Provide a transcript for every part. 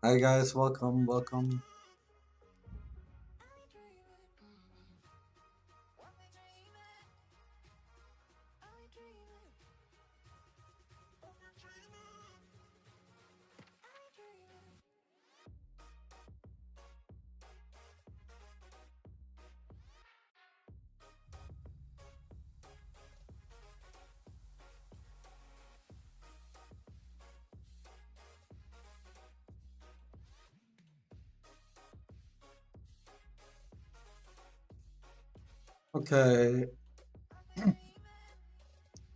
Hi guys, welcome. Okay,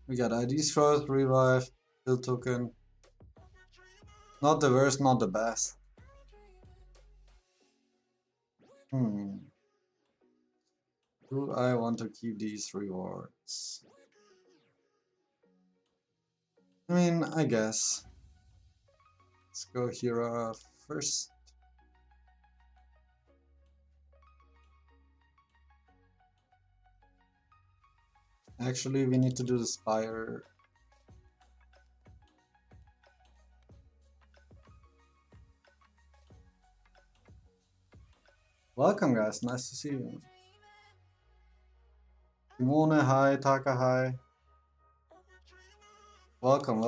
we got IDs first, revive, build token. Not the worst, not the best. Do I want to keep these rewards? I mean, I guess. Let's go here first. Actually, we need to do the spire. Welcome guys, nice to see you. Simone, hi, Taka, hi. Welcome.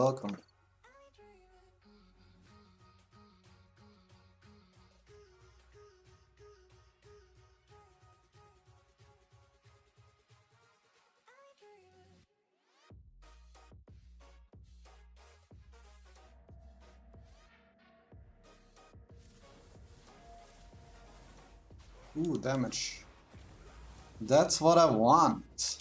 Ooh, damage. That's what I want.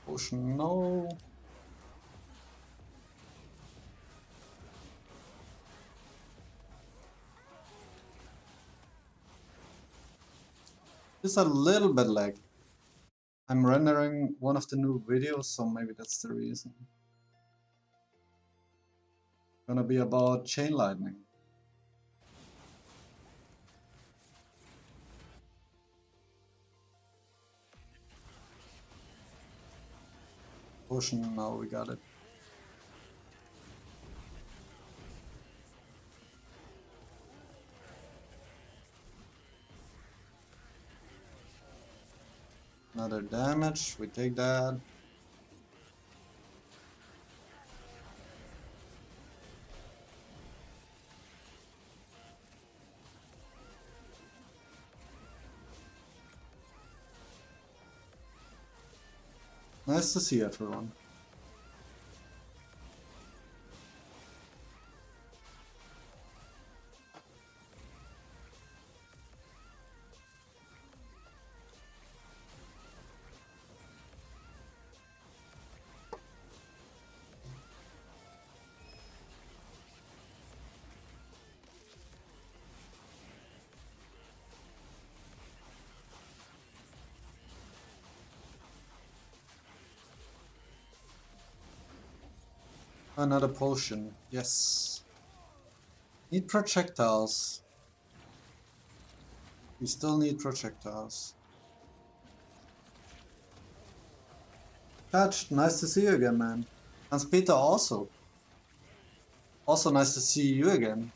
Potion, no. Just a little bit lag. I'm rendering one of the new videos, so maybe that's the reason. Gonna be about chain lightning. Potion, now we got it. Another damage, we take that. Nice to see everyone. Another potion, yes. Need projectiles. We still need projectiles. Patch, nice to see you again, man. Hans Peter also. Also nice to see you again.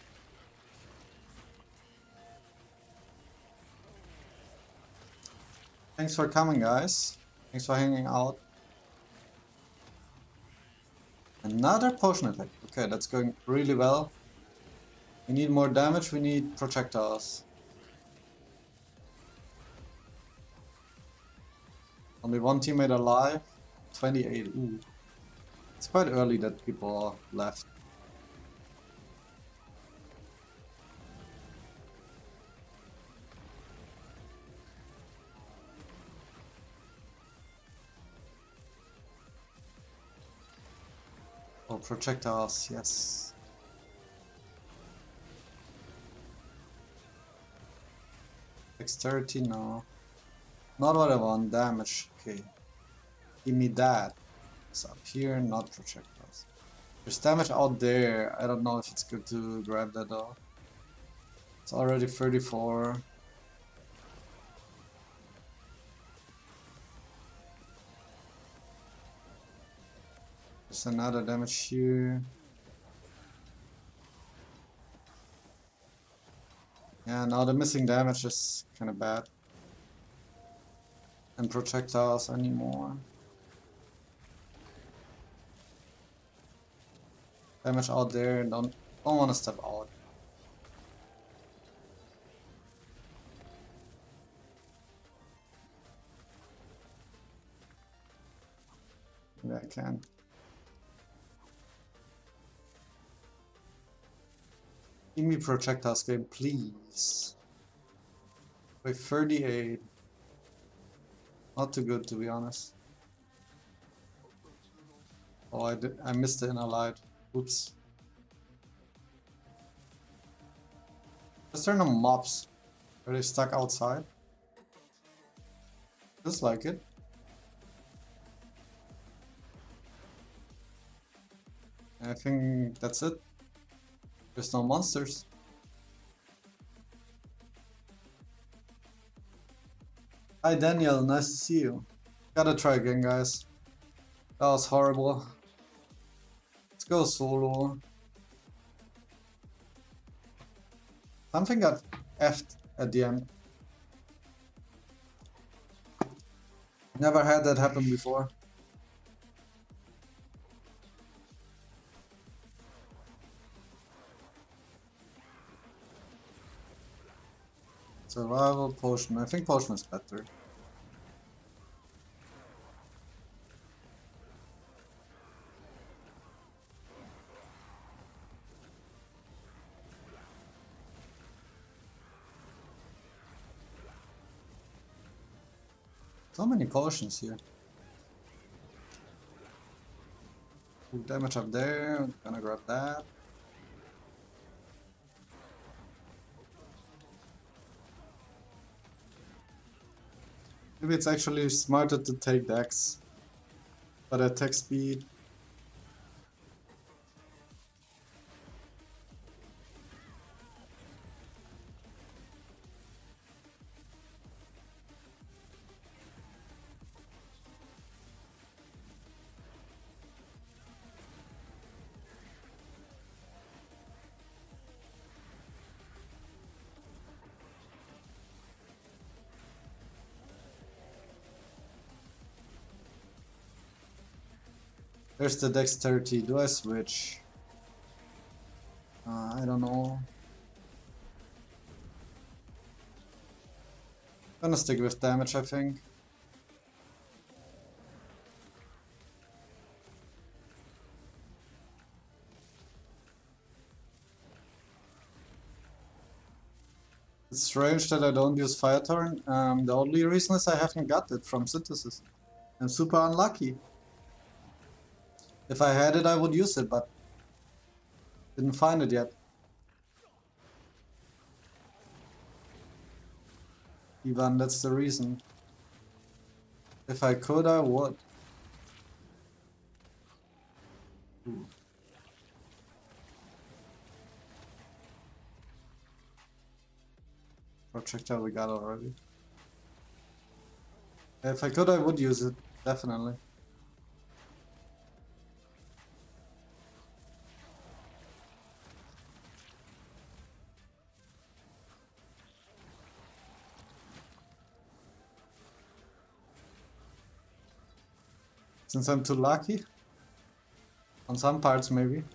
Thanks for coming, guys. Thanks for hanging out. Another potion attack. Okay, that's going really well. We need more damage, we need projectiles. Only one teammate alive. 28. Ooh. It's quite early that people are left. Oh, projectiles, yes. Dexterity, no. Not what I want. Damage, okay. Give me that. It's up here, not projectiles. There's damage out there. I don't know if it's good to grab that though. It's already 34. There's another damage here. Yeah, now the missing damage is kind of bad. And projectiles anymore. Damage out there. Don't want to step out. Maybe I can. Give me projectiles game, please. Wait, 38. Not too good, to be honest. Oh, I missed the inner light. Oops. Is there no mobs? Are they stuck outside? Just like it. I think that's it. There's no monsters. Hi Daniel, nice to see you. Gotta try again, guys. That was horrible. Let's go solo. Something got effed at the end. Never had that happen before. Survival potion. I think potion is better. So many potions here. Ooh, damage up there. I'm gonna grab that. Maybe it's actually smarter to take Dex. But attack speed. There's the dexterity. Do I switch? I don't know. Gonna stick with damage, I think. It's strange that I don't use Fire Torrent. The only reason is I haven't got it from Synthesis. I'm super unlucky. If I had it, I would use it, but didn't find it yet. Ivan, that's the reason. If I could, I would. Ooh. Projectile we got already. If I could, I would use it, definitely. Since I'm too lucky. On some parts, maybe.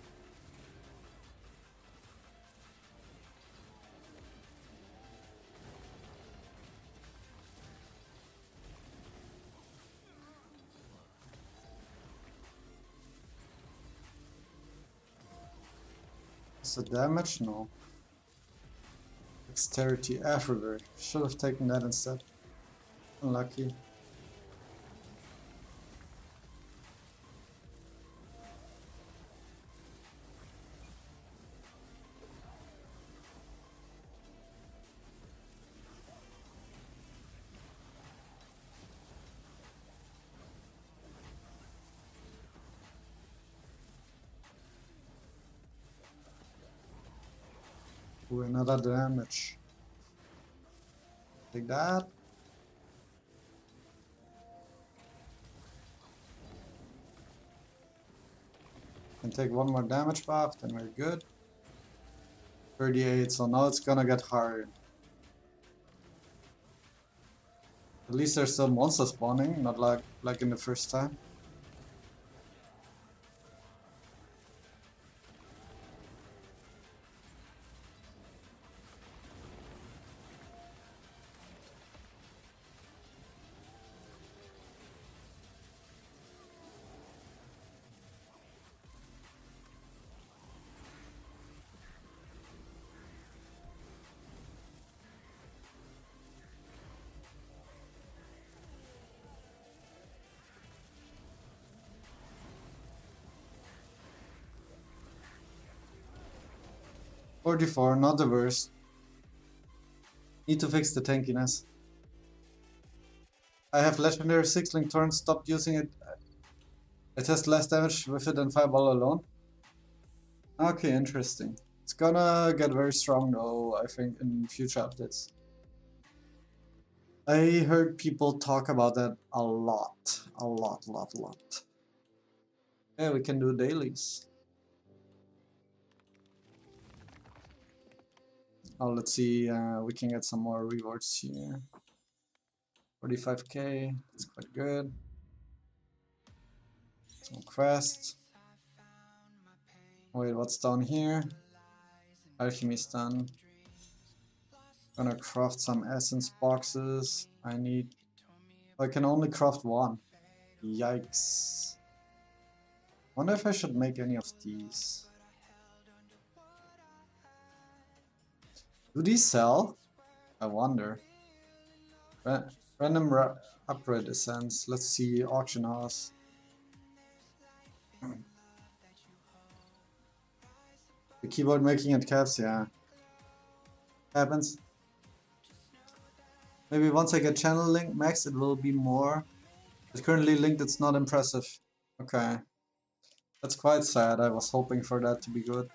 Is the damage? No. Dexterity everywhere. Should have taken that instead. Unlucky. Ooh, another damage. Take that. Can take one more damage buff, then we're good. 38, so now it's gonna get hard. At least there's still monsters spawning, not like in the first time. .44, not the worst. Need to fix the tankiness. I have legendary 6-link turn, stopped using it. It has less damage with it than Fireball alone. Okay, interesting. It's gonna get very strong though, I think, in future updates. I heard people talk about that a lot. A lot. Yeah, we can do dailies. Oh, let's see, we can get some more rewards here. 45k, that's quite good. Some quests. Wait, what's down here? Alchemy's done. Gonna craft some essence boxes. I can only craft one. Yikes. Wonder if I should make any of these. Do these sell? I wonder. Random upgrade essence. Let's see, auction house. The keyboard making it caps, yeah. Happens. Maybe once I get channel link max, it will be more. It's currently linked, it's not impressive. Okay. That's quite sad. I was hoping for that to be good.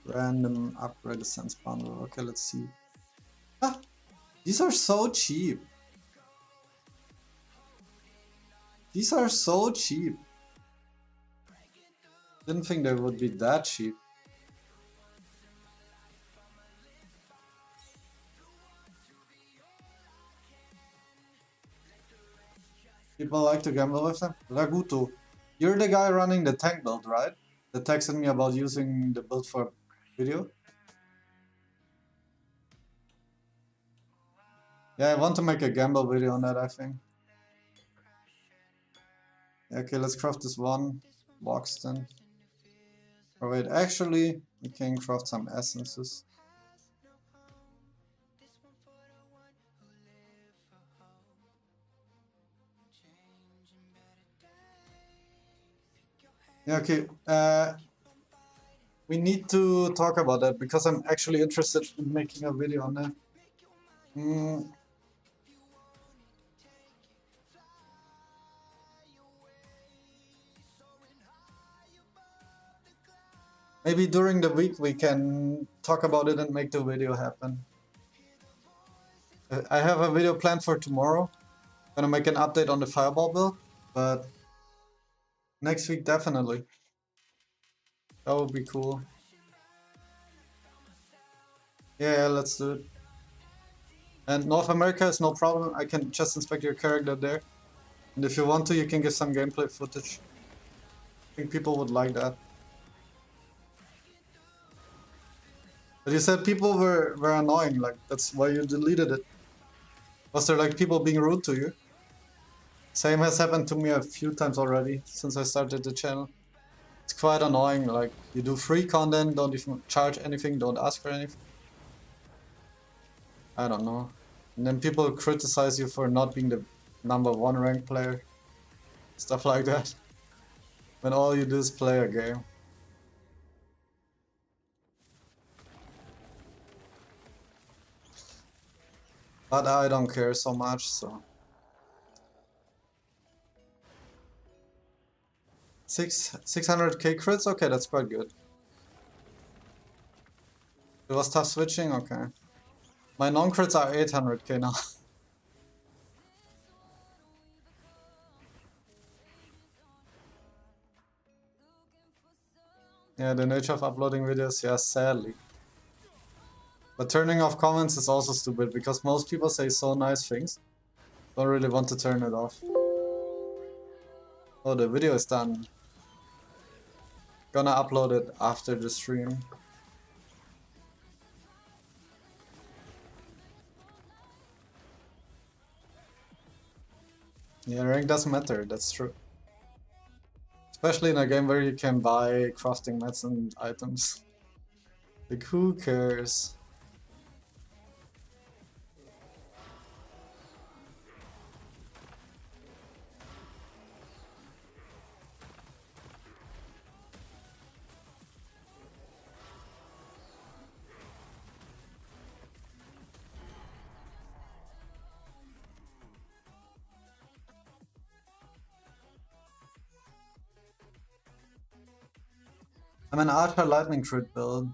Random upgrade essence bundle. Okay, let's see. Ah, these are so cheap. These are so cheap. Didn't think they would be that cheap. People like to gamble with them. Raguto, you're the guy running the tank build, right? That texted me about using the build for video. Yeah, I want to make a gamble video on that, I think. Okay, let's craft this one box then. Oh wait, actually, we can craft some essences. Yeah, okay. We need to talk about that because I'm actually interested in making a video on that. Maybe during the week we can talk about it and make the video happen. I have a video planned for tomorrow. I'm gonna make an update on the Fireball build, but next week definitely. That would be cool. Yeah, let's do it. And North America is no problem. I can just inspect your character there. And if you want to, you can get some gameplay footage. I think people would like that. But you said people were annoying, like that's why you deleted it. Was there like people being rude to you? Same has happened to me a few times already since I started the channel. It's quite annoying, like you do free content, don't even charge anything, don't ask for anything. I don't know. And then people criticize you for not being the #1 ranked player. Stuff like that. When all you do is play a game. But I don't care so much, so. 600k crits? Okay, that's quite good. It was tough switching? Okay. My non-crits are 800k now. Yeah, the nature of uploading videos, yeah, sadly. But turning off comments is also stupid, because most people say so nice things. Don't really want to turn it off. Oh, the video is done. Gonna upload it after the stream. Yeah, rank doesn't matter, that's true. Especially in a game where you can buy crafting mats and items. Like, who cares? I'm an Archer Lightning crit build.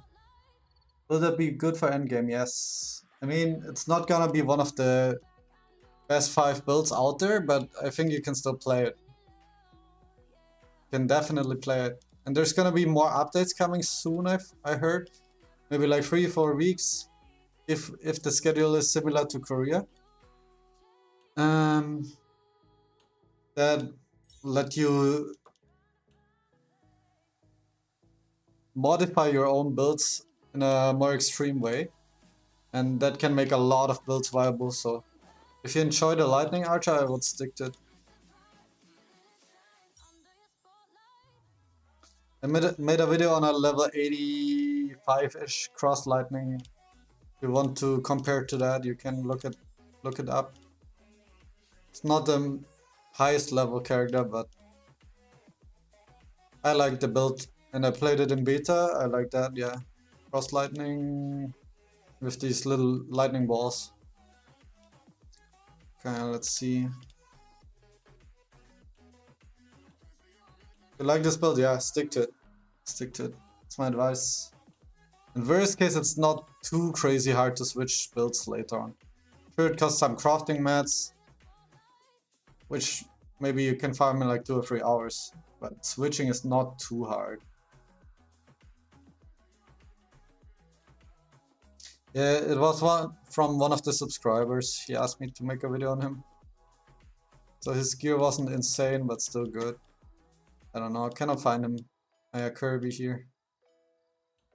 Will that be good for endgame? Yes. I mean, it's not gonna be one of the best 5 builds out there, but I think you can still play it. You can definitely play it. And there's gonna be more updates coming soon, I heard. Maybe like 3-4 weeks, if the schedule is similar to Korea. That let you modify your own builds in a more extreme way, and that can make a lot of builds viable. So if you enjoy the Lightning Archer, I would stick to it. I made a video on a level 85-ish cross lightning. If you want to compare to that, you can look it up. It's not the highest level character, but I like the build, and I played it in beta. I like that, yeah. Cross lightning with these little lightning balls. Okay, let's see. If you like this build, yeah, stick to it. Stick to it. That's my advice. In worst case, it's not too crazy hard to switch builds later on. Sure, it costs some crafting mats, which maybe you can farm in like 2 or 3 hours, but switching is not too hard. Yeah, it was from one of the subscribers. He asked me to make a video on him. So his gear wasn't insane, but still good. I don't know, I cannot find him. Kirby here.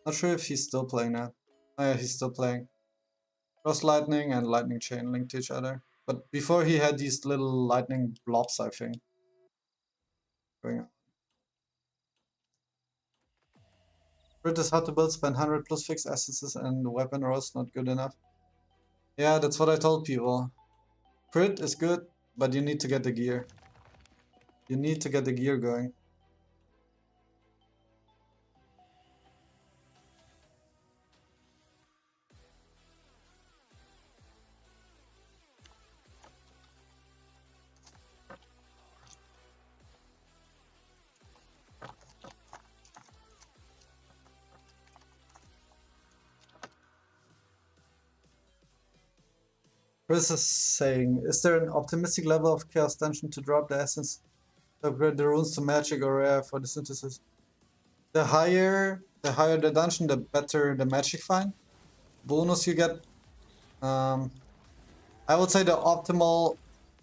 Not sure if he's still playing that. Oh yeah, he's still playing. Cross lightning and lightning chain linked to each other. But before he had these little lightning blobs, I think. Going on. Crit is hard to build, spend 100 plus fixed essences and weapon rolls not good enough. Yeah, that's what I told people. Crit is good, but you need to get the gear. You need to get the gear going. Chris is saying, is there an optimistic level of Chaos Dungeon to drop the essence to upgrade the runes to magic or rare for the synthesis? The higher the dungeon, the better the magic find bonus you get. I would say the optimal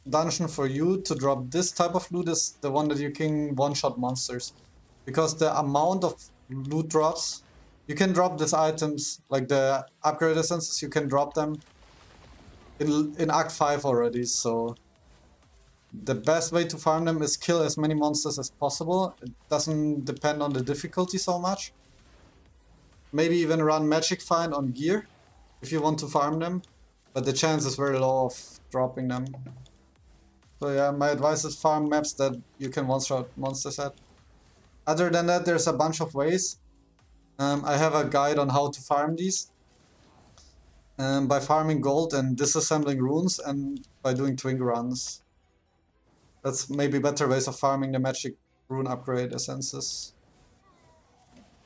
dungeon for you to drop this type of loot is the one that you can one-shot monsters. Because the amount of loot drops, you can drop these items, like the upgrade essences, you can drop them in Act 5 already, so the best way to farm them is kill as many monsters as possible. It doesn't depend on the difficulty so much. Maybe even run Magic Find on gear if you want to farm them, but the chance is very low of dropping them. So yeah, my advice is farm maps that you can one-shot monsters at. Other than that, there's a bunch of ways. I have a guide on how to farm these. By farming gold and disassembling runes and by doing twink runs. That's maybe better ways of farming the magic rune upgrade essences.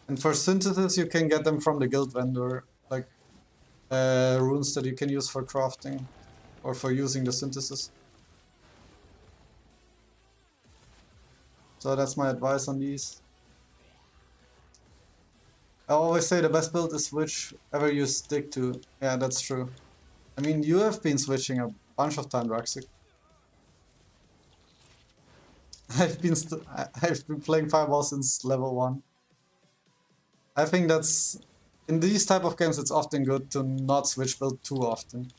And for synthesis, you can get them from the guild vendor. like runes that you can use for crafting or for using the synthesis. So that's my advice on these. I always say the best build is whichever you stick to. Yeah, that's true. I mean, you have been switching a bunch of time, Raxic. I've been playing Fireball since level 1. I think that's in these type of games it's often good to not switch build too often.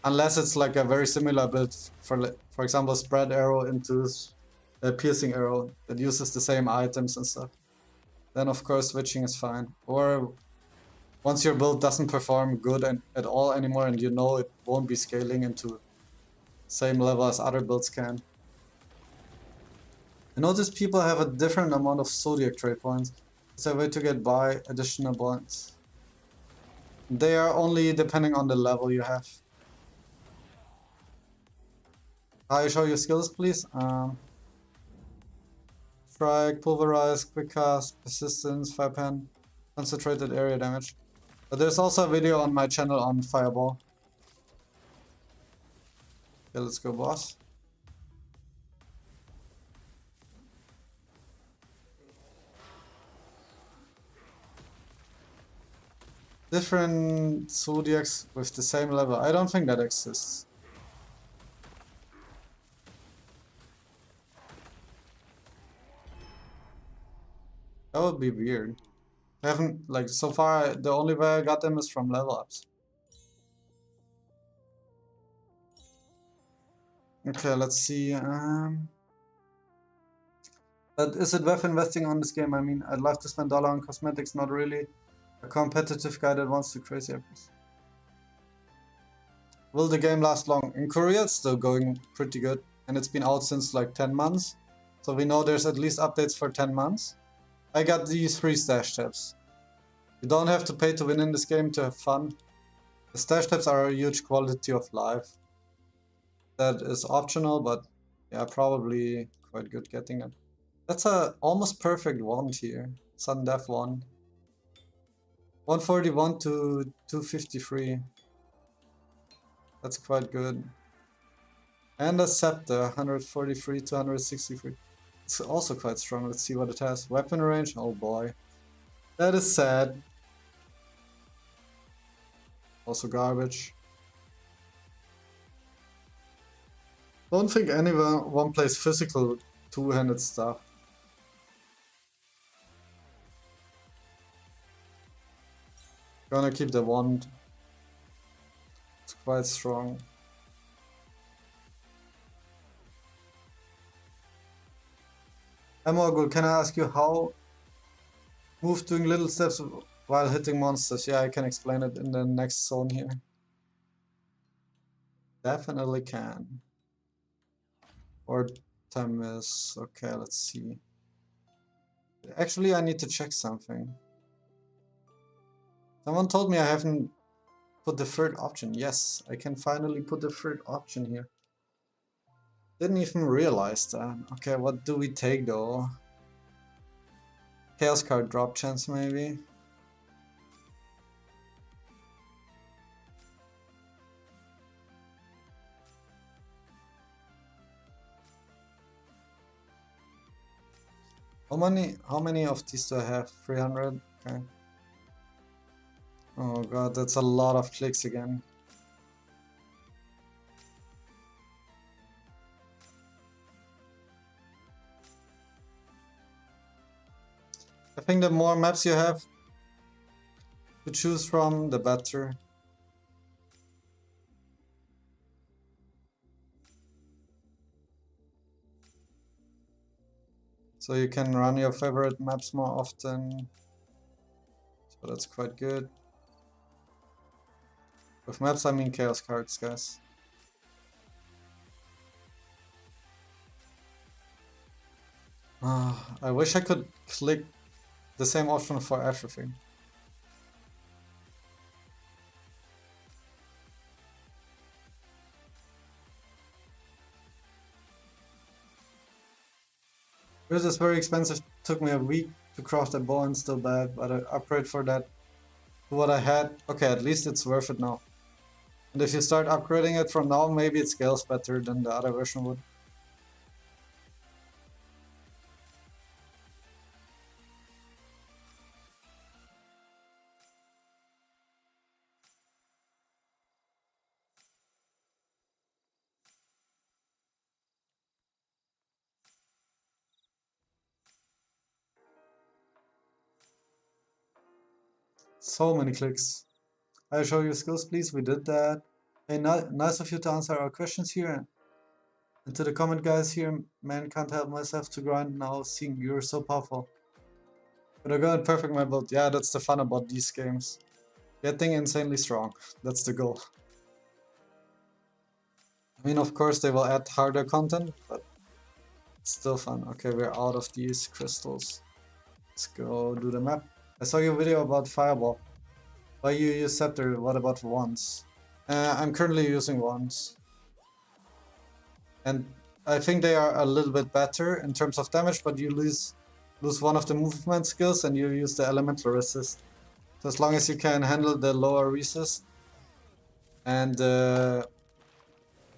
Unless it's like a very similar build, for example, spread arrow into a piercing arrow that uses the same items and stuff. Then of course switching is fine. Or once your build doesn't perform good at all anymore and you know it won't be scaling into same level as other builds can. I notice people have a different amount of Zodiac trade points. It's a way to get by additional points. They are only depending on the level you have. I show your skills, please. Strike, pulverize, quick cast, persistence, fire pen, concentrated area damage. But there's also a video on my channel on Fireball. Okay, let's go, boss. Different Zodiacs with the same level. I don't think that exists. That would be weird. I haven't, like, so far, the only way I got them is from level ups. Okay, let's see. But is it worth investing on this game? I mean, I'd love to spend dollar on cosmetics, not really a competitive guy that wants to crazy apples. Will the game last long? In Korea, it's still going pretty good, and it's been out since like 10 months. So we know there's at least updates for 10 months. I got these 3 stash tabs. You don't have to pay to win in this game to have fun. The stash tabs are a huge quality of life. That is optional, but yeah, probably quite good getting it. That's a almost perfect wand here. Sudden Death wand. 141 to 253. That's quite good. And a scepter, 143 to 163. It's also quite strong. Let's see what it has. Weapon range, oh boy. That is sad. Also garbage. Don't think anyone plays physical two-handed stuff. Gonna keep the wand. It's quite strong. Amorgul, can I ask you how move doing little steps while hitting monsters? Yeah, I can explain it in the next zone here. Definitely can. Or time is okay, let's see. Actually, I need to check something. Someone told me I haven't put the third option. Yes, I can finally put the third option here. Didn't even realize that. Okay, what do we take though? Chaos card drop chance maybe? How many of these do I have? 300? Okay. Oh god, that's a lot of clicks again. I think the more maps you have to choose from, the better. So you can run your favorite maps more often. So that's quite good. With maps I mean chaos cards, guys. I wish I could click the same option for everything. This is very expensive. Took me a week to craft a bow and still bad, but I prayed for that what I had. Okay, at least it's worth it now. And if you start upgrading it from now, maybe it scales better than the other version would. So many clicks. I show you skills, please. We did that. Hey, nice of you to answer our questions here. And to the comment guys here, man, can't help myself to grind now, seeing you're so powerful. But I got perfect my build. Yeah, that's the fun about these games. Getting insanely strong. That's the goal. I mean, of course, they will add harder content, but it's still fun. Okay, we're out of these crystals. Let's go do the map. I saw your video about Fireball. Why you use Scepter? What about Wands? I'm currently using Wands. And I think they are a little bit better in terms of damage, but you lose one of the movement skills and you use the elemental resist. So as long as you can handle the lower resist and the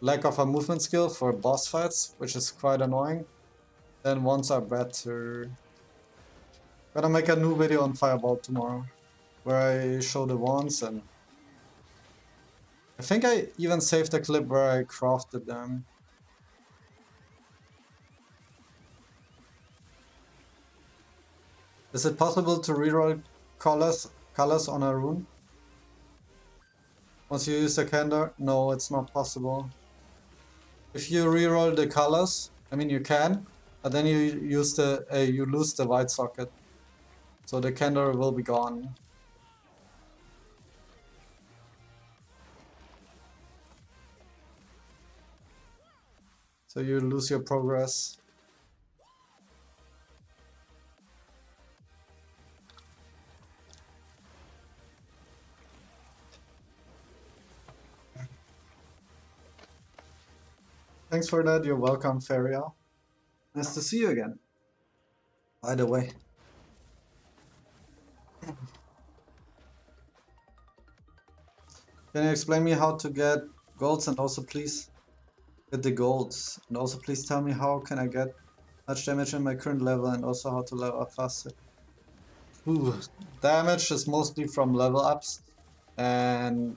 lack of a movement skill for boss fights, which is quite annoying, then Wands are better. Gonna make a new video on Fireball tomorrow, where I show the Wands, and I think I even saved a clip where I crafted them. Is it possible to reroll colors on a rune? Once you use the candor? No, it's not possible. If you reroll the colors, I mean you can, but then you use the you lose the white socket, so the candor will be gone. So you lose your progress. Thanks for that. You're welcome, Ferial. Nice to see you again. By the way. Can you explain me how to get golds and also please get the golds? And also please tell me how can I get much damage in my current level and also how to level up faster. Ooh, damage is mostly from level ups and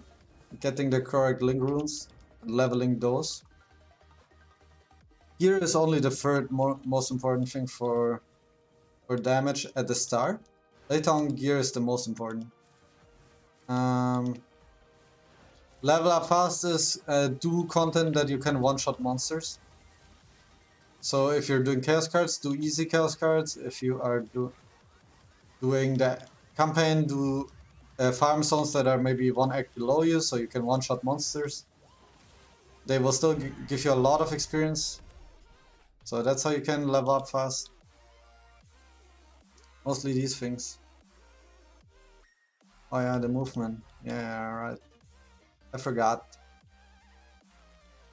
getting the correct link runes and leveling those. Gear is only the third most important thing for damage at the start. Later on, gear is the most important. Level up fast is do content that you can one-shot monsters. So if you're doing chaos cards, do easy chaos cards. If you are doing the campaign, do farm zones that are maybe one act below you, so you can one-shot monsters. They will still give you a lot of experience. So that's how you can level up fast. Mostly these things. Oh yeah, the movement. Yeah, right. I forgot.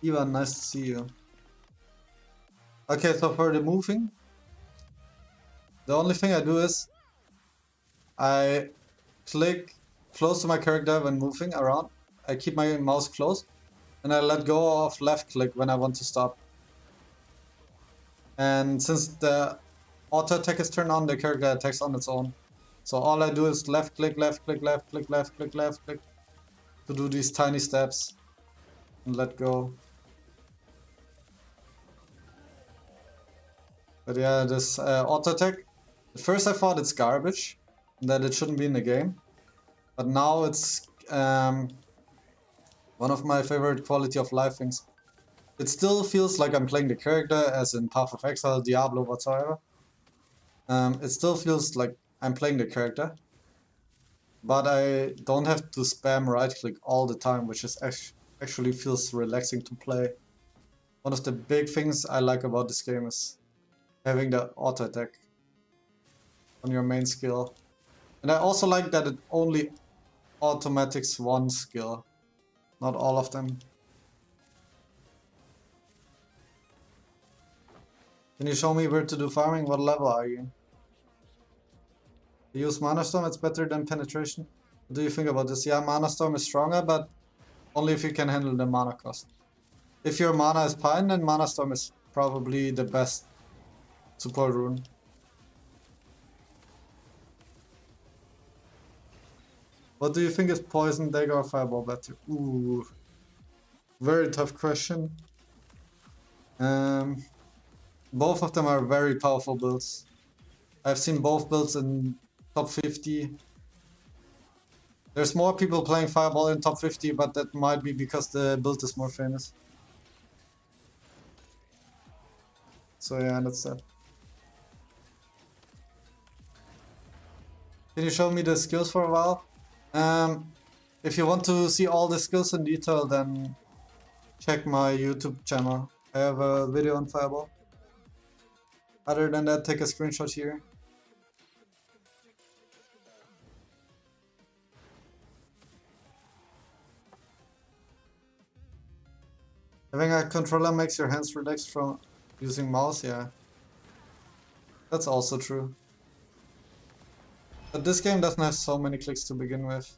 Ivan, nice to see you. Okay, so for the moving, the only thing I do is I click close to my character when moving around. I keep my mouse close and I let go of left click when I want to stop. And since the auto attack is turned on, the character attacks on its own. So all I do is left click, left click, left click, left click, left click to do these tiny steps and let go. But yeah, this auto attack, at first I thought it's garbage, that it shouldn't be in the game. But now it's one of my favorite quality of life things. It still feels like I'm playing the character, as in Path of Exile, Diablo, whatsoever. It still feels like I'm playing the character. But I don't have to spam right click all the time, which is actually feels relaxing to play. One of the big things I like about this game is having the auto attack on your main skill. And I also like that it only automatics one skill, not all of them. Can you show me where to do farming? What level are you? You use Mana Storm, it's better than Penetration. What do you think about this? Yeah, Mana Storm is stronger, but only if you can handle the mana cost. If your mana is Pine, then Mana Storm is probably the best support rune. What do you think is Poison, Dagger, or Fireball better? Ooh, very tough question. Both of them are very powerful builds. I've seen both builds in top 50. There's more people playing Fireball in top 50, but that might be because the build is more famous. So yeah, that's that. Can you show me the skills for a while? If you want to see all the skills in detail, then check my YouTube channel. I have a video on Fireball. Other than that, take a screenshot here. Having a controller makes your hands relaxed from using mouse, yeah. That's also true. But this game doesn't have so many clicks to begin with.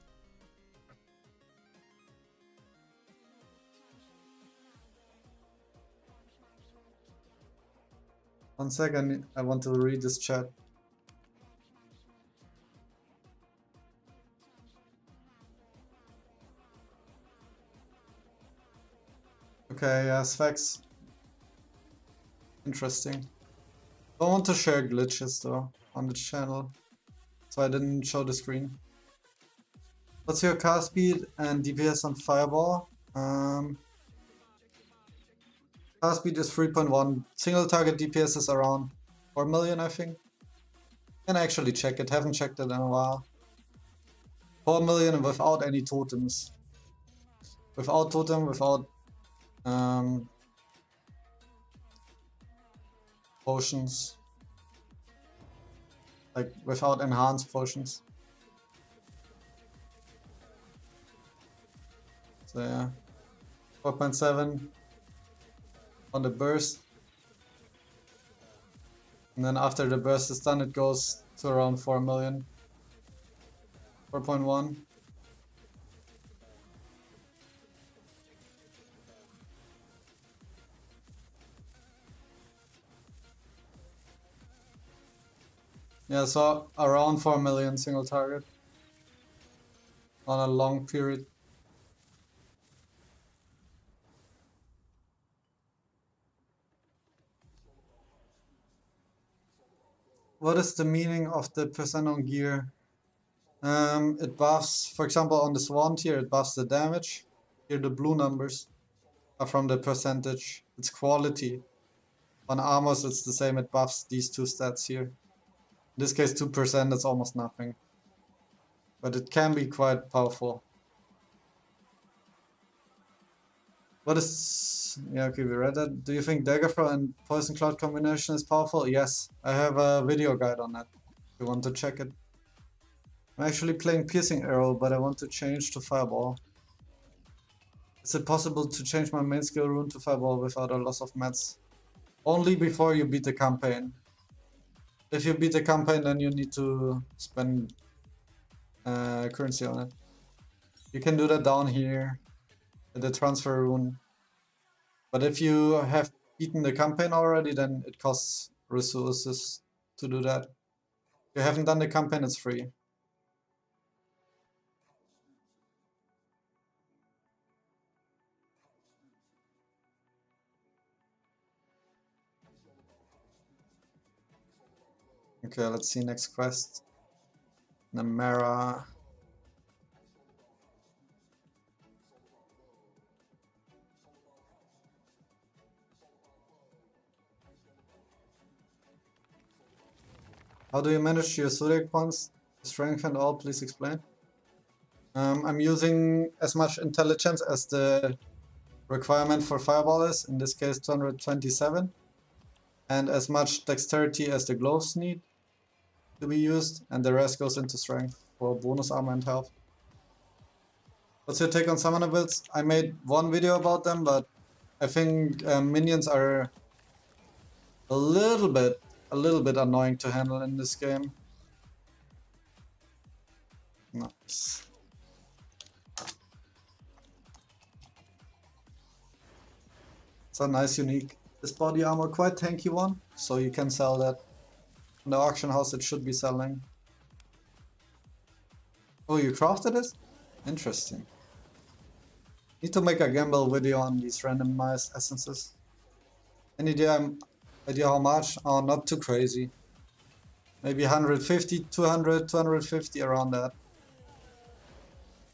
One second, I want to read this chat. Okay, yeah, Sphex. Interesting. Don't want to share glitches though on the channel, so I didn't show the screen. What's your cast speed and DPS on Fireball? Cast speed is 3.1. Single target DPS is around 4 million, I think. Can actually check it. Haven't checked it in a while. 4 million without any totems. Without totem, without potions. Like without enhanced potions. So yeah. 4.7 on the burst. And then after the burst is done, it goes to around 4 million. 4.1. Yeah, so around 4 million single target on a long period. What is the meaning of the percent on gear? It buffs, for example, on the Swan tier, it buffs the damage. Here the blue numbers are from the percentage. It's quality. On armors, it's the same. It buffs these two stats here. In this case, 2%, is almost nothing. But it can be quite powerful. What is... Yeah, okay, we read that. Do you think Daggerthrow and Poison Cloud combination is powerful? Yes. I have a video guide on that, if you want to check it. I'm actually playing Piercing Arrow, but I want to change to Fireball. Is it possible to change my main skill rune to Fireball without a loss of mats? Only before you beat the campaign. If you beat the campaign, then you need to spend currency on it. You can do that down here, the transfer rune. But if you have beaten the campaign already, then it costs resources to do that. If you haven't done the campaign, it's free. Okay, let's see next quest. Namara. How do you manage your zodiac points? Strength and all, please explain. I'm using as much intelligence as the requirement for Fireball is, in this case 227, and as much dexterity as the gloves need to be used, and the rest goes into strength for bonus armor and health. What's your take on summoner builds? I made one video about them, but I think minions are a little bit annoying to handle in this game. Nice. It's a nice unique. This body armor, quite tanky one, so you can sell that. In the auction house it should be selling. Oh, you crafted it? Interesting. Need to make a gamble video on these randomized essences. Any idea how much? Oh, not too crazy. Maybe 150, 200, 250, around that.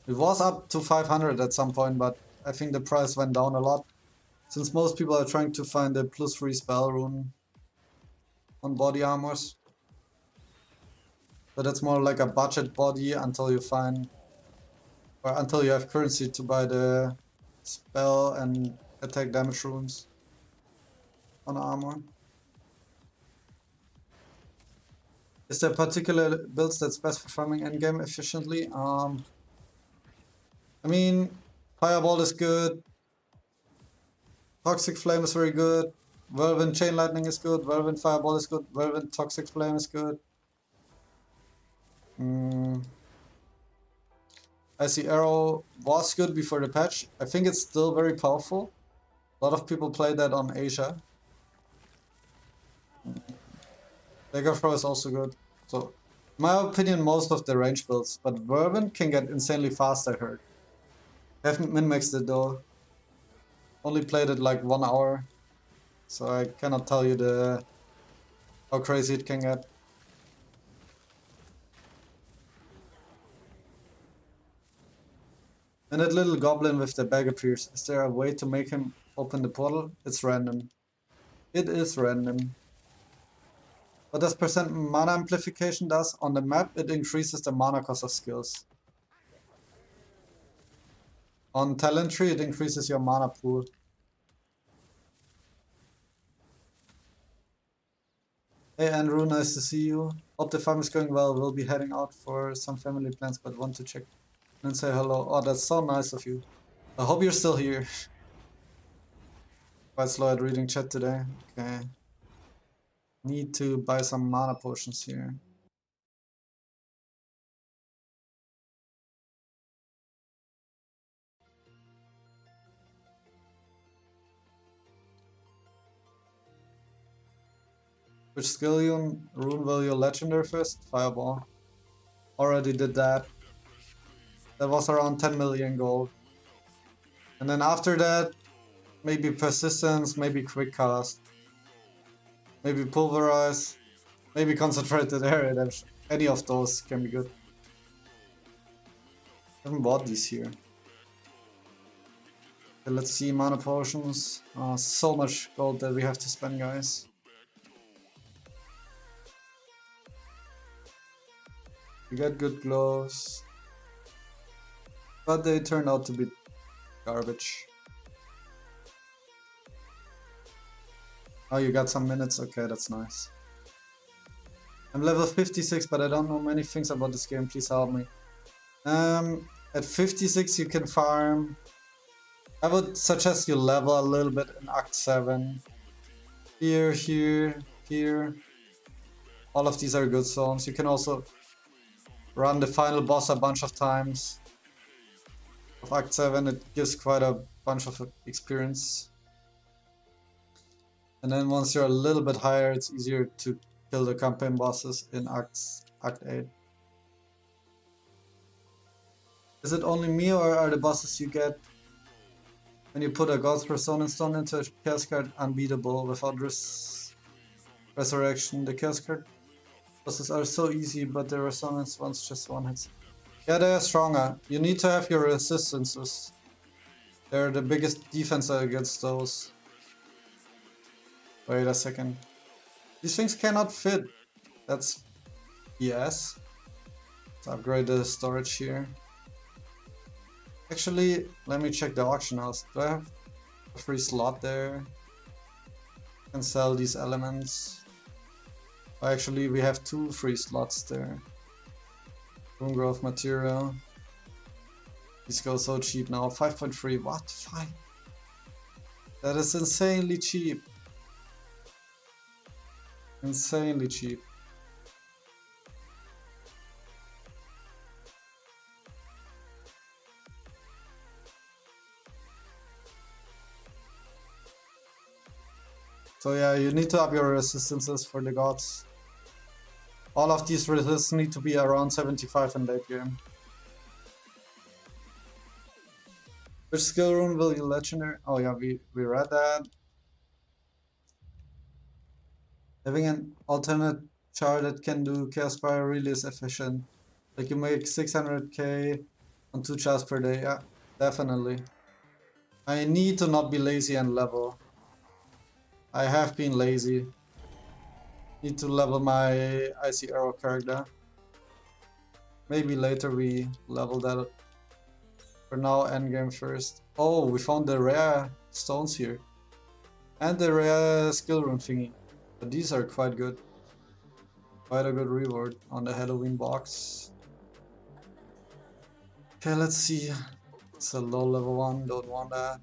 It was up to 500 at some point, but I think the price went down a lot. Since most people are trying to find the +3 spell rune on body armors. But it's more like a budget body until you find, or until you have currency to buy the spell and attack damage runes on armor. Is there particular builds that's best for farming endgame efficiently? I mean, Fireball is good. Toxic Flame is very good. Whirlwind Chain Lightning is good. Whirlwind Fireball is good. Whirlwind Toxic Flame is good. Icy Arrow was good before the patch. I think it's still very powerful. A lot of people play that on Asia. Dagger Throw is also good. So, in my opinion, most of the range builds. But Whirlwind can get insanely fast, I heard. Haven't min-maxed it though. Only played it like 1 hour. So I cannot tell you how crazy it can get. And that little goblin with the bag appears. Is there a way to make him open the portal? It's random. It is random. What does percent mana amplification does? On the map, it increases the mana cost of skills. On talent tree, it increases your mana pool. Hey Andrew, nice to see you. Hope the farm is going well. We'll be heading out for some family plans, but want to check and say hello. Oh, that's so nice of you. I hope you're still here. Quite slow at reading chat today. Okay. Need to buy some mana potions here. Which skill rune will your legendary first? Fireball. Already did that. That was around 10 million gold. And then after that, maybe persistence, maybe quick cast, maybe pulverize, maybe concentrated area damage. Any of those can be good. I haven't bought these here. Okay, let's see, mana potions. So much gold that we have to spend, guys. We got good gloves, but they turned out to be garbage. Oh, you got some minutes? Okay, that's nice. I'm level 56, but I don't know many things about this game. Please help me. At 56 you can farm. I would suggest you level a little bit in Act 7. Here, here, here. All of these are good zones. You can also run the final boss a bunch of times. Of Act 7, it gives quite a bunch of experience. And then once you're a little bit higher, it's easier to kill the campaign bosses in Act 8. Is it only me, or are the bosses you get when you put a God's Persona stone into a Chaos card unbeatable without resurrection? The Chaos card bosses are so easy, but the resonance ones just one hits. Yeah, they are stronger. You need to have your resistances. They're the biggest defense against those. Wait a second. These things cannot fit. That's BS. Let's upgrade the storage here. Actually, let me check the auction house. Do I have a free slot there? I can sell these elements. Actually, we have 2 free slots there. Rune growth material. These go so cheap now. 5.3. What? 5? That is insanely cheap. Insanely cheap. So yeah, you need to up your resistances for the gods. All of these resists need to be around 75 in late game. Which skill rune will you legendary? Oh yeah, we read that. Having an alternate char that can do Chaos Spiral really is efficient. Like you make 600k on 2 chars per day. Yeah, definitely. I need to not be lazy and level. I have been lazy. Need to level my Icy Arrow character. Maybe later we level that up. For now, endgame first. Oh, we found the rare stones here. And the rare skill rune thingy. But these are quite good. Quite a good reward on the Halloween box. Okay, let's see. It's a low level one, don't want that.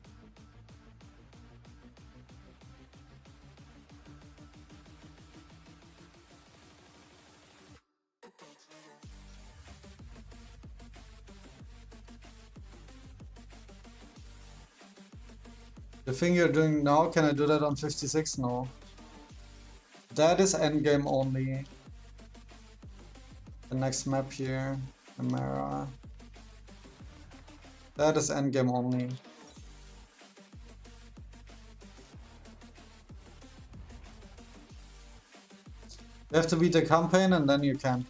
The thing you're doing now, can I do that on 56? No. That is endgame only. The next map here, Amara. That is endgame only. You have to beat the campaign and then you can.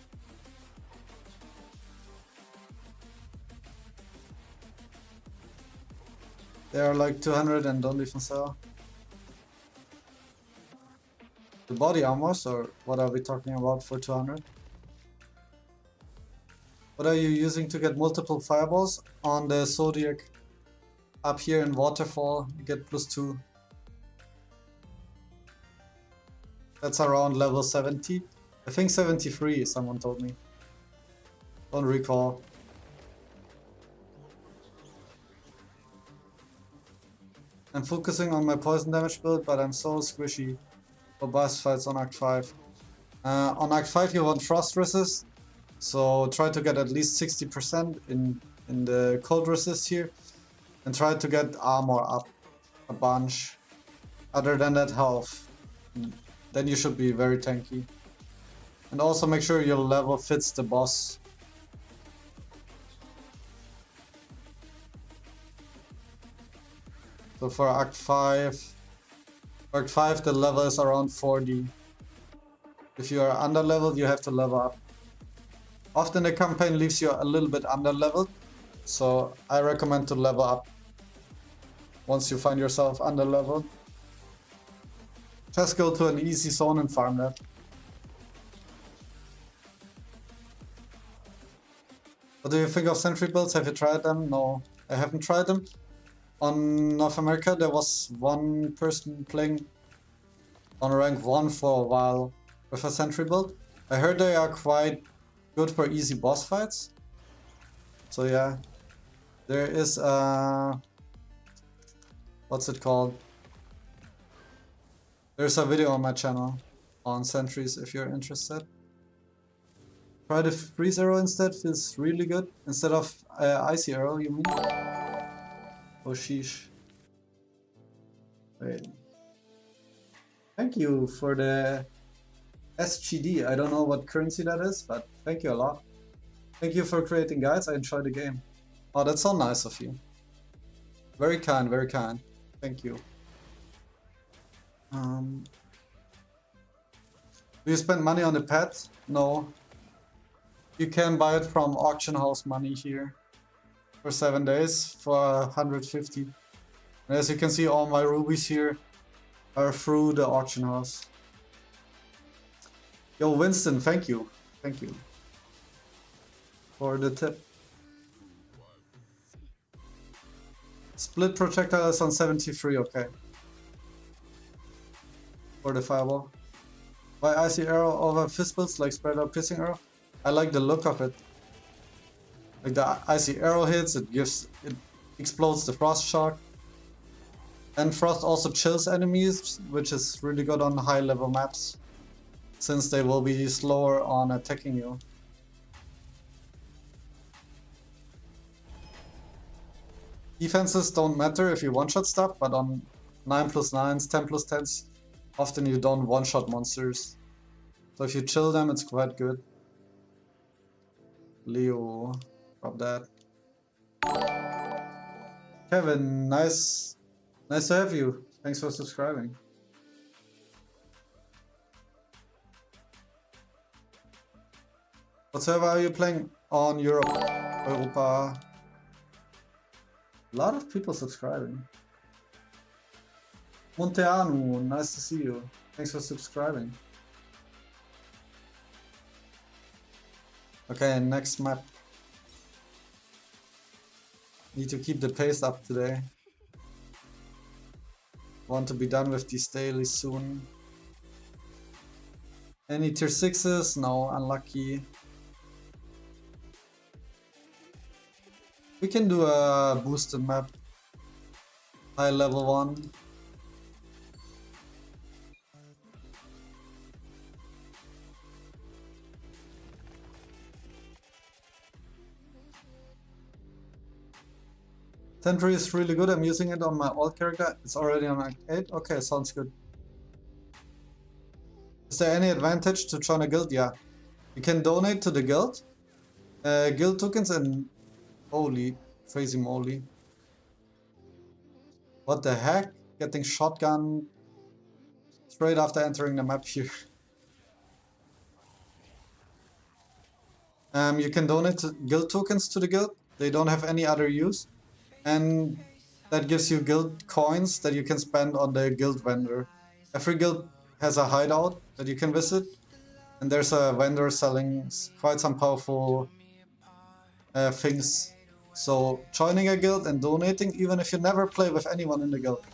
They are like 200 and don't even sell. The body armors, or what are we talking about for 200? What are you using to get multiple fireballs? On the Zodiac up here in Waterfall, you get +2. That's around level 70. I think 73, someone told me. Don't recall. I'm focusing on my poison damage build, but I'm so squishy for boss fights on Act 5. On Act 5 you want frost resist, so try to get at least 60% in the cold resist here. And try to get armor up a bunch. Other than that, health. Then you should be very tanky. And also make sure your level fits the boss. So for Act 5, the level is around 40. If you are under leveled, you have to level up. Often the campaign leaves you a little bit under leveled, so I recommend to level up once you find yourself under leveled. Just go to an easy zone and farm that. What do you think of sentry builds? Have you tried them? No, I haven't tried them. On North America there was one person playing on rank 1 for a while with a sentry build. I heard they are quite good for easy boss fights. So yeah, there is what's it called? There's a video on my channel on sentries if you're interested. Try the freeze arrow instead, feels really good. Instead of icy arrow, you mean? Oh sheesh. Wait. Thank you for the SGD. I don't know what currency that is, but thank you a lot. Thank you for creating guides. I enjoy the game. Oh, that's so nice of you. Very kind, very kind. Thank you. Do you spend money on the pet? No. You can buy it from auction house money here for 7 days for 150. And as you can see, all my rubies here are through the auction house. Yo, Winston, thank you. Thank you for the tip. Split projectiles on 73, okay. For the fireball. Why icy arrow over fist builds like spread out piercing arrow? I like the look of it. Like the icy arrow hits, it explodes the frost shock. And frost also chills enemies, which is really good on high level maps, since they will be slower on attacking you. Defenses don't matter if you one-shot stuff, but on 9+9s, 10+10s, Often you don't one-shot monsters. So if you chill them, it's quite good. Leo, drop that. Kevin, nice to have you. Thanks for subscribing. What server are you playing on Europe? Europa. A lot of people subscribing. Monteanu, nice to see you. Thanks for subscribing. Okay, next map. Need to keep the pace up today. Want to be done with these dailies soon. Any tier 6s? No, unlucky. We can do a boosted map. High level 1. Sentry is really good. I'm using it on my old character. It's already on Act 8. Okay, sounds good. Is there any advantage to join a guild? Yeah. You can donate to the guild. Guild tokens and... Holy, crazy moly. What the heck? Getting shotgun straight after entering the map here. You can donate guild tokens to the guild. They don't have any other use. And that gives you guild coins that you can spend on the guild vendor. Every guild has a hideout that you can visit. And there's a vendor selling quite some powerful things. So joining a guild and donating, even if you never play with anyone in the guild,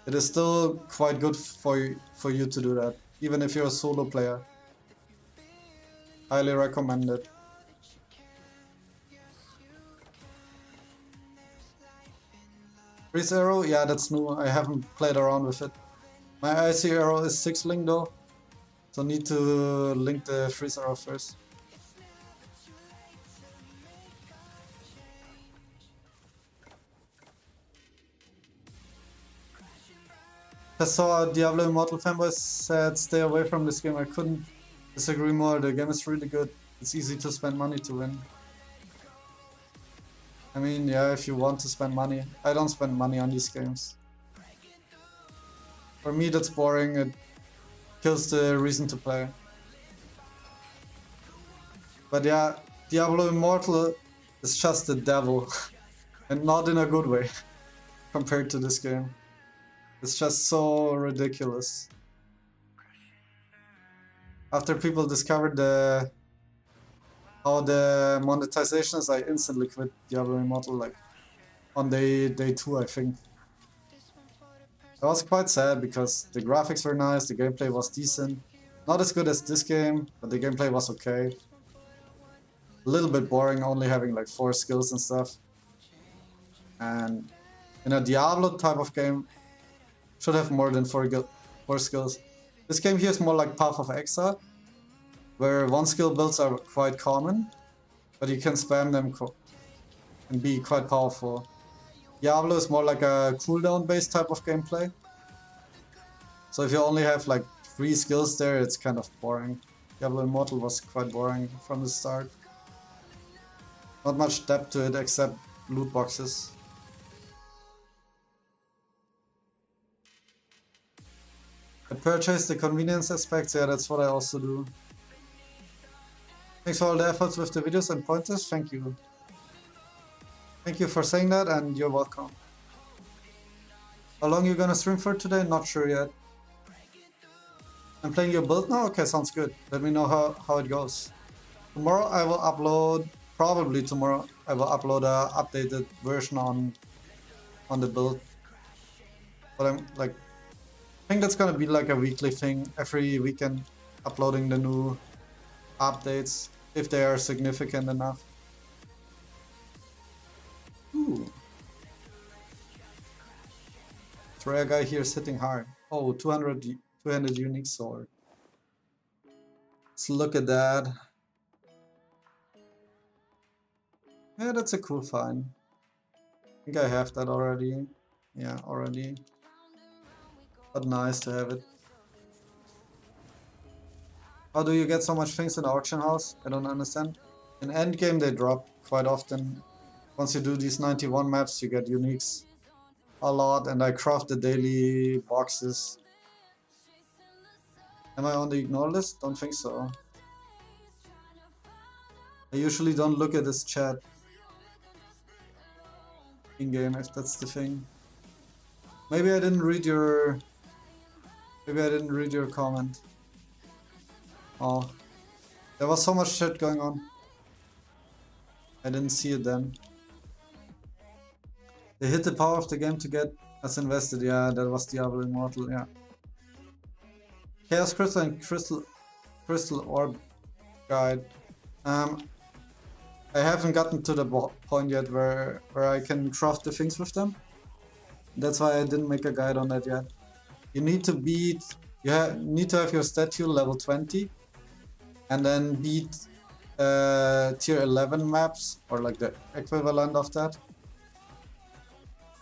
it is still quite good for you to do that, even if you're a solo player. Highly recommend it. Freeze arrow, yeah, that's new. I haven't played around with it. My icy arrow is 6 link though, so need to link the freeze arrow first. I saw a Diablo Immortal fanboy said stay away from this game. I couldn't disagree more. The game is really good. It's easy to spend money to win. I mean, yeah, if you want to spend money. I don't spend money on these games. For me, that's boring. It kills the reason to play. But yeah, Diablo Immortal is just the devil. And not in a good way compared to this game. It's just so ridiculous. After people discovered how the monetization is, I instantly quit Diablo Immortal, like on day 2, I think. I was quite sad because the graphics were nice, the gameplay was decent. Not as good as this game, but the gameplay was okay. A little bit boring, only having like 4 skills and stuff. And in a Diablo type of game, should have more than 4 skills. This game here is more like Path of Exile, where 1 skill builds are quite common, but you can spam them and be quite powerful. Diablo is more like a cooldown based type of gameplay. So if you only have like 3 skills there, it's kind of boring. Diablo Immortal was quite boring from the start. Not much depth to it except loot boxes. I purchased the convenience aspects, yeah, that's what I also do. Thanks for all the efforts with the videos and pointers, thank you. Thank you for saying that, and you're welcome. How long you gonna stream for today? Not sure yet. I'm playing your build now? Okay, sounds good. Let me know how it goes. Tomorrow I will upload, probably tomorrow, I will upload a updated version on the build. But I'm like, I think that's gonna be like a weekly thing, every weekend uploading the new updates, if they are significant enough. Ooh. Rare guy here is hitting hard. Oh, 200 unique sword. Let's look at that. Yeah, that's a cool find. I think I have that already. Yeah, already. But nice to have it. How do you get so much things in the auction house? I don't understand. In Endgame they drop quite often. Once you do these 91 maps, you get uniques a lot, and I craft the daily boxes. Am I on the ignore list? Don't think so. I usually don't look at this chat in-game, if that's the thing. Maybe I didn't read your... Maybe I didn't read your comment. Oh. There was so much shit going on. I didn't see it then. They hit the power of the game to get us invested. Yeah, that was Diablo Immortal, yeah. Chaos Crystal and Crystal Orb Guide. I haven't gotten to the point yet where I can craft the things with them. That's why I didn't make a guide on that yet. You need to beat... need to have your statue level 20. And then beat tier 11 maps, or like the equivalent of that.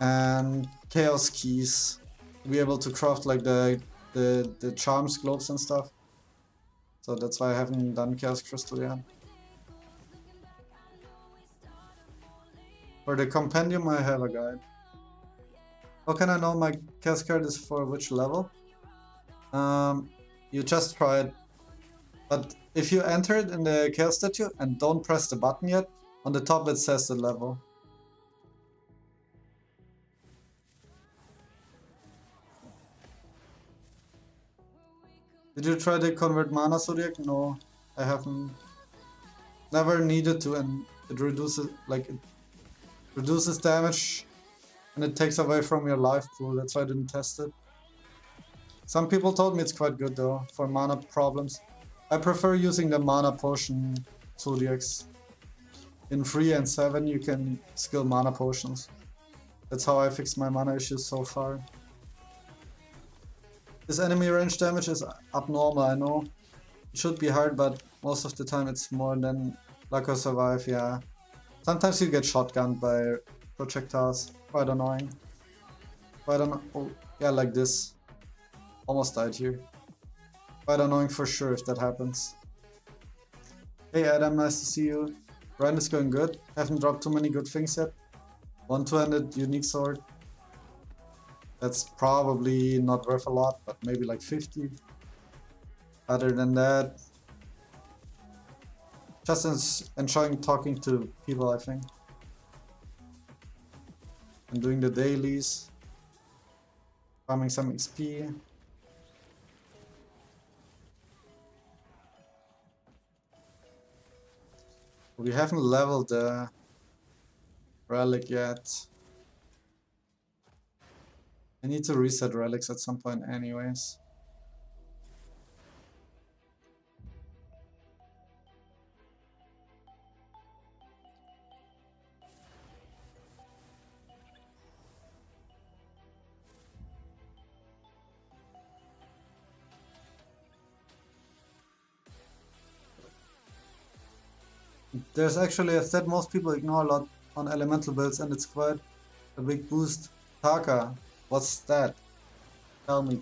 And chaos keys to be able to craft like the charms, globes and stuff. So that's why I haven't done Chaos Crystal yet. For the compendium I have a guide. How can I know my Chaos card is for which level? You just try it. But if you enter it in the Chaos statue and don't press the button yet, on the top it says the level. Did you try to convert mana Zodiac? No, I haven't. Never needed to, and it reduces damage and it takes away from your life pool. That's why I didn't test it. Some people told me it's quite good though for mana problems. I prefer using the mana potion Zodiacs. In 3 and 7 you can skill mana potions. That's how I fixed my mana issues so far. This enemy range damage is abnormal, I know. It should be hard, but most of the time it's more than luck or survive, yeah. Sometimes you get shotgunned by projectiles. Quite annoying. Quite oh, yeah, like this. Almost died here. Quite annoying for sure if that happens. Hey Adam, nice to see you. Grind is going good. Haven't dropped too many good things yet. 1 2-handed unique sword. That's probably not worth a lot, but maybe like 50. Other than that, just enjoying talking to people, I think. And doing the dailies. Farming some XP. We haven't leveled the relic yet. I need to reset relics at some point anyways. There's actually a stat most people ignore a lot on elemental builds, and it's quite a big boost. Taka, what's that? Tell me.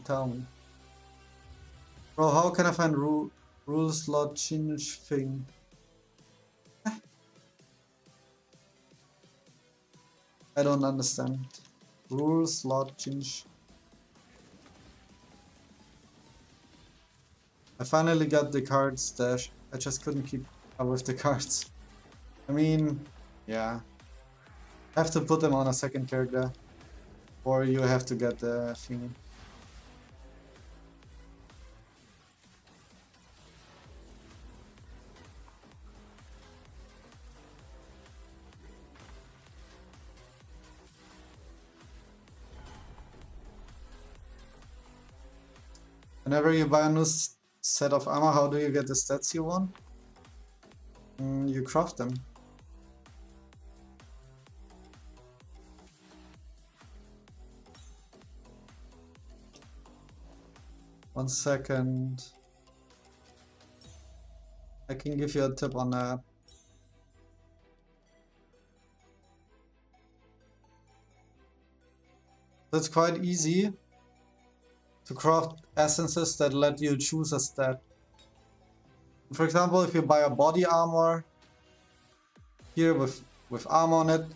Bro, how can I find rule slot change thing? I don't understand. Rule slot change. I finally got the card stash. I just couldn't keep up with the cards. I mean, yeah. I have to put them on a second character. Or you have to get the thingy. Whenever you buy a new set of armor, how do you get the stats you want? You craft them. One second. I can give you a tip on that. It's quite easy to craft essences that let you choose a stat. For example, if you buy a body armor here with armor on it,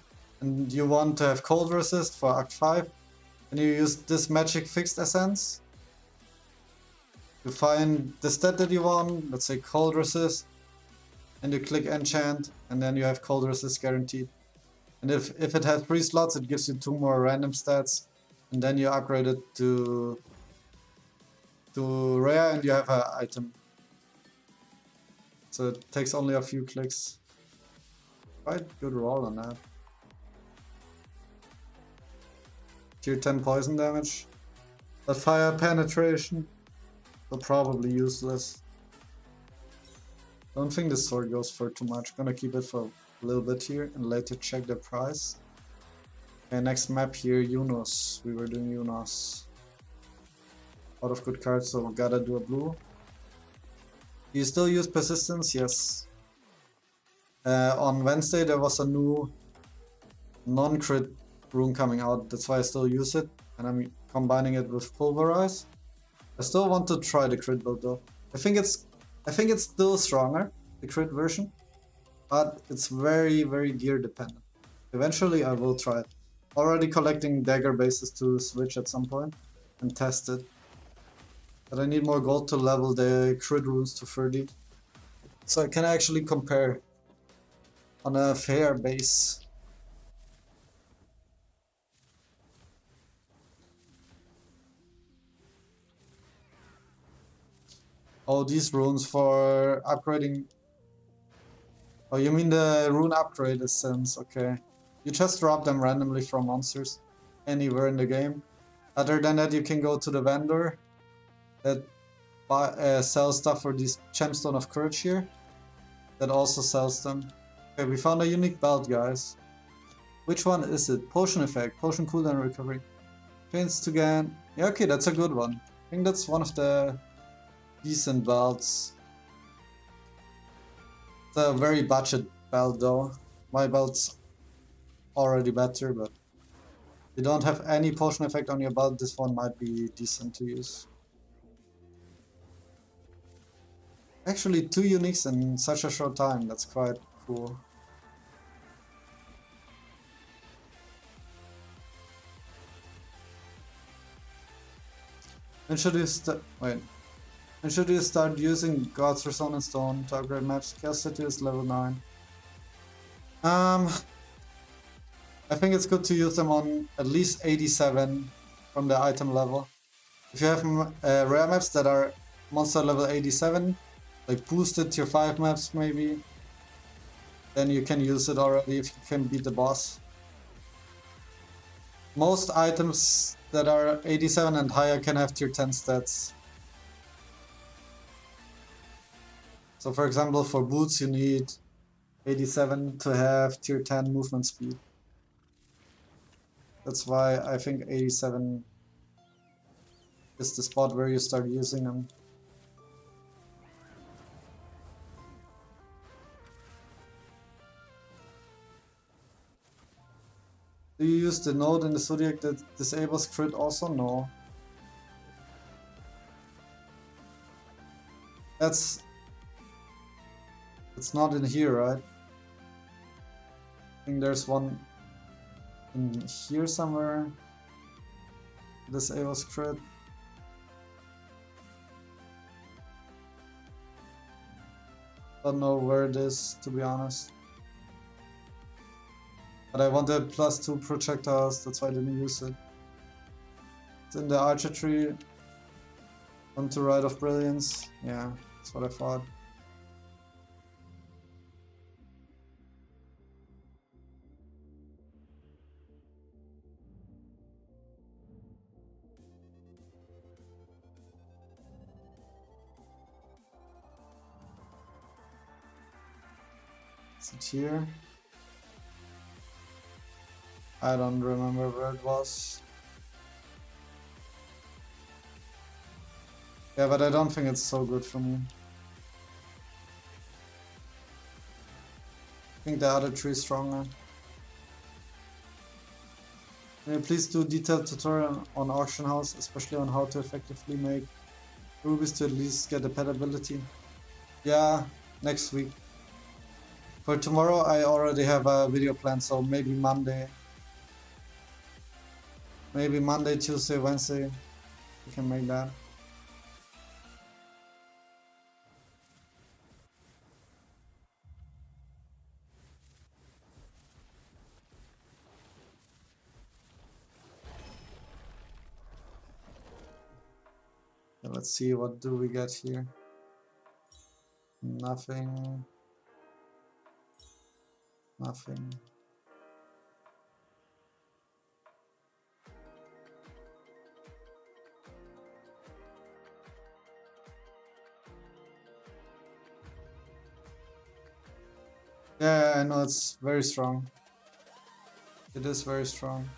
and you want to have cold resist for Act 5, and you use this magic fixed essence, you find the stat that you want, let's say cold resist, and you click enchant, and then you have cold resist guaranteed. And if it has 3 slots, it gives you 2 more random stats, and then you upgrade it to rare and you have an item. So it takes only a few clicks. Quite good roll on that. Tier 10 poison damage. But fire penetration. So probably useless. Don't think this sword goes for too much. Gonna keep it for a little bit here and later check the price. Okay, next map here, Yunus. We were doing Yunus. Out of good cards, so we gotta do a blue. Do you still use persistence? Yes. On Wednesday there was a new non-crit rune coming out, that's why I still use it, and I'm combining it with pulverize. I still want to try the crit build though. I think it's still stronger, the crit version, but it's very, very gear dependent. Eventually I will try it. Already collecting dagger bases to switch at some point and test it. But I need more gold to level the crit runes to 30. So I can actually compare on a fair base. Oh, these runes for upgrading. Oh, you mean the rune upgrade essence, okay. You just drop them randomly from monsters anywhere in the game. Other than that, you can go to the vendor that sells stuff for this gemstone of courage here. That also sells them. Okay, we found a unique belt, guys. Which one is it? Potion effect, potion cooldown recovery. Chains to gain. Yeah, okay, that's a good one. I think that's one of the decent belts. It's a very budget belt though. My belt's already better, but if you don't have any potion effect on your belt, this one might be decent to use. Actually, 2 uniques in such a short time, that's quite cool. When should you When should you start using God's Resonant Stone to upgrade maps? Chaos City is level 9. I think it's good to use them on at least 87 from the item level. If you have rare maps that are monster level 87, like boosted tier 5 maps maybe, then you can use it already if you can beat the boss. Most items that are 87 and higher can have tier 10 stats. So for example, for boots you need 87 to have tier 10 movement speed. That's why I think 87 is the spot where you start using them. Do you use the node in the zodiac that disables crit also? No. It's not in here, right? I think there's one in here somewhere. Disables crit. Don't know where it is, to be honest. But I wanted +2 projectiles, that's why I didn't use it. It's in the archer tree. On to Rite of Brilliance. Yeah, that's what I thought. Is it here? I don't remember where it was. Yeah, but I don't think it's so good for me. I think the other tree is stronger. Can you please do detailed tutorial on auction house, especially on how to effectively make rubies to at least get a pet ability? Yeah, next week. For tomorrow, I already have a video planned, so maybe Monday. Maybe Monday, Tuesday, Wednesday. We can make that. Let's see, what do we get here? Nothing. Nothing. Yeah, I know it's very strong. It is very strong.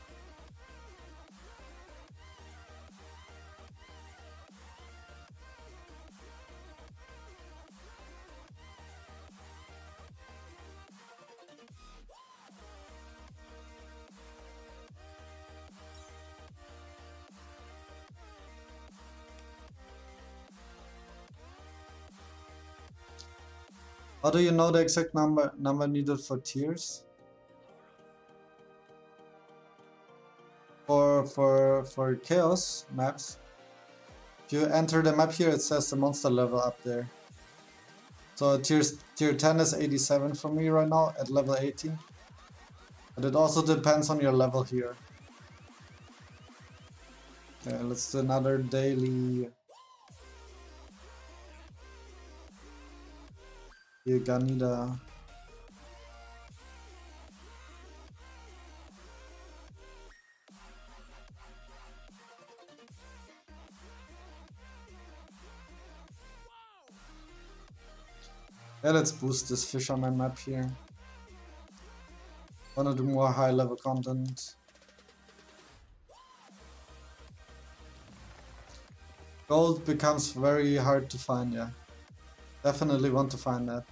How do you know the exact number needed for tiers? For chaos maps, if you enter the map here, it says the monster level up there. So tier 10 is 87 for me right now at level 18. But it also depends on your level here. Okay, let's do another daily Ganida. Yeah, let's boost this fisherman map here. Wanna do more high level content. Gold becomes very hard to find, yeah. Definitely want to find that.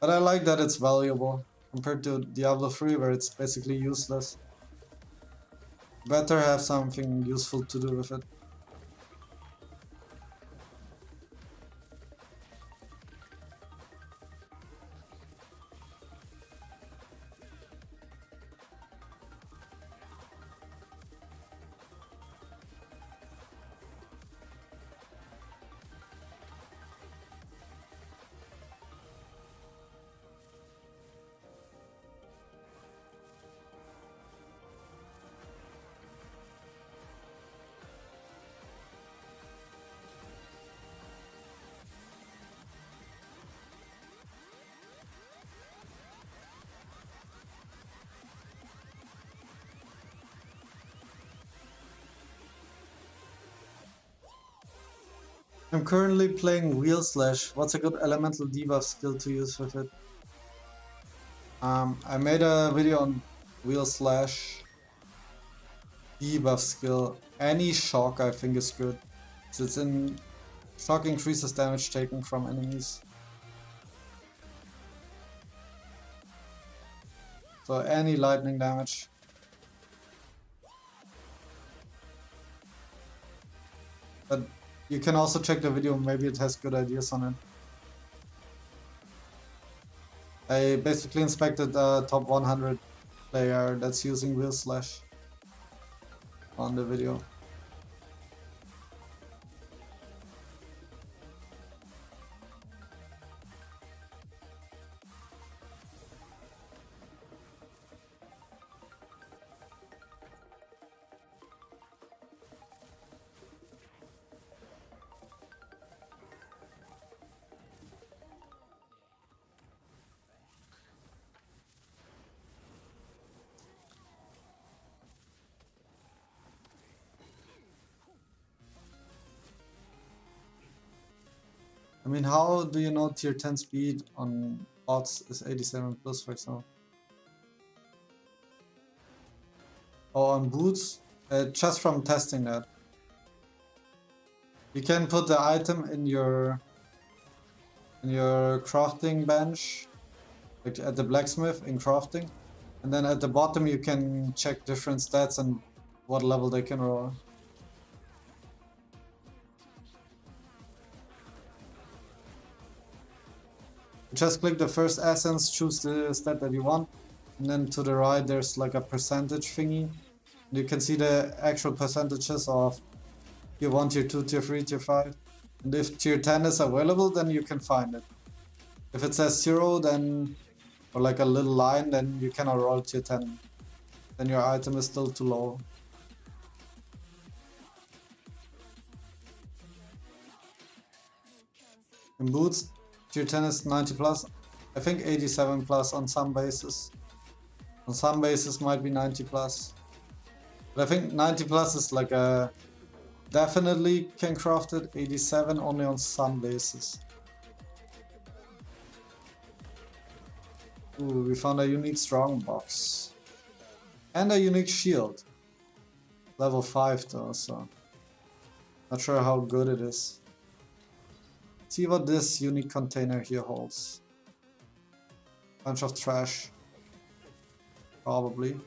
But I like that it's valuable compared to Diablo 3 where it's basically useless. Better have something useful to do with it. I'm currently playing Wheel Slash. What's a good elemental debuff skill to use with it? I made a video on Wheel Slash debuff skill. Any shock I think is good. So it's in shock increases damage taken from enemies. So any lightning damage. But you can also check the video, maybe it has good ideas on it. I basically inspected a top 100 player that's using Wheel Slash on the video. I mean, how do you know tier 10 speed on bots is 87 plus, for example? Oh, on boots? Just from testing that. You can put the item in your crafting bench, like at the blacksmith in crafting, and then at the bottom you can check different stats and what level they can roll. Just click the first essence, choose the stat that you want, and then to the right there's like a percentage thingy. You can see the actual percentages of tier 1, tier 2, tier 3, tier 5. And if tier 10 is available, then you can find it. If it says 0, then, or like a little line, then you cannot roll tier 10. Then your item is still too low. In boots, tier 10 is 90 plus. I think 87 plus on some bases. On some bases might be 90 plus. But I think 90 plus is like a definitely can craft it. 87 only on some bases. Ooh, we found a unique strong box. And a unique shield. Level 5 though, so not sure how good it is. See what this unique container here holds. Bunch of trash. Probably.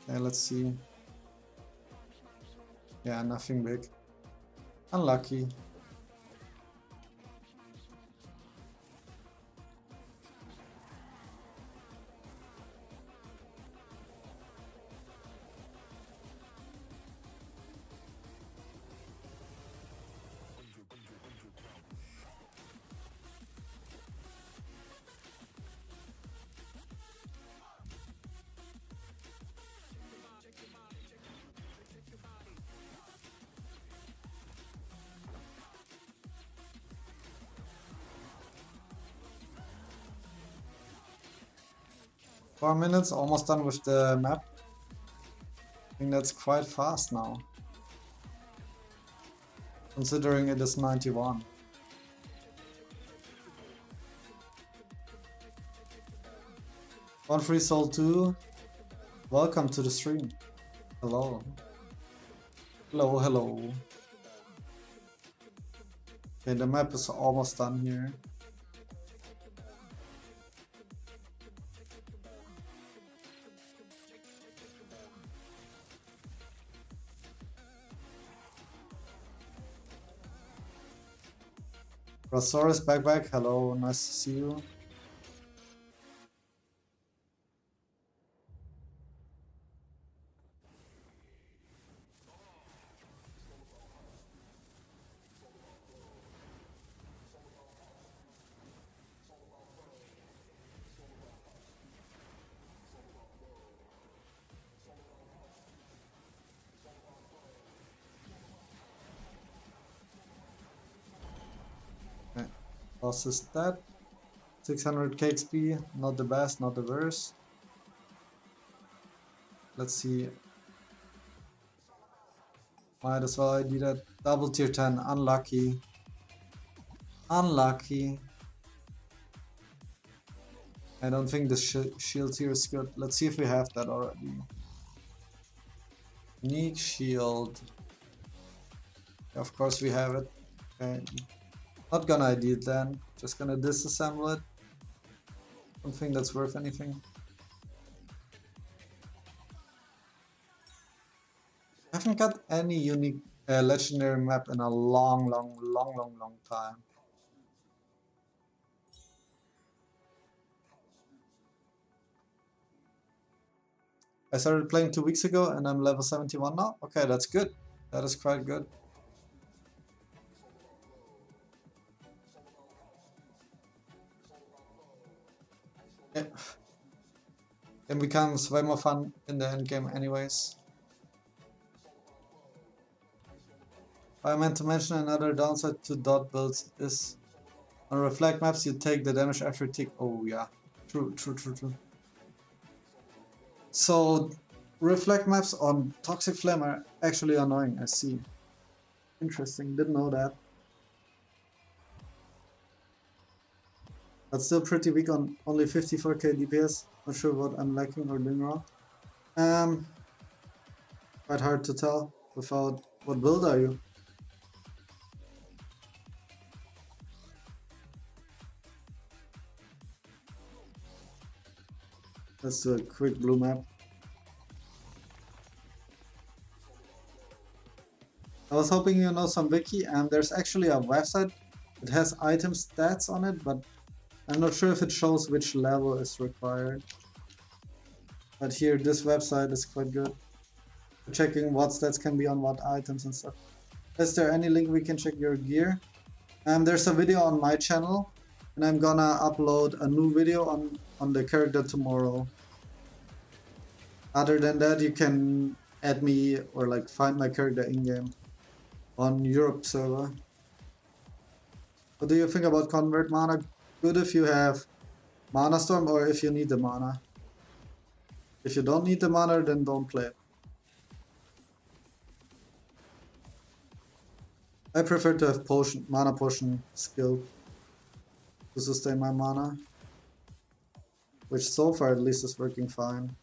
Okay, let's see. Yeah, nothing big. Unlucky. Four minutes, almost done with the map. I think that's quite fast now. Considering it is 91. One free soul 2. Welcome to the stream. Hello. Hello, hello. Okay, the map is almost done here. Rosaurus back, hello, nice to see you. Okay. Lost his stat. 600 KXP, not the best, not the worst. Let's see. Might as well ID that. Double tier 10, unlucky. Unlucky. I don't think the shield here is good. Let's see if we have that already. Unique shield. Of course we have it. Okay. Not gonna ID it then. Just gonna disassemble it. Don't think that's worth anything. I haven't got any unique legendary map in a long time. I started playing 2 weeks ago and I'm level 71 now. Okay, that's good. That is quite good. Yeah. It becomes way more fun in the endgame anyways. I meant to mention another downside to dot builds is on reflect maps you take the damage after tick. Oh yeah, true. So reflect maps on Toxic Flame are actually annoying, I see. Interesting, didn't know that. But still pretty weak on only 54k DPS. Not sure what I'm lacking or doing wrong. Quite hard to tell without what build are you? Let's do a quick blue map. I was hoping you know some wiki, and there's actually a website that has item stats on it, but I'm not sure if it shows which level is required. But here, this website is quite good for checking what stats can be on what items and stuff. Is there any link we can check your gear? There's a video on my channel, and I'm gonna upload a new video on the character tomorrow. Other than that, you can add me or like find my character in-game on Europe server. What do you think about convert mana? Good if you have mana storm or if you need the mana. If you don't need the mana, then don't play it. I prefer to have mana potion skill to sustain my mana, which so far at least is working fine.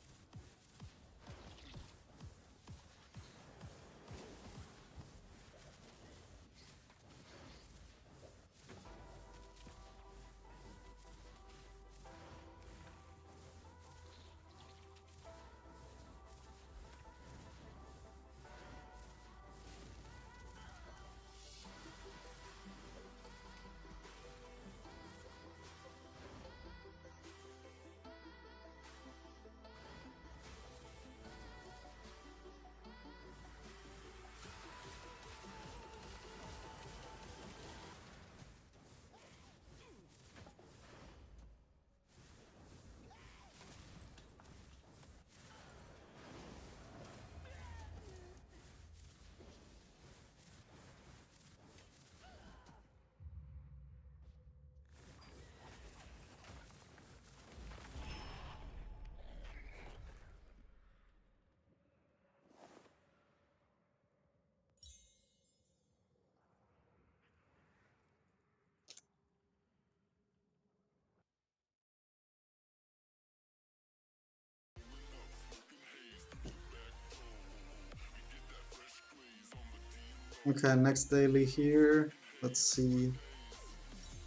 Okay, next daily here. Let's see.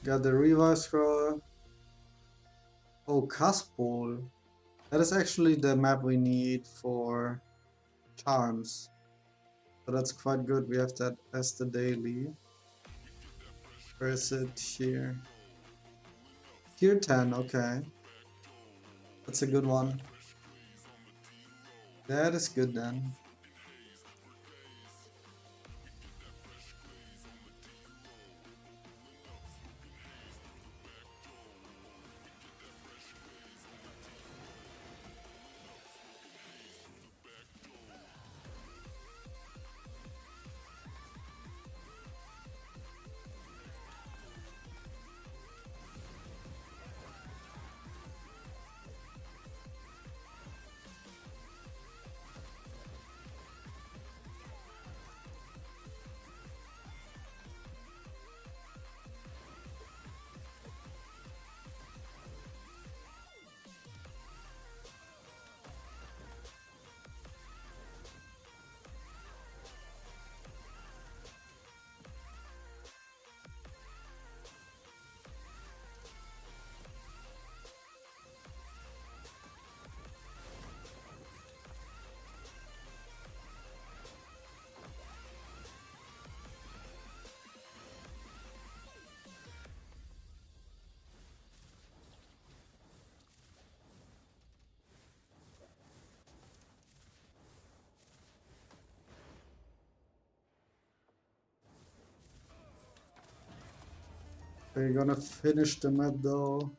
Got the revive scroll. Oh, Caspol. That is actually the map we need for charms. So that's quite good. We have that as the daily. Where is it here? Tier 10, okay. That's a good one. That is good then. We're gonna finish the map though,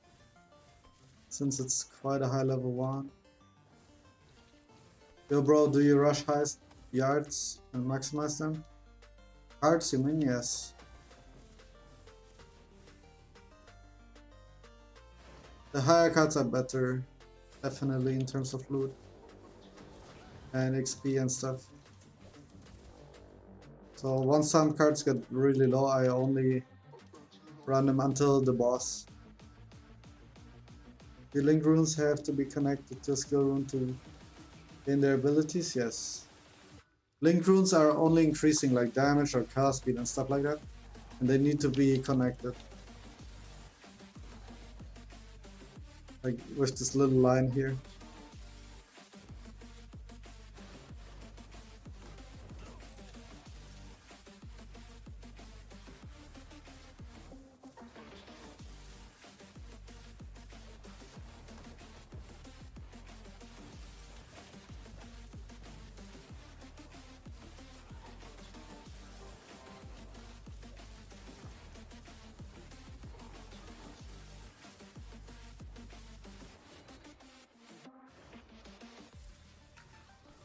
since it's quite a high level one. Yo bro, do you rush highest yards and maximize them? Cards you mean? Yes. The higher cards are better, definitely in terms of loot and XP and stuff. So once some cards get really low, I only run them until the boss. The link runes have to be connected to a skill rune to gain their abilities? Yes. Link runes are only increasing like damage or cast speed and stuff like that, and they need to be connected. Like with this little line here.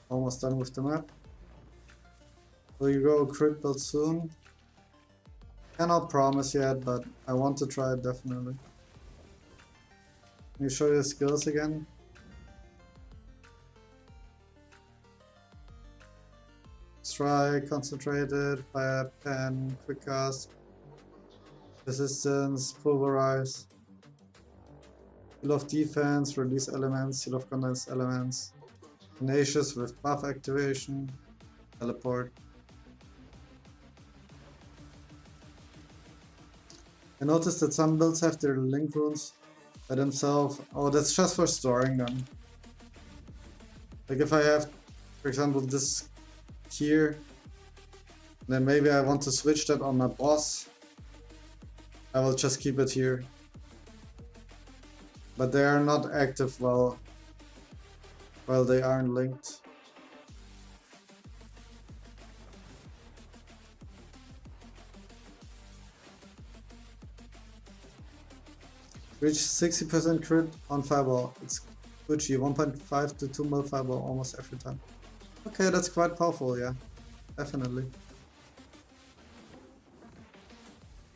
Almost done with the map. Will you go crit build soon? Cannot promise yet, but I want to try it definitely. Can you show your skills again? Strike, concentrated, fire, pen, quick cast, resistance, pulverize, seal of defense, release elements, seal of condense elements, tenacious with buff activation, teleport. I noticed that some builds have their link runes by themselves. Oh, that's just for storing them. Like if I have, for example, this here, then maybe I want to switch that on my boss. I will just keep it here. But they are not active while they aren't linked. Reach 60% crit on fireball. It's Gucci, 1.5 to 2 mil fireball almost every time. Okay, that's quite powerful, yeah. Definitely.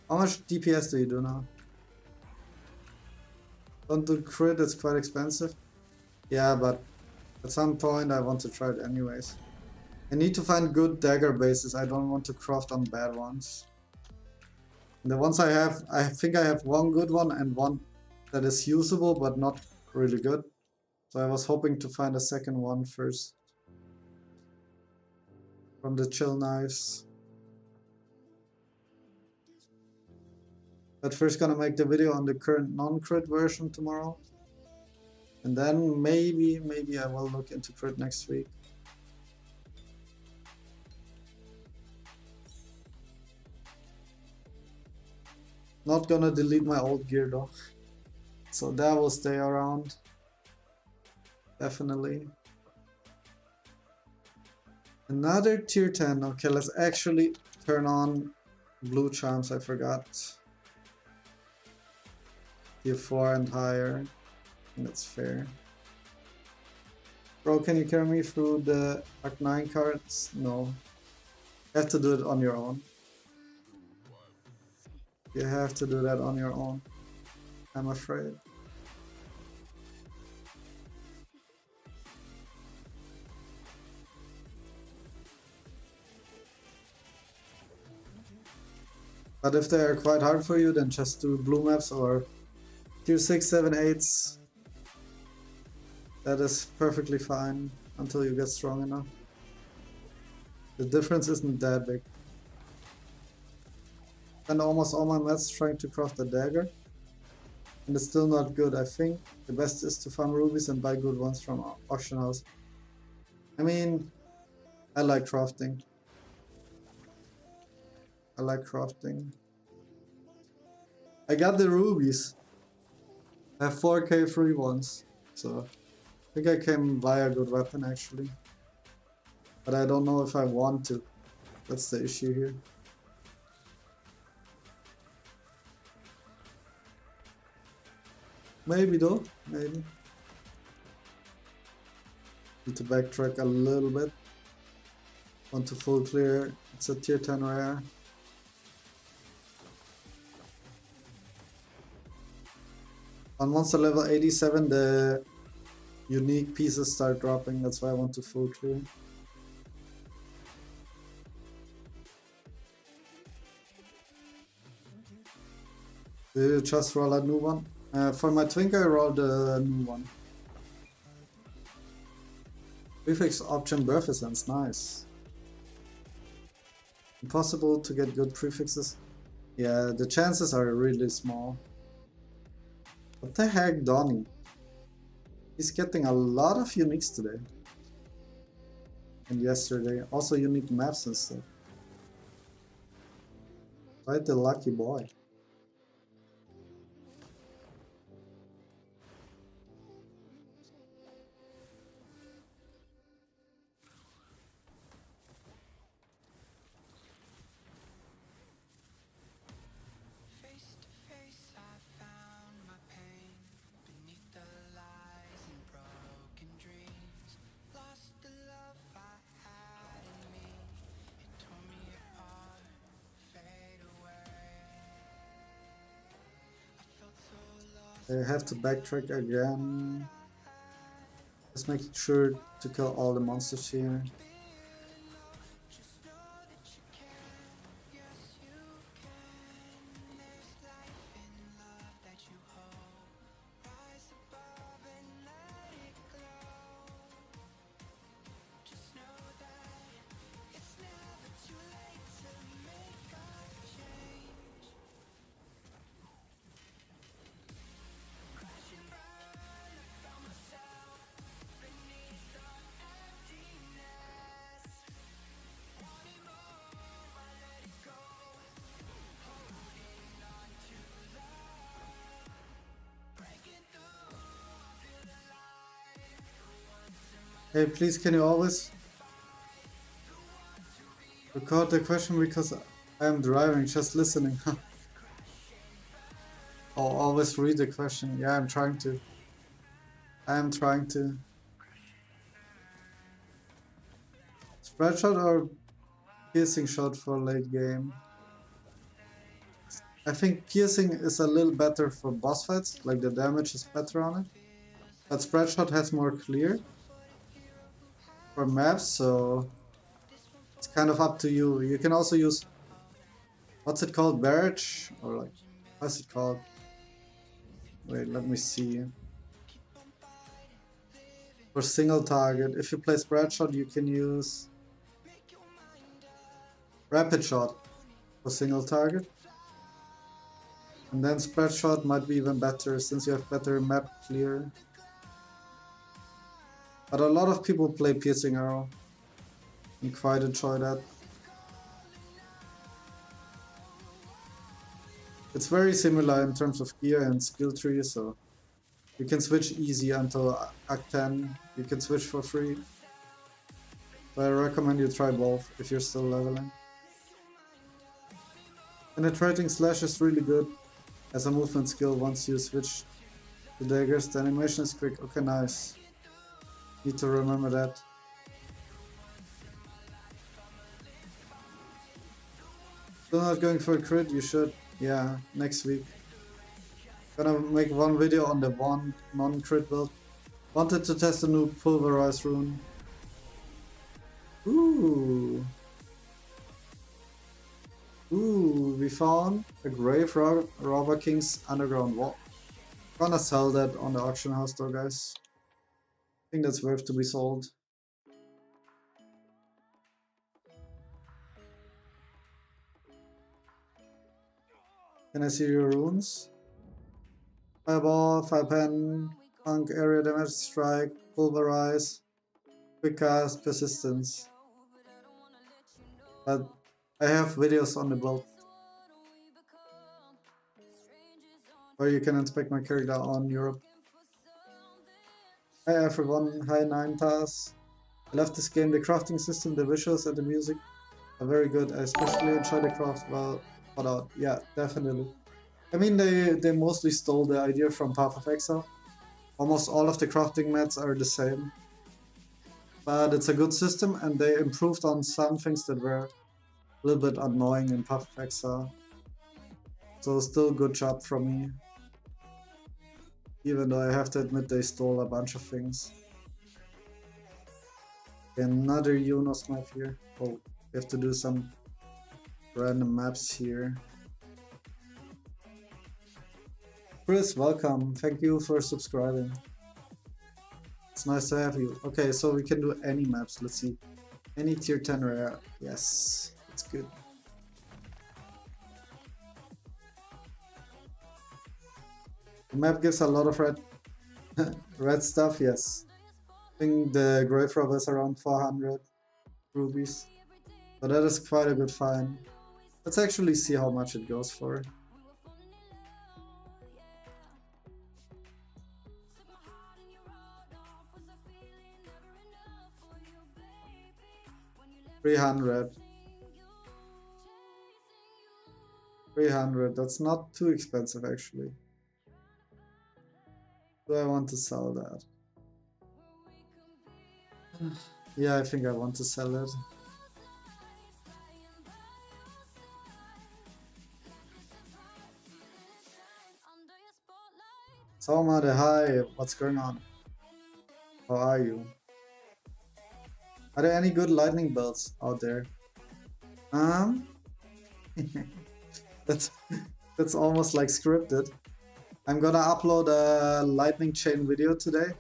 How much DPS do you do now? Don't do crit, it's quite expensive. Yeah, but at some point I want to try it anyways. I need to find good dagger bases, I don't want to craft on bad ones. And the ones I have, I think I have one good one and one that is usable but not really good. So I was hoping to find a second one first. From the chill knives. But first gonna make the video on the current non-crit version tomorrow. And then maybe I will look into crit next week. Not gonna delete my old gear though. So that will stay around. Definitely. Another tier 10. Okay, let's actually turn on blue charms, I forgot. Tier 4 and higher. That's fair. Bro, can you carry me through the Arc 9 cards? No. You have to do it on your own. You have to do that on your own, I'm afraid. But if they are quite hard for you, then just do blue maps or tier 6, 7, 8s. That is perfectly fine until you get strong enough. The difference isn't that big. And almost all my mats trying to craft a dagger. And it's still not good, I think. The best is to farm rubies and buy good ones from auction house. I mean, I like crafting. I got the rubies. I have 4k free ones. So I think I can buy a good weapon actually. But I don't know if I want to. That's the issue here. Maybe though, maybe. Need to backtrack a little bit. Want to full clear. It's a tier 10 rare. On monster level 87 the unique pieces start dropping, that's why I want to full clear. Did you just roll a new one? For my Twink I rolled a new one. Prefix option birth essence, nice. Impossible to get good prefixes. Yeah, the chances are really small. What the heck, Donnie? He's getting a lot of uniques today. And yesterday. Also unique maps and stuff. Quite the lucky boy. I have to backtrack again. Just make sure to kill all the monsters here. Hey, please, can you always record the question because I am driving, just listening. I'll always read the question. Yeah, I'm trying to. I am trying to. Spread shot or piercing shot for late game? I think piercing is a little better for boss fights, like the damage is better on it. But spread shot has more clear for maps, so it's kind of up to you. You can also use, what's it called, barrage? Or like, what's it called? Wait, let me see. For single target, if you play spread shot, you can use rapid shot for single target. And then spread shot might be even better since you have better map clear. But a lot of people play piercing arrow and quite enjoy that. It's very similar in terms of gear and skill tree, so you can switch easy until Act 10. You can switch for free. But I recommend you try both if you're still leveling. Penetrating slash is really good as a movement skill once you switch to daggers. The animation is quick. Okay, nice. Need to remember that. Still not going for a crit? You should. Yeah, next week. Gonna make one video on the one non-crit build. Wanted to test a new pulverize rune. Ooh. Ooh, we found a grave robber king's underground wall. Gonna sell that on the auction house though, guys. I think that's worth to be sold. Can I see your runes? Fireball, fire pen, punk, area damage, strike, pulverize, quick cast, persistence. But I have videos on the build where you can inspect my character on Europe. Hi everyone, hi Ninetas. I love this game, the crafting system, the visuals and the music are very good. I especially enjoy the craft well thought out. Yeah, definitely. I mean, they mostly stole the idea from Path of Exile. Almost all of the crafting mats are the same. But it's a good system and they improved on some things that were a little bit annoying in Path of Exile. So still good job from me. Even though I have to admit they stole a bunch of things. Another Unos map here. Oh, we have to do some random maps here. Chris, welcome. Thank you for subscribing. It's nice to have you. Okay, so we can do any maps. Let's see. Any tier 10 rare. Yes, it's good. The map gives a lot of red red stuff, yes. I think the grave robber is around 400 rubies. So that is quite a good find. Let's actually see how much it goes for. 300. 300, that's not too expensive actually. Do I want to sell that? Yeah, I think I want to sell it. Saumade, hi, what's going on? How are you? Are there any good lightning belts out there? Um, that's that's almost like scripted. I'm gonna upload a lightning chain video today,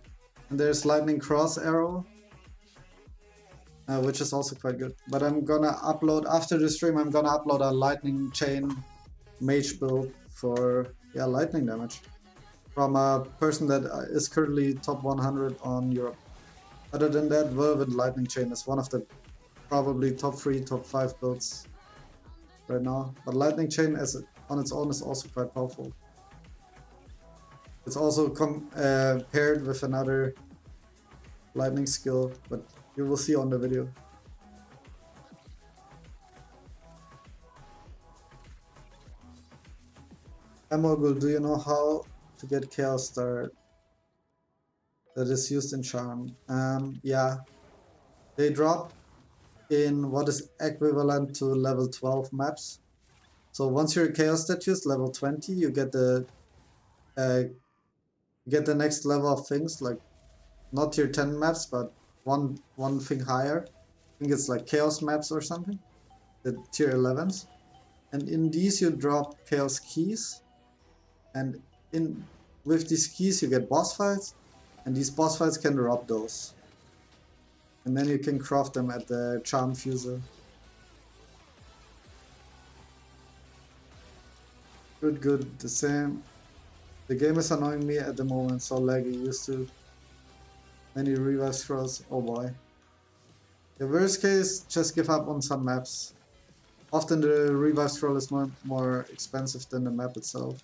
and there's lightning cross arrow, which is also quite good. But I'm gonna upload after the stream. I'm gonna upload a lightning chain mage build for lightning damage from a person that is currently top 100 on Europe. Other than that, Whirlwind Lightning Chain is one of the probably top 3, top 5 builds right now. But Lightning Chain on its own is also quite powerful. It's also paired with another lightning skill, but you will see on the video. Emogul, do you know how to get Chaos Star that is used in Charm? Yeah, they drop in what is equivalent to level 12 maps. So once you're Chaos Statues level 20, you get the next level of things, like not tier 10 maps, but one thing higher. I think it's like Chaos maps or something, the tier 11s. And in these you drop Chaos keys, and with these keys you get boss fights, and these boss fights can drop those. And then you can craft them at the Charm Fuser. Good, the same. The game is annoying me at the moment, so laggy, used to many revive scrolls, oh boy. The worst case, just give up on some maps. Often the revive scroll is more expensive than the map itself.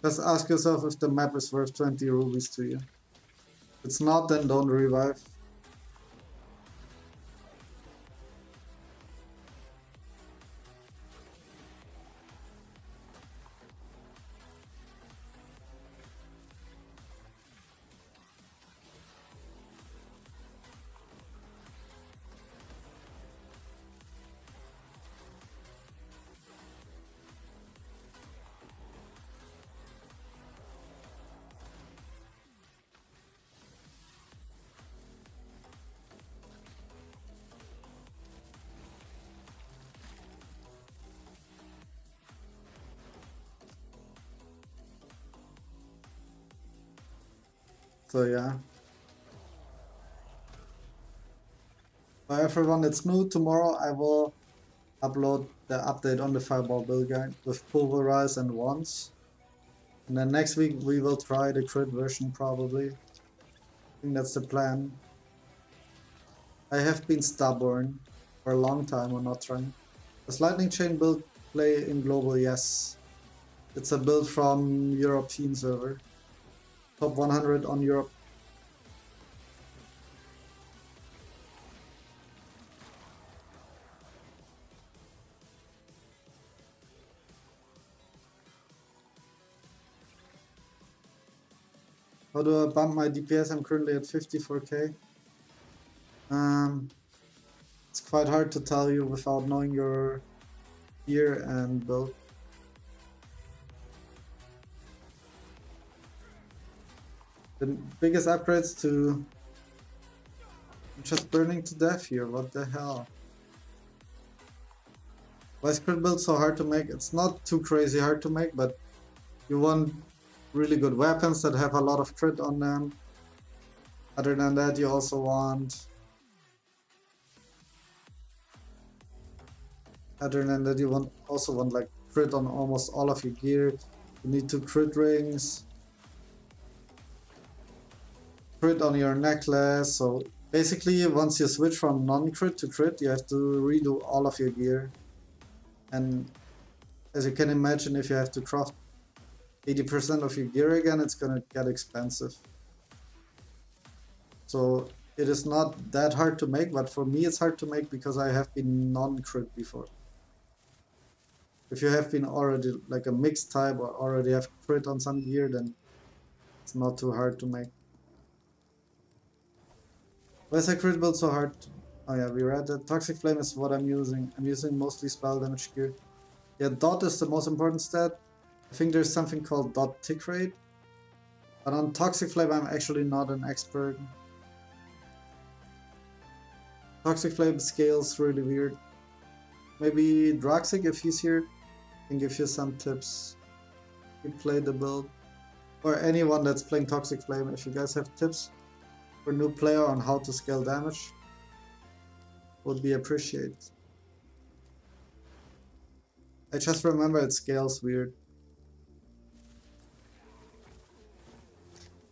Just ask yourself if the map is worth 20 rubies to you. If it's not, then don't revive. So yeah. For everyone that's new, tomorrow I will upload the update on the Fireball build guide with Pulverize and Wands. And then next week we will try the crit version probably. I think that's the plan. I have been stubborn for a long time on not trying. Does Lightning Chain build play in global? Yes. It's a build from European server. Top 100 on Europe. How do I bump my DPS? I'm currently at 54k. It's quite hard to tell you without knowing your gear and build. The biggest upgrades to... I'm just burning to death here, what the hell? Why is crit build so hard to make? It's not too crazy hard to make, but you want really good weapons that have a lot of crit on them. Other than that, you also want... Other than that, you also want like crit on almost all of your gear. You need 2 crit rings. Crit on your necklace. So basically, once you switch from non-crit to crit, you have to redo all of your gear. And as you can imagine, if you have to craft 80% of your gear again, it's gonna get expensive. So it is not that hard to make, but for me it's hard to make because I have been non-crit before. If you have been already like a mixed type or already have crit on some gear, then it's not too hard to make. Why is a crit build so hard? Oh yeah, we read that. Toxic Flame is what I'm using. I'm using mostly spell damage gear. Yeah, dot is the most important stat. I think there's something called dot tick rate. But on Toxic Flame I'm actually not an expert. Toxic Flame scales really weird. Maybe Draxic, if he's here, can give you some tips. You play the build. Or anyone that's playing Toxic Flame, if you guys have tips for new player on how to scale damage, would be appreciated. I just remember it scales weird.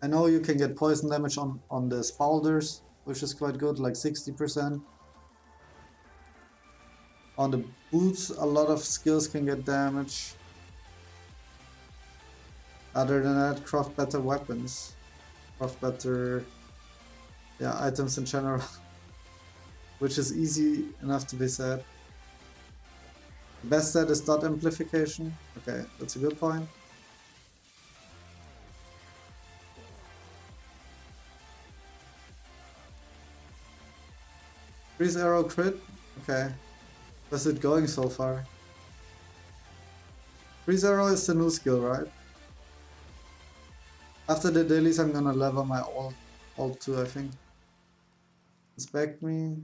I know you can get poison damage on the Spalders, which is quite good, like 60%. On the boots, a lot of skills can get damage. Other than that, craft better weapons. Craft better items in general. Which is easy enough to be said. The best stat is dot amplification. Okay, that's a good point. Freeze arrow crit? Okay. How's it going so far? Freeze arrow is the new skill, right? After the dailies I'm gonna level my ult too, I think. Inspect me.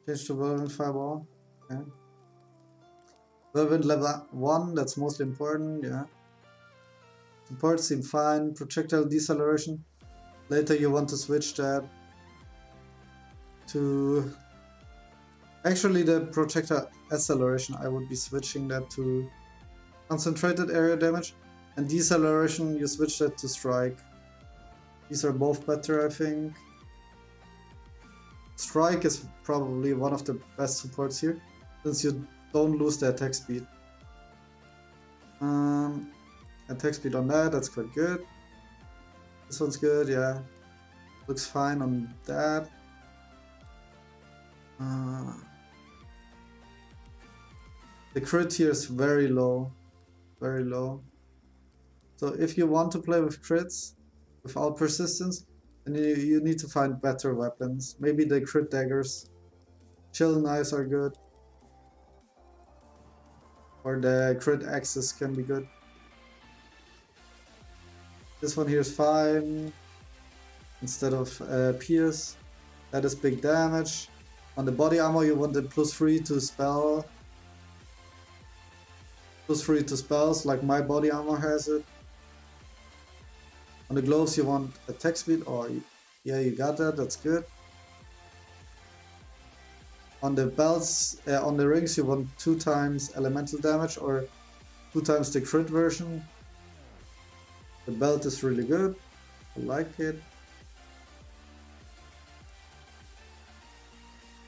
Change to Whirlwind Fireball. Okay. Whirlwind level 1, that's mostly important, yeah. Support seem fine. Projectile deceleration. Later you want to switch that to... Actually the projectile acceleration, I would be switching that to concentrated area damage. And deceleration, you switch that to strike. These are both better, I think. Strike is probably one of the best supports here, since you don't lose the attack speed. Attack speed on that's quite good. This one's good, yeah. Looks fine on that. The crit here is very low. Very low. So if you want to play with crits without persistence, then you need to find better weapons. Maybe the crit daggers. Chill knives are good. Or the crit axes can be good. This one here is fine. Instead of pierce. That is big damage. On the body armor you want the +3 to spell. +3 to spells, like my body armor has it. On the gloves you want attack speed, or yeah, you got that, that's good. On the belts, on the rings you want 2 times elemental damage or 2 times the crit version. The belt is really good, I like it.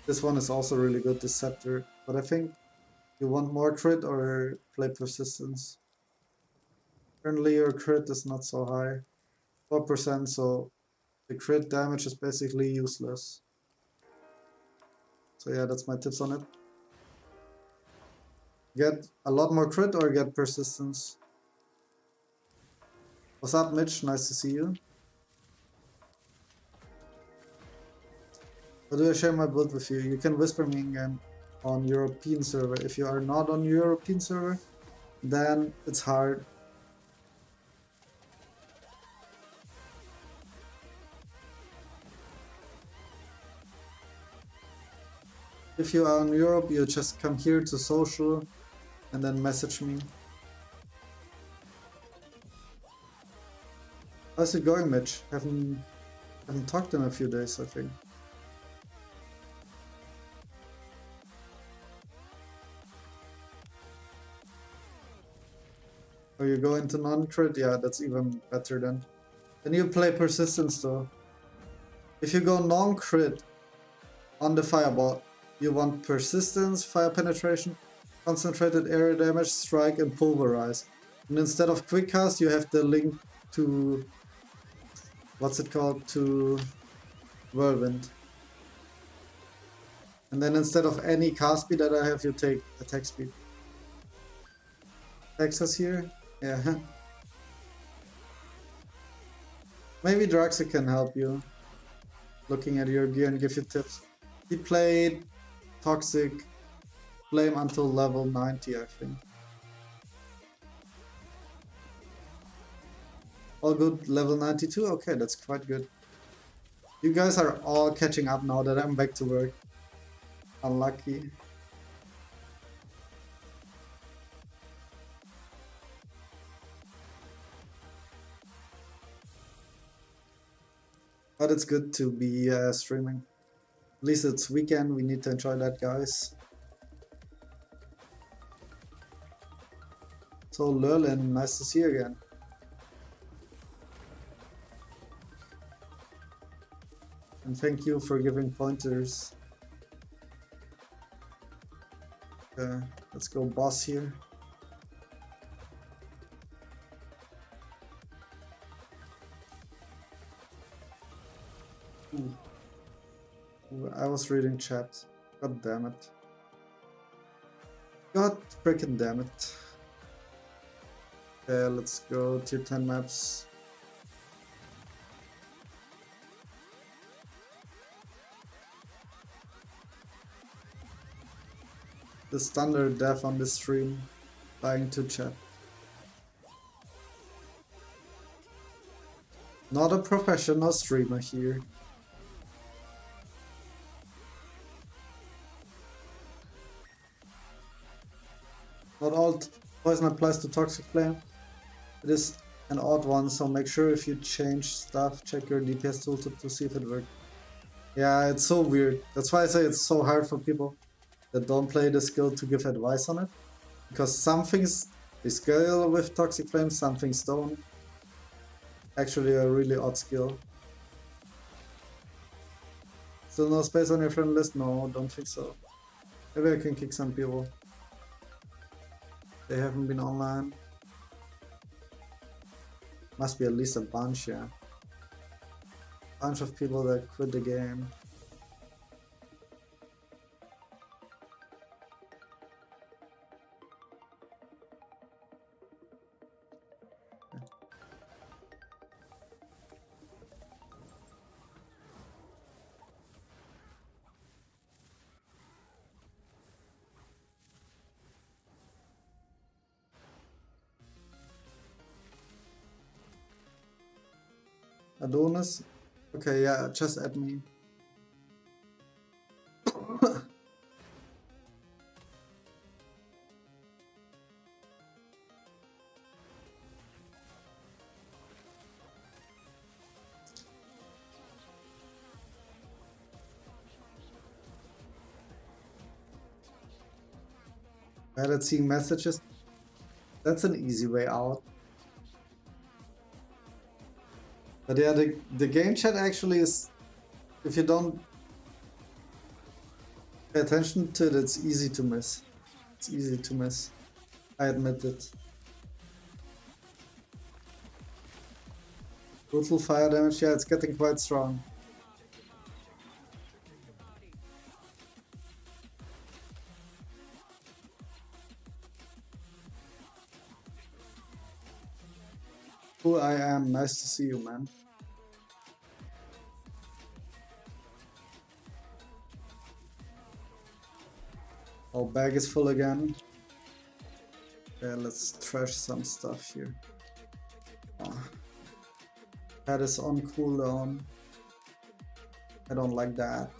This one is also really good, the scepter, but I think you want more crit or play persistence. Currently your crit is not so high, 4%, so the crit damage is basically useless. So yeah, that's my tips on it. Get a lot more crit or get persistence. What's up, Mitch? Nice to see you. How do I share my build with you? You can whisper me again on European server. If you are not on European server, then it's hard. If you are in Europe, you just come here to social and then message me. How's it going, Mitch? Haven't talked in a few days, I think. Oh, you go into non-crit? Yeah, that's even better then. Then you play persistence though. If you go non-crit on the fireball, you want persistence, fire penetration, concentrated area damage, strike, and pulverize. And instead of quick cast, you have the link to... what's it called? To Whirlwind. And then instead of any cast speed that I have, you take attack speed. Texas here? Yeah. Maybe Draxic can help you. looking at your gear and give you tips. He played Toxic Flame until level 90, I think. All good, level 92? Okay, that's quite good. You guys are all catching up now that I'm back to work. Unlucky. But it's good to be streaming. At least it's weekend, we need to enjoy that, guys. So Lurlin, nice to see you again. And thank you for giving pointers. Let's go boss here. Ooh. I was reading chat. God damn it. God freaking damn it. Okay, let's go tier 10 maps. The standard death on the stream. Lying to chat. Not a professional streamer here. Not all poison applies to Toxic Flame. It is an odd one, so make sure if you change stuff, check your DPS tooltip to see if it works. Yeah, it's so weird. That's why I say it's so hard for people that don't play the skill to give advice on it. Because some things they scale with Toxic Flame, some things don't. Actually a really odd skill. Still no space on your friend list? No, don't think so. Maybe I can kick some people. They haven't been online. Must be at least a bunch, yeah. Bunch of people that quit the game. Adonis? Okay, yeah, just add me. Bad at seeing messages. That's an easy way out. But yeah, the game chat actually is, if you don't pay attention to it, it's easy to miss. It's easy to miss. I admit it. Brutal fire damage, yeah, it's getting quite strong. Who I am, nice to see you, man. Oh, bag is full again. Okay, let's trash some stuff here. Oh. That is on cooldown. I don't like that.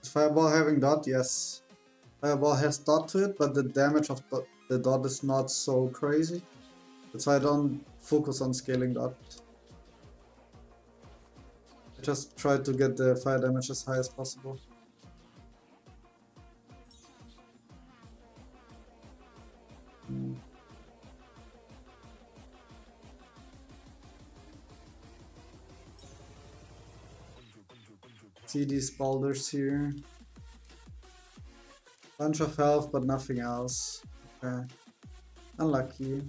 Is Fireball having dot? Yes. Fireball has dot to it, but the damage of the dot is not so crazy. That's why I don't focus on scaling dot. I just try to get the fire damage as high as possible. See these boulders here. Bunch of health, but nothing else. Okay. Unlucky.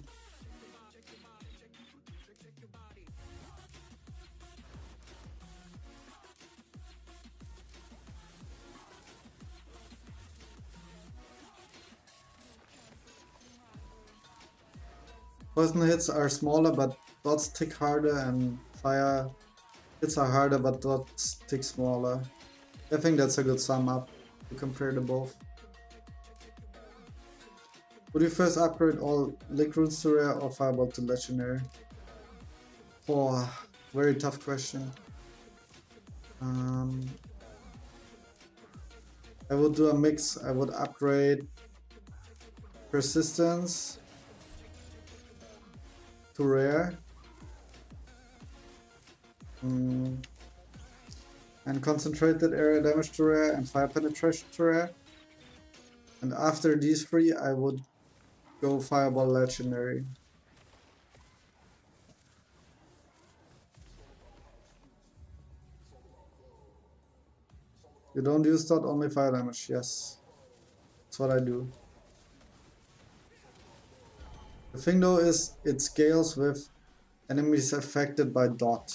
Poison hits are smaller, but dots tick harder, and fire hits are harder, but dots tick smaller. I think that's a good sum up to compare the both. Would you first upgrade all Lick Runes to Rare or Fireball to Legendary? Oh, very tough question. I would do a mix. I would upgrade Persistence to Rare. And Concentrated Area Damage to Rare and Fire Penetration to Rare. And after these three, I would go Fireball Legendary. You don't use dot, only fire damage. Yes, that's what I do. The thing though is it scales with enemies affected by dot.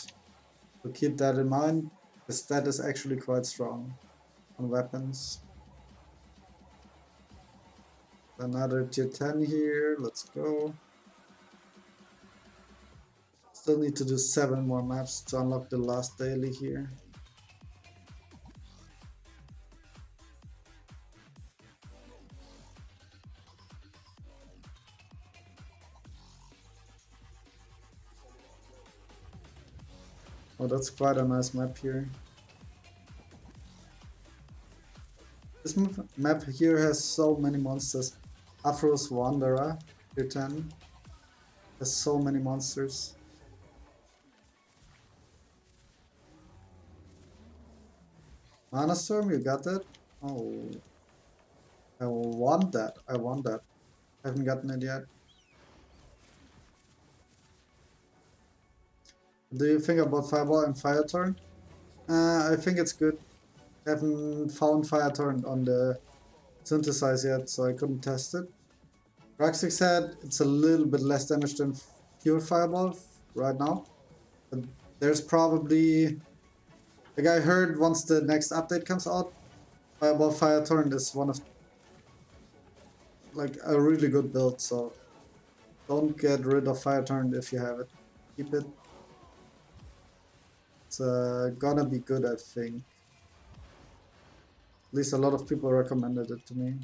So keep that in mind, because that is actually quite strong on weapons. Another tier 10 here, let's go. Still need to do 7 more maps to unlock the last daily here. Oh, that's quite a nice map here. This map here has so many monsters. Afro's Wanderer, tier 10. Has so many monsters. Mana Storm, you got that? Oh, I want that. I want that. I haven't gotten it yet. Do you think about Fireball and Fire Torrent? I think it's good. I haven't found Fire Torrent on the Synthesize yet, so I couldn't test it. Raxic said it's a little bit less damage than pure Fireball right now. But there's probably... Like I heard once the next update comes out, Fireball Fire Torrent is one of... like a really good build, so... Don't get rid of Fire Torrent if you have it. Keep it. It's gonna be good, I think. At least a lot of people recommended it to me.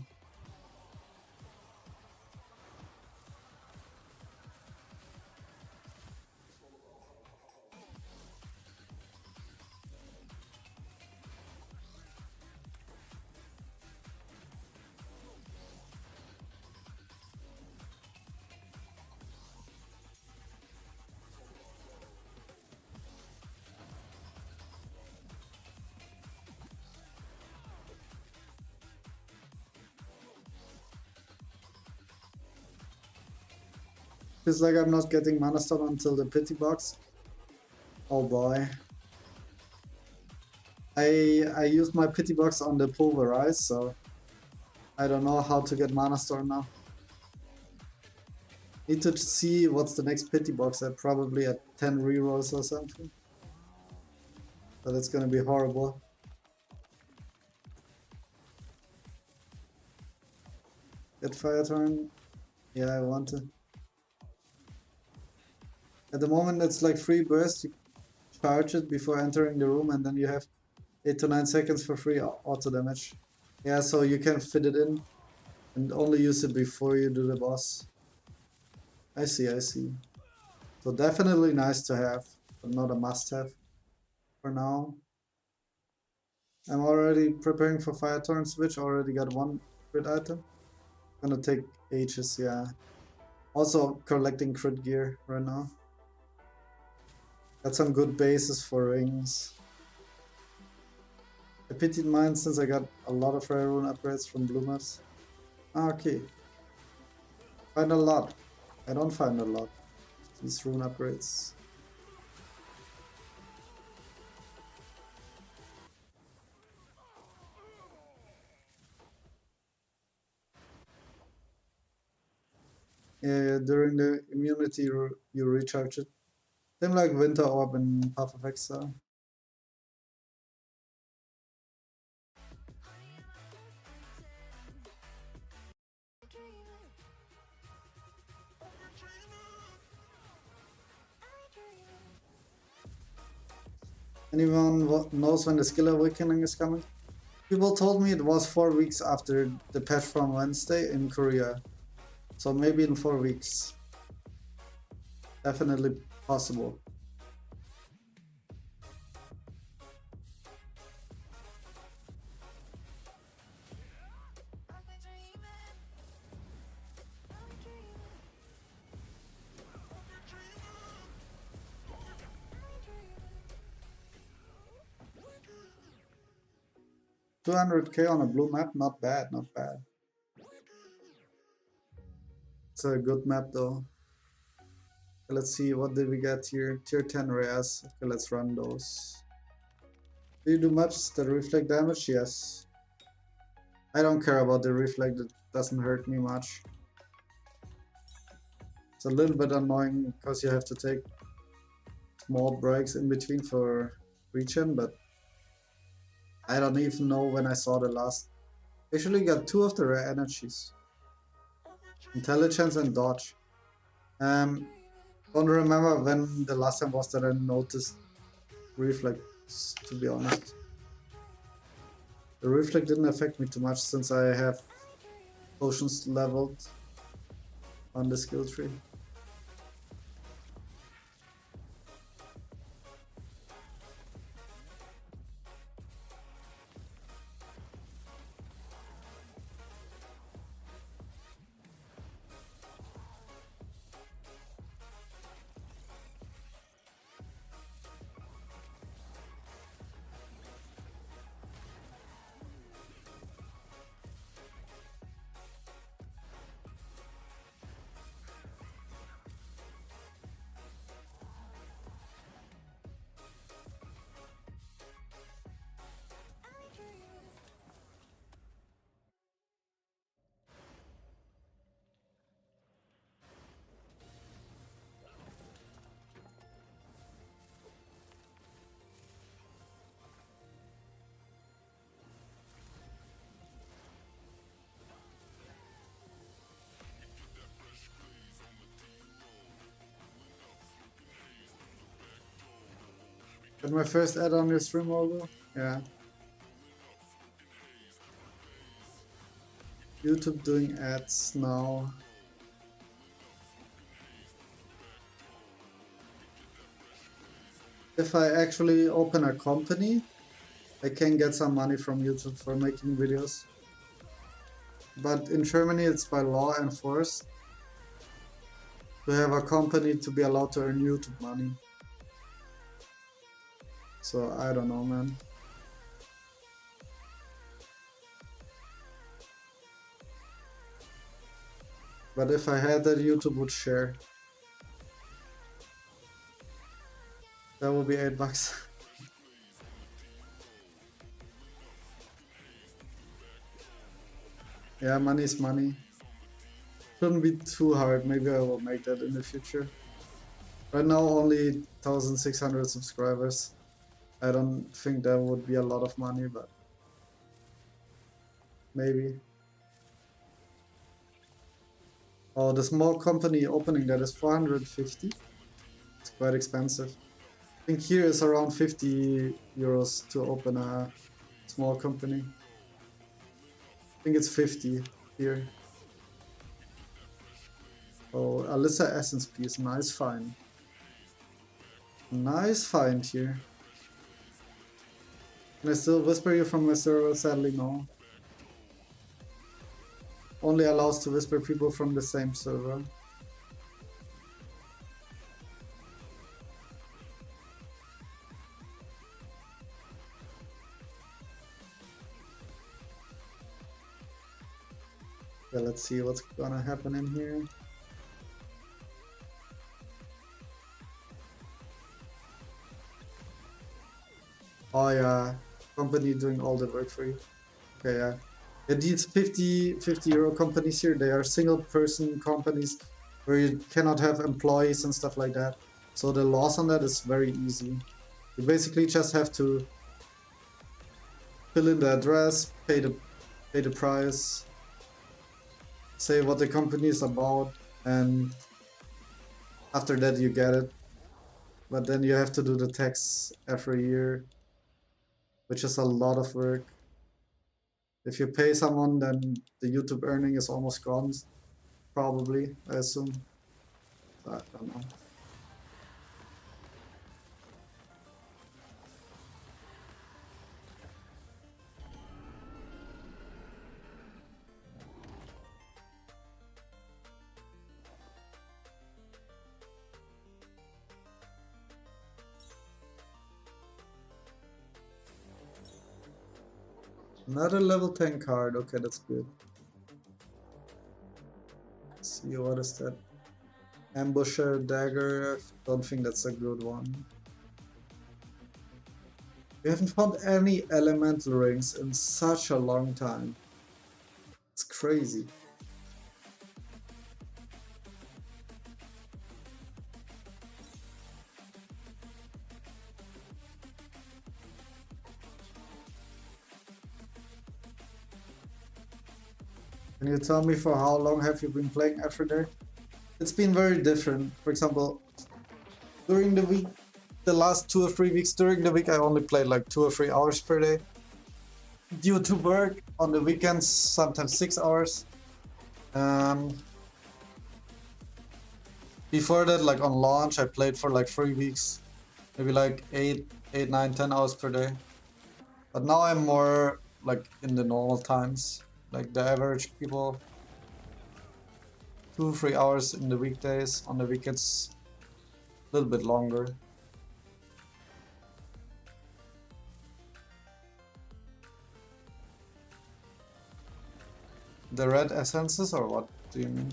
Feels like I'm not getting Mana Stone until the pity box. Oh boy. I used my pity box on the Pulverize, so I don't know how to get Mana Stone now. Need to see what's the next pity box at, probably at 10 rerolls or something. But it's gonna be horrible. Get Fire Turn? Yeah, I want to. At the moment it's like free burst, you charge it before entering the room and then you have 8 to 9 seconds for free auto damage. Yeah, so you can fit it in and only use it before you do the boss. I see, I see. So definitely nice to have, but not a must-have for now. I'm already preparing for Fire Torrent switch, already got one crit item. Gonna take ages, yeah. Also collecting crit gear right now. Got some good bases for rings. I pitied mine since I got a lot of rare rune upgrades from blue maps. Okay. Find a lot. I don't find a lot. These rune upgrades. Yeah, during the immunity you recharge it. Same like Winter Orb in Path of Exile. Anyone knows when the skill awakening is coming? People told me it was 4 weeks after the patch from Wednesday in Korea. So maybe in 4 weeks. Definitely possible. $200K on a blue map, not bad, not bad. It's a good map though. Let's see, what did we get here? Tier 10 rares. Okay, let's run those. Do you do maps that reflect damage? Yes. I don't care about the reflect, it doesn't hurt me much. It's a little bit annoying because you have to take small breaks in between for regen, but I don't even know when I saw the last. Actually got 2 of the rare energies. Intelligence and dodge. Don't remember when the last time was that I noticed reflex, to be honest. The reflect didn't affect me too much since I have potions leveled on the skill tree. Got my first ad on your stream logo? Yeah. YouTube doing ads now. If I actually open a company, I can get some money from YouTube for making videos. But in Germany it's by law enforced to have a company to be allowed to earn YouTube money. So I don't know, man. But if I had that, YouTube would share. That would be $8. Yeah, money is money. Shouldn't be too hard. Maybe I will make that in the future. Right now only 1,600 subscribers. I don't think that would be a lot of money, but maybe. Oh, the small company opening that is 450. It's quite expensive. I think here is around 50 euros to open a small company. I think it's 50 here. Oh, Alyssa Essence piece, nice find. Nice find here. Can I still whisper you from my server? Sadly, no. Only allows to whisper people from the same server. Yeah, let's see what's gonna happen in here. Oh yeah, company doing all the work for you. Okay, yeah. Yeah, these 50 euro companies here, they are single person companies where you cannot have employees and stuff like that. So the loss on that is very easy. You basically just have to fill in the address, pay the price, say what the company is about, and after that you get it. but then you have to do the tax every year, which is a lot of work. If you pay someone, then the YouTube earning is almost gone, probably, I assume. So I don't know. Another level 10 card. Okay, that's good. Let's see, what is that? Ambusher Dagger. I don't think that's a good one. We haven't found any elemental rings in such a long time. It's crazy. Can you tell me for how long have you been playing every day? It's been very different. For example, during the week, the last 2 or 3 weeks during the week, I only played like 2 or 3 hours per day. Due to work, on the weekends, sometimes 6 hours. Before that, like on launch, I played for like 3 weeks, maybe like 8, 9, 10 hours per day. But now I'm more like in the normal times, like the average people. 2, 3 hours in the weekdays, on the weekends, a little bit longer. The red essences, or what do you mean?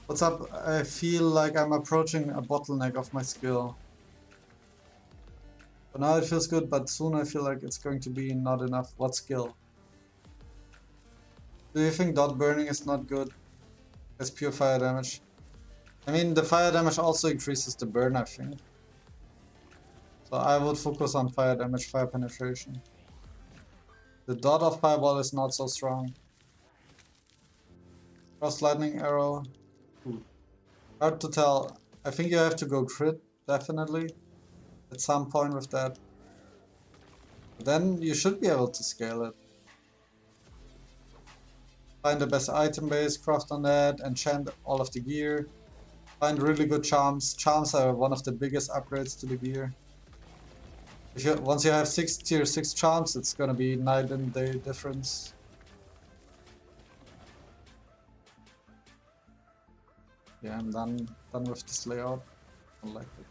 What's up? I feel like I'm approaching a bottleneck of my skill. For now it feels good, but soon I feel like it's going to be not enough. What skill? Do you think dot burning is not good as pure fire damage? I mean, the fire damage also increases the burn, I think. So I would focus on fire damage, fire penetration. The dot of fireball is not so strong. Cross lightning arrow. Ooh. Hard to tell. I think you have to go crit, definitely, at some point with that. But then you should be able to scale it. Find the best item base, craft on that, enchant all of the gear. Find really good charms. Charms are one of the biggest upgrades to the gear. Once you have tier 6 charms, it's gonna be night and day difference. Yeah, I'm done with this layout. I like it.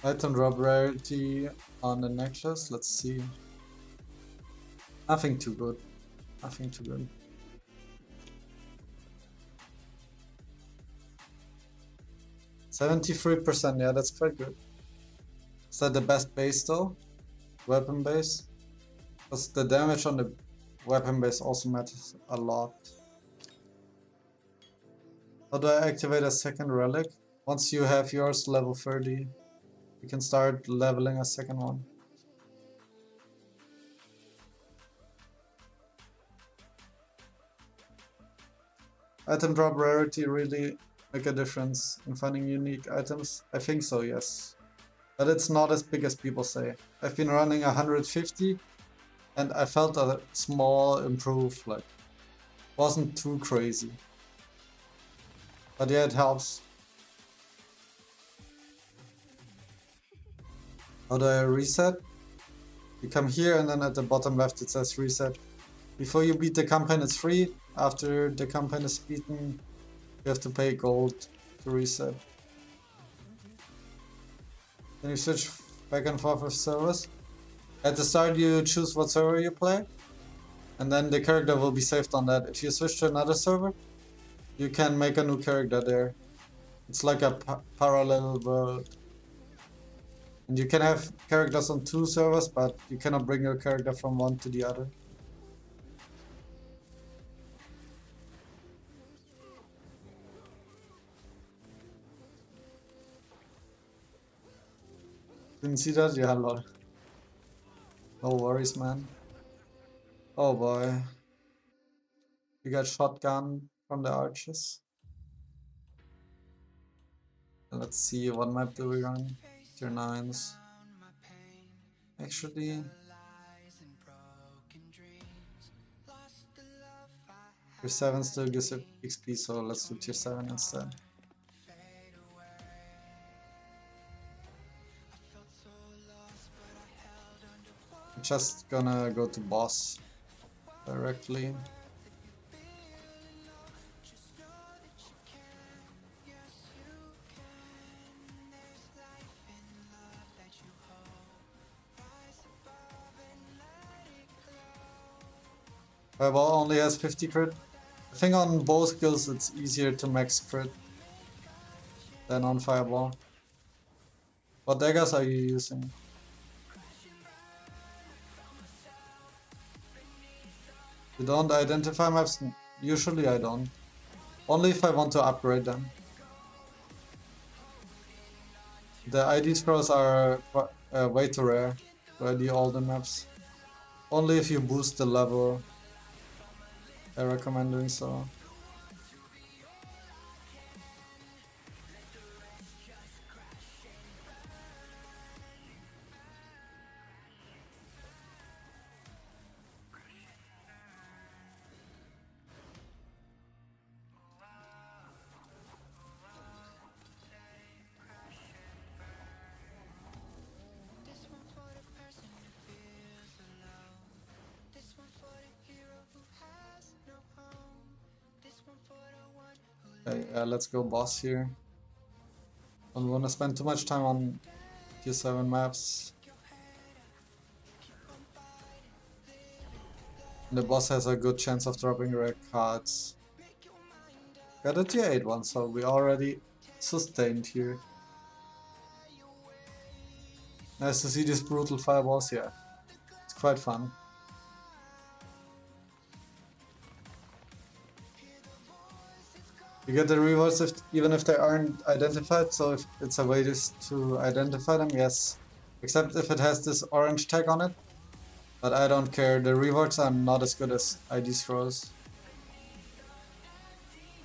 Item drop rarity on the necklace, let's see. Nothing too good. Nothing too good. 73%, yeah, that's quite good. Is that the best base though? Weapon base? Because the damage on the weapon base also matters a lot. How do I activate a second relic? Once you have yours level 30. We can start leveling a second one. Item drop rarity really make a difference in finding unique items? I think so, yes. But it's not as big as people say. I've been running 150 and I felt a small improve, like, wasn't too crazy. But yeah, it helps. How do I reset? You come here and then at the bottom left it says reset. Before you beat the campaign it's free. After the campaign is beaten you have to pay gold to reset. Can you switch back and forth with servers? At the start you choose what server you play. And then the character will be saved on that. If you switch to another server, you can make a new character there. It's like a parallel world. And you can have characters on 2 servers, but you cannot bring your character from one to the other. Didn't see that? Yeah, lol. No worries, man. Oh boy. We got shotgun from the archers. Let's see, what map do we run? Tier 9s. Actually, tier 7 still gives XP, so let's do tier 7 instead. I'm just gonna go to boss directly. Fireball only has 50 crit. I think on both skills it's easier to max crit than on Fireball. What daggers are you using? You don't identify maps? Usually I don't. Only if I want to upgrade them. The ID scrolls are way too rare to ID all the maps. Only if you boost the level, I recommend doing so. Okay, let's go boss here. Don't wanna spend too much time on tier 7 maps. The boss has a good chance of dropping rare cards. Got a tier 8 one, so we already sustained here. Nice to see these brutal fireballs, yeah. It's quite fun. You get the rewards even if they aren't identified, so if it's a way to identify them, yes. Except if it has this orange tag on it. But I don't care, the rewards are not as good as ID scrolls.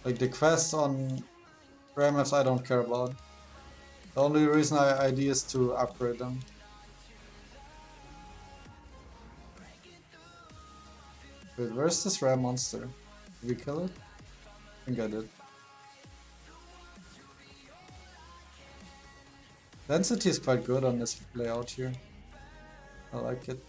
Like the quests on rare maps I don't care about. The only reason I ID is to upgrade them. Wait, where's this rare monster? Did we kill it? I think I did. Density is quite good on this layout here. I like it.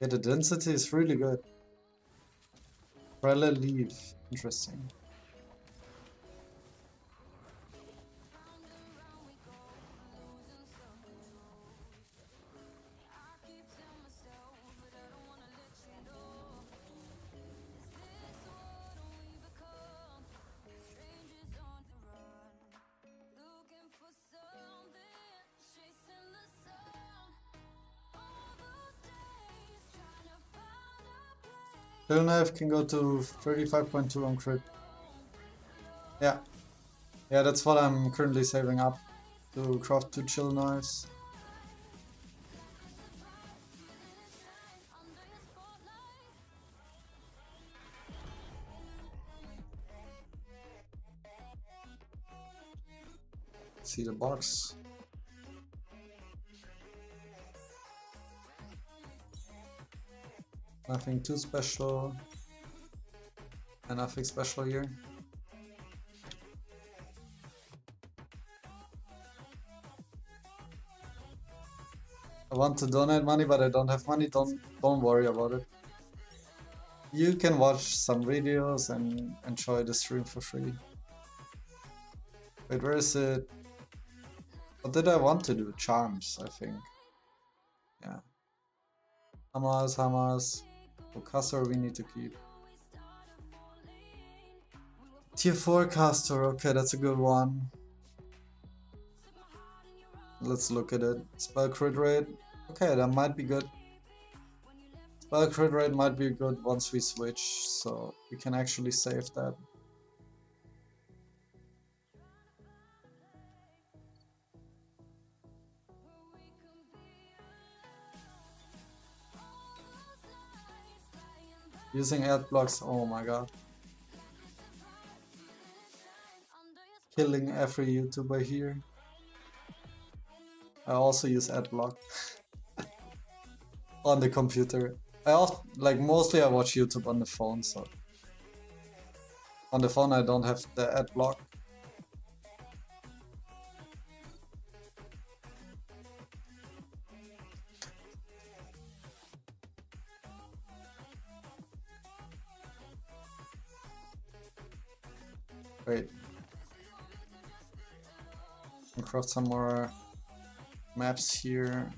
Yeah, the density is really good. Rally leaf, interesting. Chill Knife can go to 35.2 on crit. Yeah. Yeah, that's what I'm currently saving up to craft 2 Chill Knives. See the box. Nothing too special. And nothing special here. I want to donate money, but I don't have money. Don't worry about it. You can watch some videos and enjoy the stream for free. Wait, where is it? What did I want to do? Charms, I think. Yeah. Hamas. Castor we need to keep. Tier 4 Castor, okay, that's a good one. Let's look at it. Spell crit rate. Okay, that might be good. Spell crit rate might be good once we switch, so we can actually save that. Using ad blocks, oh my god. Killing every YouTuber here. I also use ad block on the computer. I often, like mostly I watch YouTube on the phone, so on the phone I don't have the ad block. Wait. I'll craft some more maps here.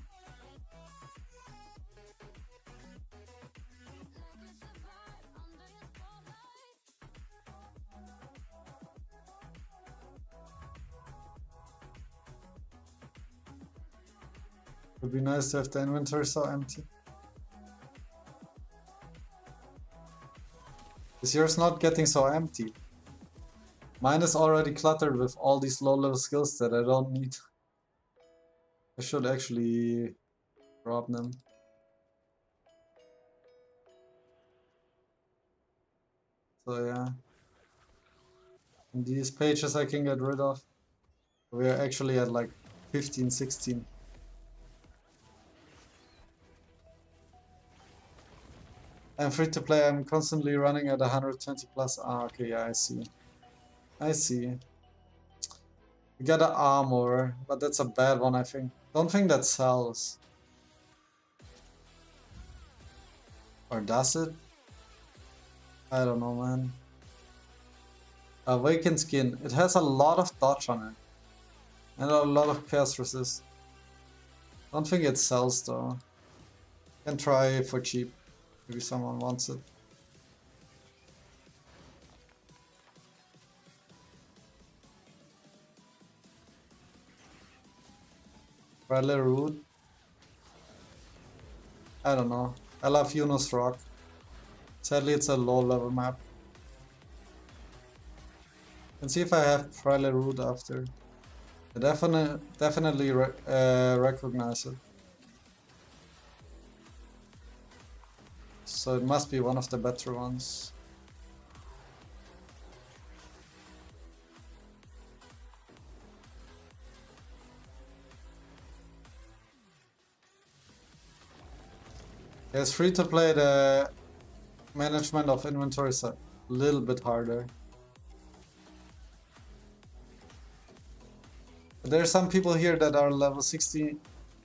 Would be nice to have the inventory so empty. Is yours not getting so empty? Mine is already cluttered with all these low-level skills that I don't need. I should actually drop them. So yeah. And these pages I can get rid of. We're actually at like 15, 16. I'm free to play, I'm constantly running at 120 plus. Ah, okay, yeah, I see. I see. We got an armor, but that's a bad one, I think. Don't think that sells. Or does it? I don't know, man. Awakened skin. It has a lot of dodge on it. And a lot of chaos resist. Don't think it sells though. Can try for cheap. Maybe someone wants it. Bradley Root. I don't know. I love Yunus Rock. Sadly, it's a low level map. Can see if I have Bradley Root after. I definitely recognize it. So it must be one of the better ones. It's free to play. The management of inventory is a little bit harder. But there are some people here that are level 60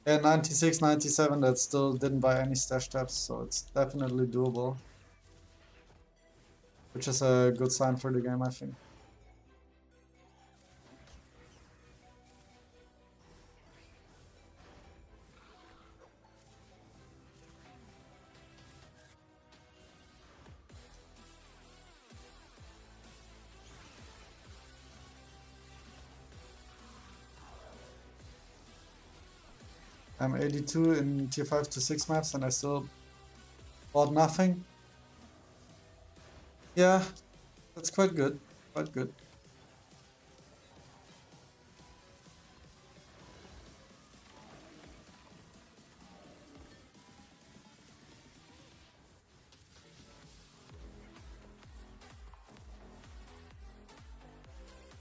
and 96, 97 that still didn't buy any stash tabs, so it's definitely doable. Which is a good sign for the game, I think. I'm 82 in tier 5 to 6 maps and I still bought nothing. Yeah, that's quite good. Quite good.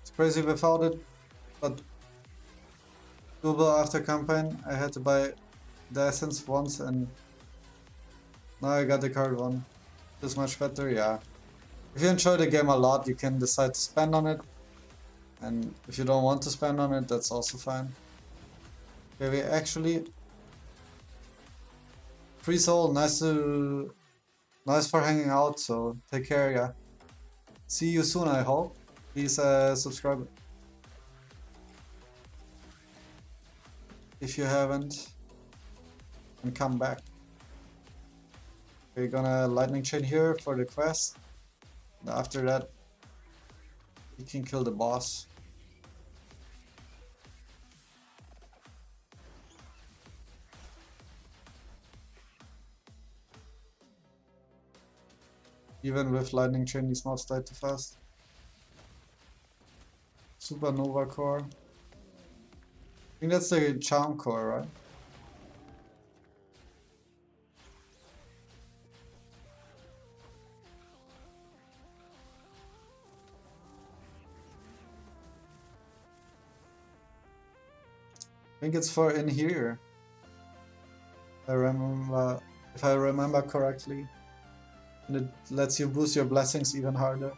It's crazy without it, but doable after campaign. I had to buy the essence once and now I got the card one. This much better, yeah. If you enjoy the game a lot, you can decide to spend on it. And if you don't want to spend on it, that's also fine. Okay, we actually... Free soul, nice for hanging out, so take care, yeah. See you soon, I hope. Please subscribe if you haven't and come back. We're gonna lightning chain here for the quest. And after that, you can kill the boss. Even with lightning chain, these mobs die too fast. Supernova core. I think that's the charm core, right? I think it's for in here. If I remember correctly. And it lets you boost your blessings even harder.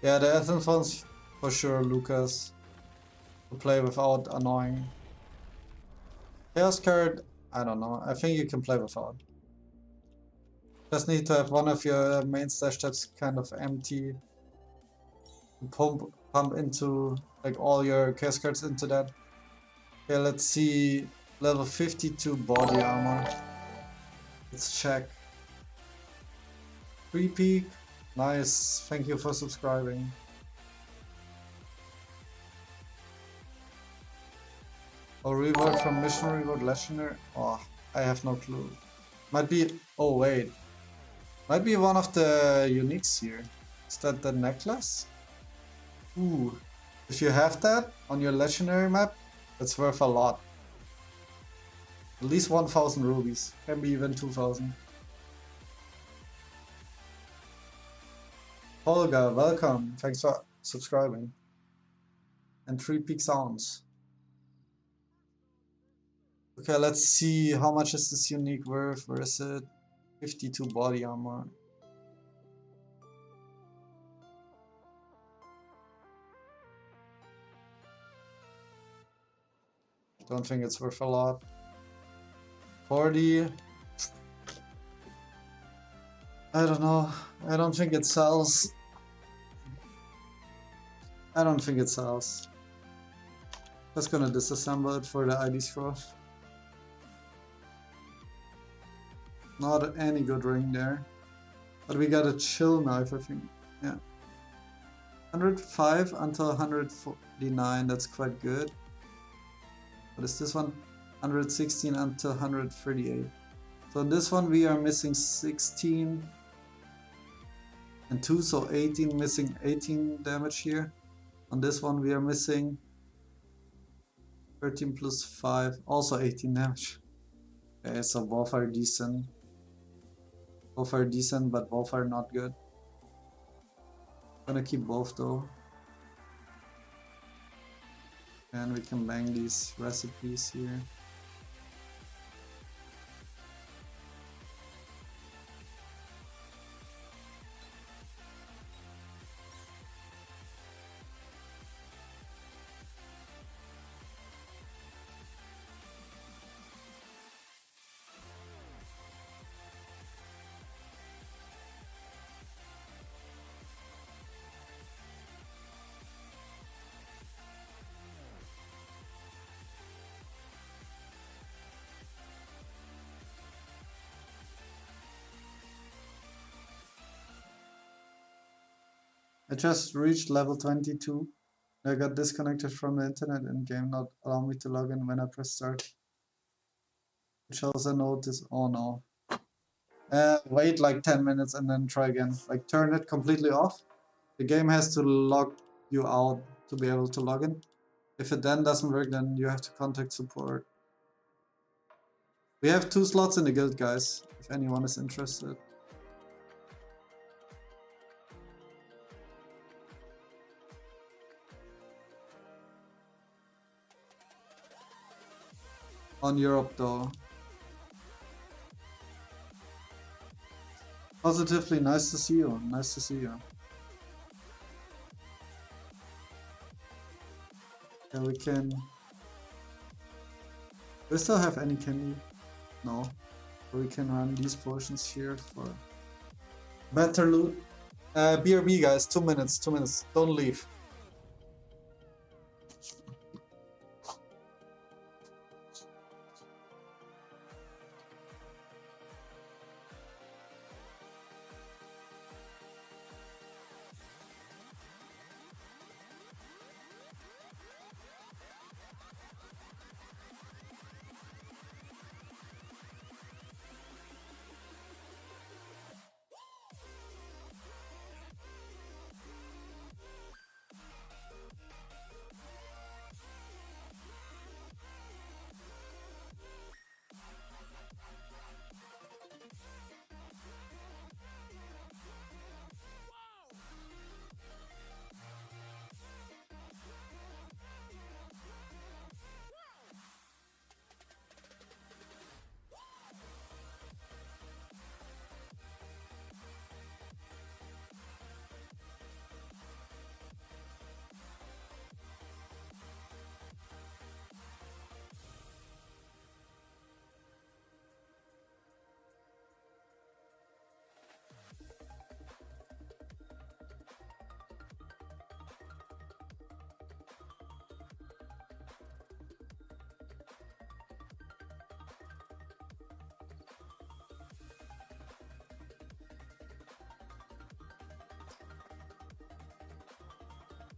Yeah, the essence one's for sure, Lucas. To play without annoying. Chaos card, I don't know. I think you can play without. Just need to have one of your main stash that's kind of empty. Pump into like all your chaos cards into that. Okay, let's see. Level 52 body armor. Let's check. Free peak. Nice. Thank you for subscribing. Oh, reward from mission reward legendary. Oh, I have no clue. Might be. Oh wait. Might be one of the uniques here. Is that the necklace? Ooh. If you have that on your legendary map, that's worth a lot. At least 1000 rubies. Can be even 2000. Holga, welcome. Thanks for subscribing. And 3 peak sounds. Okay, let's see how much is this unique worth. Where is it? 52 body armor. Don't think it's worth a lot. 40. I don't know. I don't think it sells. I don't think it sells. Just gonna disassemble it for the ID scroll. Not any good ring there. But we got a chill knife, I think. Yeah. 105 until 149, that's quite good. What is this one? 116 until 138. So in this one we are missing 16 and 2, so 18, missing 18 damage here. On this one we are missing 13 plus 5, also 18 damage. Okay, so both are decent. Both are decent, but both are not good. I'm gonna keep both though. And we can bang these recipes here. I just reached level 22. I got disconnected from the internet in game, not allow me to log in when I press start. It shows a notice. Oh no. Wait like 10 minutes and then try again. Like turn it completely off. The game has to log you out to be able to log in. If it then doesn't work, then you have to contact support. We have 2 slots in the guild, guys, if anyone is interested. On Europe though. Positively, nice to see you. Nice to see you. Yeah, we can... We still have any candy? No. We can run these potions here for better loot. BRB guys, 2 minutes, 2 minutes. Don't leave.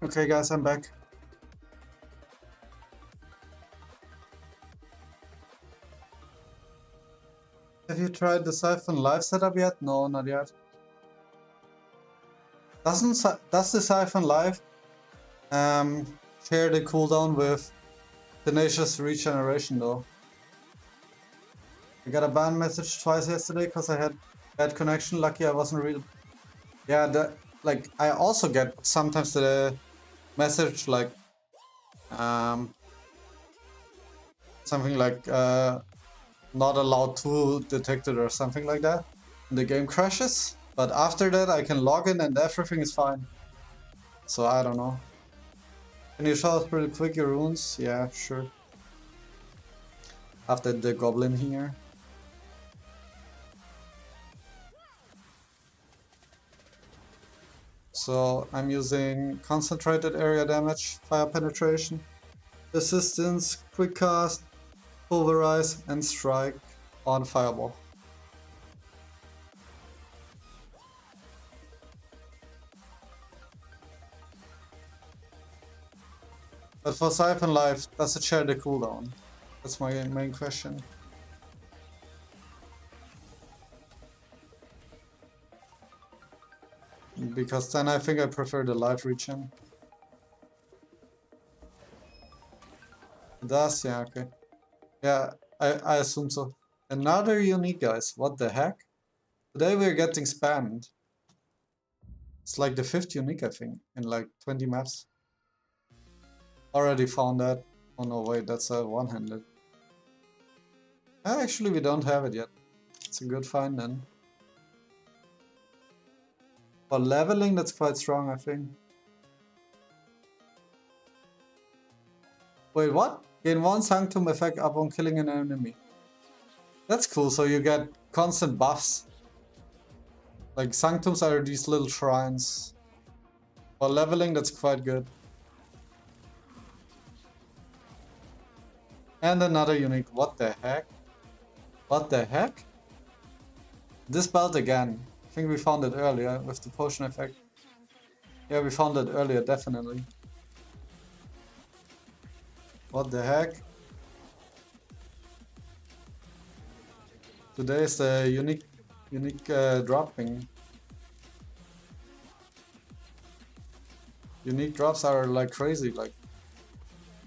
Okay guys, I'm back. Have you tried the Siphon live setup yet? No, not yet. Does the Siphon live share the cooldown with Tenacious Regeneration though? I got a ban message twice yesterday because I had bad connection. Lucky I wasn't real. Yeah, like I also get sometimes the message like something like not allowed to detected or something like that. And the game crashes, but after that I can log in and everything is fine. So I don't know. Can you show us really quick your runes? Yeah, sure. After the goblin here. So I'm using concentrated area damage, fire penetration, resistance, quick cast, pulverize, and strike on fireball. But for Siphon Life, does it share the cooldown? That's my main question. Because then I think I prefer the live regen. It does? Yeah, okay. Yeah, I assume so. Another unique, guys. What the heck? Today we're getting spammed. It's like the 5th unique, I think, in like 20 maps. Already found that. Oh no, wait, that's a one-handed. Actually, we don't have it yet. It's a good find then. For leveling, that's quite strong, I think. Wait, what? Gain 1 Sanctum effect upon killing an enemy. That's cool, so you get constant buffs. Like, Sanctums are these little shrines. For leveling, that's quite good. And another unique. What the heck? What the heck? This belt again. I think we found it earlier with the potion effect. Yeah, we found it earlier, definitely. What the heck? Today is the unique dropping. Unique drops are like crazy. Like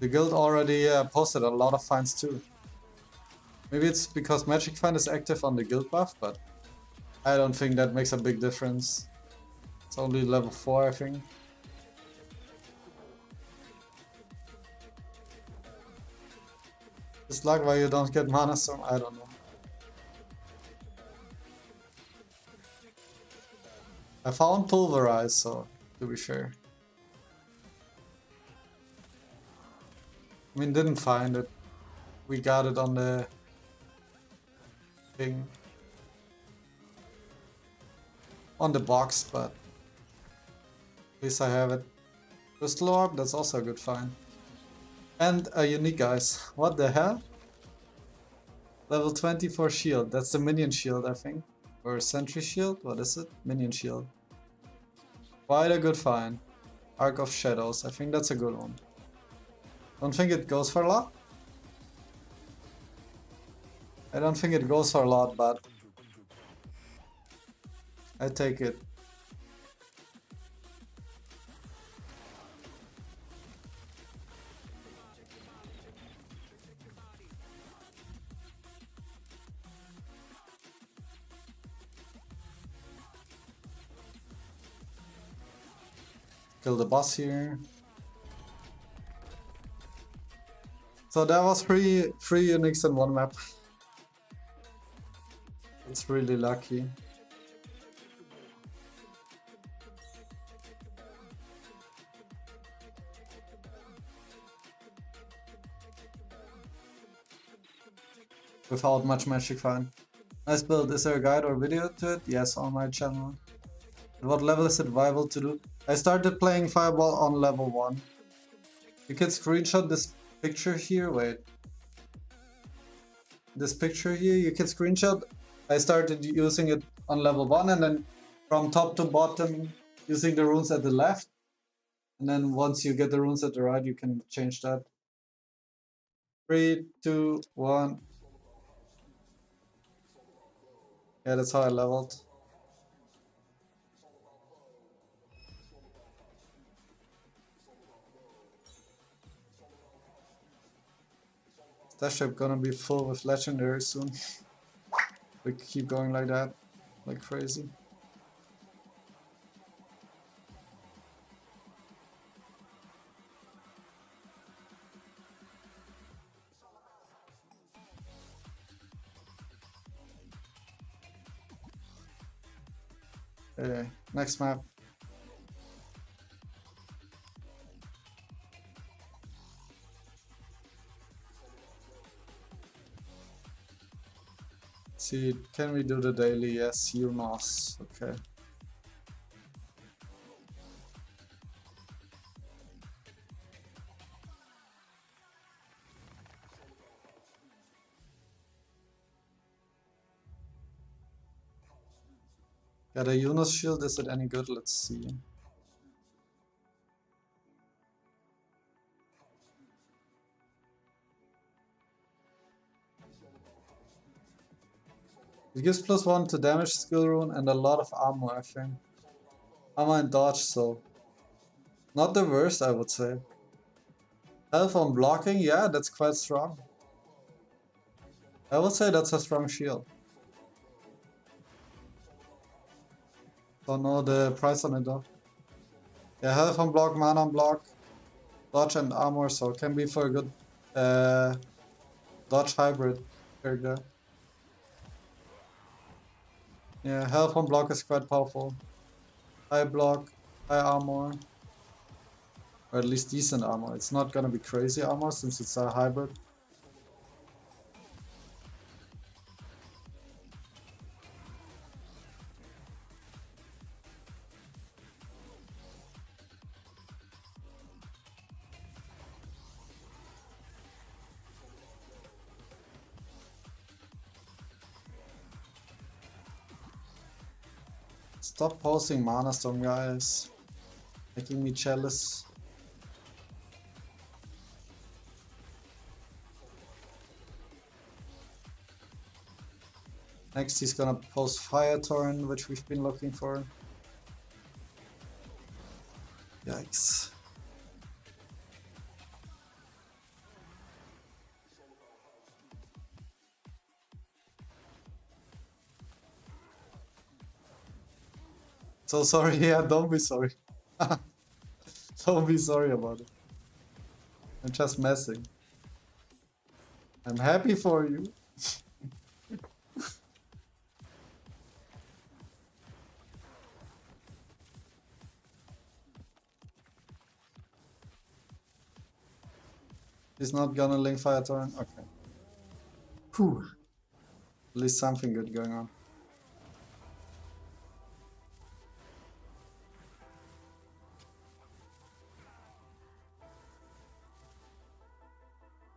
the guild already posted a lot of finds too. Maybe it's because Magic Find is active on the guild buff, but I don't think that makes a big difference. It's only level 4, I think. It's luck why you don't get Mana Storm, I don't know. I found Pulverize, so to be fair. I mean, didn't find it. We got it on the thing. On the box, but at least I have it. Crystal Orb, that's also a good find. And a unique, guys. What the hell? Level 24 shield. That's the minion shield, I think. Or sentry shield? What is it? Minion shield. Quite a good find. Arc of Shadows. I think that's a good one. Don't think it goes for a lot. I don't think it goes for a lot, but I take it. Kill the boss here. So that was three uniques in one map. It's really lucky. Without much magic find. Nice build. Is there a guide or video to it? Yes, on my channel. At what level is it viable to do? I started playing Fireball on level 1. You can screenshot this picture here. Wait. This picture here, you can screenshot. I started using it on level 1 and then from top to bottom using the runes at the left. And then once you get the runes at the right, you can change that. 3, 2, 1. Yeah, that's how I leveled. Stash ship gonna be full with legendary soon. We keep going like that, like crazy. Okay, next map. See, can we do the daily? Yes, UMOS. Okay. Got a Yunus shield. Is it any good? Let's see. It gives +1 to damage skill rune and a lot of armor, I think. Armor and dodge, so not the worst, I would say. Health on blocking, yeah, that's quite strong. I would say that's a strong shield. Don't know the price on it though. Yeah, health on block, mana on block, dodge and armor, so it can be for a good dodge hybrid character. Yeah, health on block is quite powerful. High block, high armor. Or at least decent armor. It's not gonna be crazy armor since it's a hybrid. Stop posting Mana Storm, guys. Making me jealous. Next he's gonna post Fire Torrent, which we've been looking for. Yikes. So sorry, yeah, don't be sorry. Don't be sorry about it. I'm just messing. I'm happy for you. He's not gonna link Fire Torrent? Okay. Whew. At least something good going on.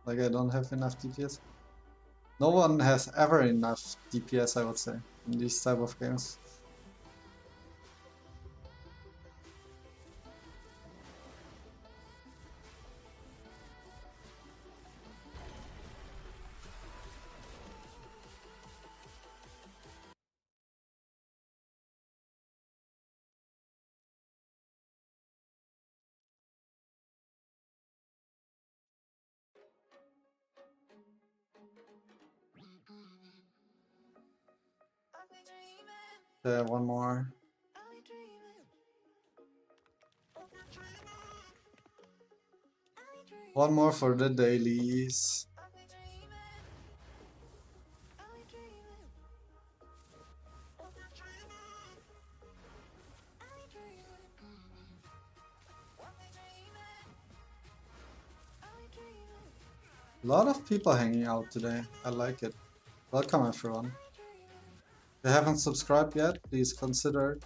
Like I don't have enough DPS. No one has ever enough DPS, I would say, in these type of games. One more. One more for the dailies. A lot of people hanging out today. I like it. Welcome everyone. If you haven't subscribed yet, please consider it.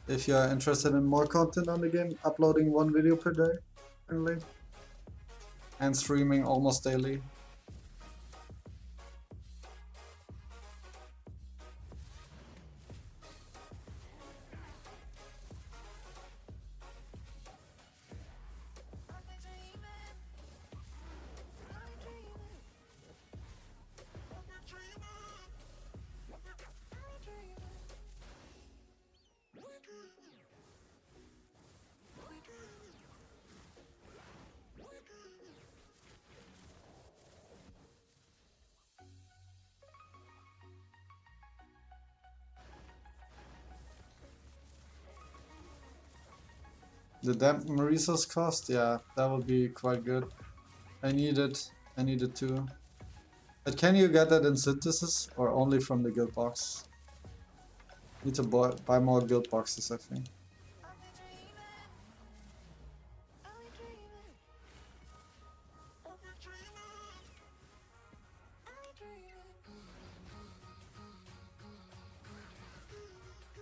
If you are interested in more content on the game, uploading 1 video per day currently, and streaming almost daily. The dampen resource cost, yeah, that would be quite good. I need it too. But can you get that in synthesis or only from the guild box? Need to buy more guild boxes, I think.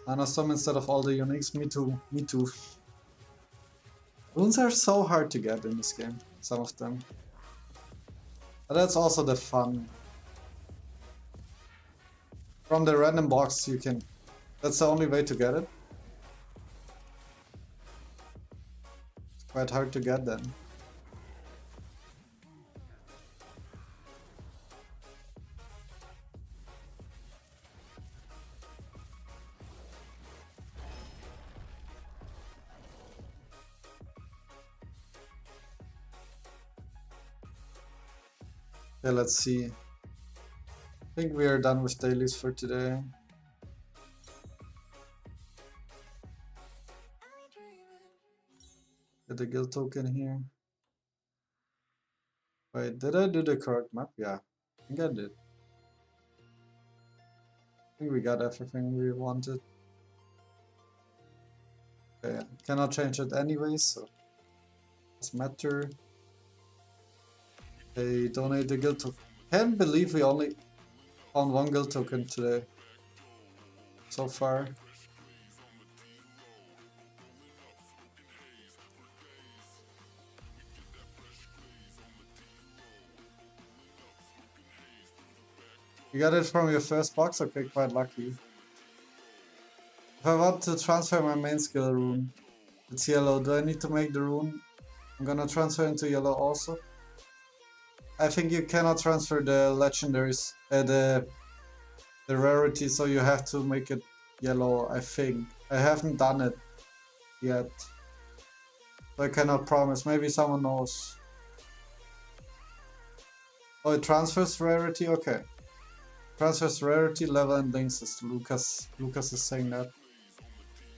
Anastom instead of all the uniques, me too, me too. Runes are so hard to get in this game, some of them. But that's also the fun. From the random box you can... That's the only way to get it. It's quite hard to get then. Okay, let's see. I think we are done with dailies for today. Get the guild token here. Wait, did I do the correct map? Yeah, I think I did. I think we got everything we wanted. Okay, cannot change it anyway, so doesn't matter. Okay, donate the guild token. Can't believe we only found 1 guild token today. So far. You got it from your first box? Okay, quite lucky. If I want to transfer my main skill rune, it's yellow. Do I need to make the rune? I'm gonna transfer into yellow also. I think you cannot transfer the legendaries, the the rarity, so you have to make it yellow, I think. I haven't done it yet. So I cannot promise. Maybe someone knows. Oh, it transfers rarity? Okay. Transfers rarity, level, and links is Lucas. Lucas is saying that.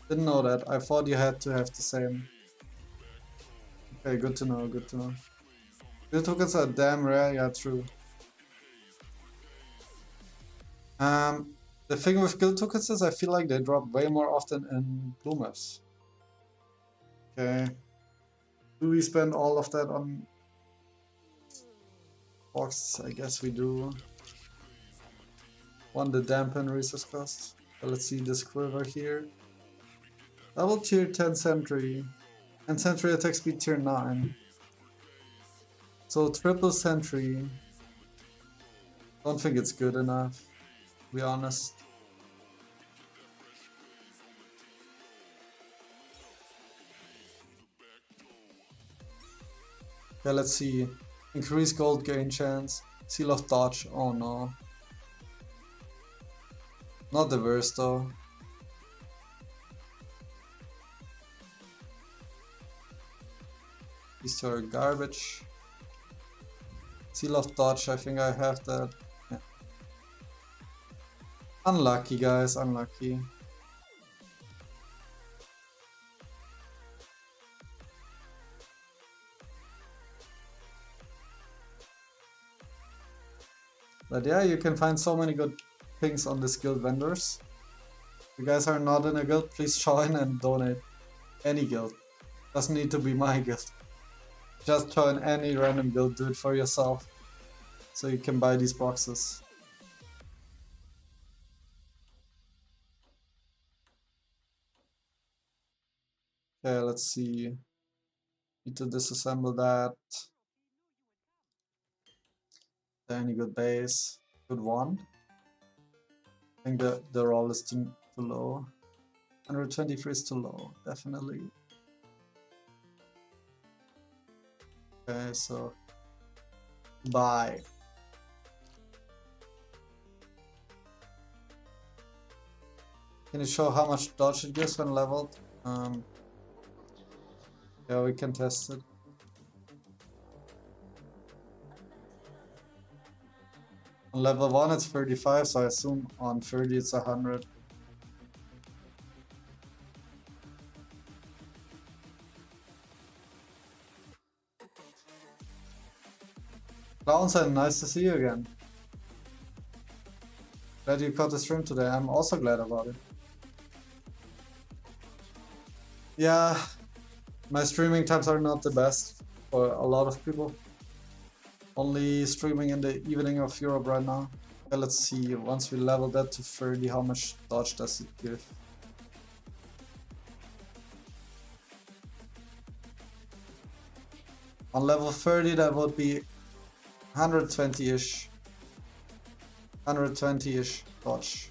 Didn't know that. I thought you had to have the same. Okay, good to know, good to know. Guild tokens are damn rare, yeah, true. The thing with guild tokens is I feel like they drop way more often in blue maps. Okay. Do we spend all of that on boxes? I guess we do. One, the dampen resource cost. Let's see this quiver here. Double tier 10 sentry. And sentry attack speed tier 9. So triple sentry. Don't think it's good enough, to be honest. Okay, let's see. Increase gold gain chance. Seal of dodge. Oh no. Not the worst though. These two are garbage. Seal of dodge, I think I have that. Yeah. Unlucky guys, unlucky. But yeah, you can find so many good things on this guild vendors. If you guys are not in a guild, please join and donate. Any guild. Doesn't need to be my guild. Just join any random guild, do it for yourself. So you can buy these boxes. Okay, let's see. Need to disassemble that. Any good base? Good one. I think the roll is too low. 123 is too low, definitely. Okay, so buy. Can you show how much dodge it gives when leveled? Yeah, we can test it. On level 1 it's 35, so I assume on 30 it's 100. Clownsend, nice to see you again. Glad you caught the stream today. I'm also glad about it. Yeah, my streaming times are not the best for a lot of people. Only streaming in the evening of Europe right now. Okay, let's see, once we level that to 30, how much dodge does it give? On level 30 that would be 120-ish. 120-ish dodge.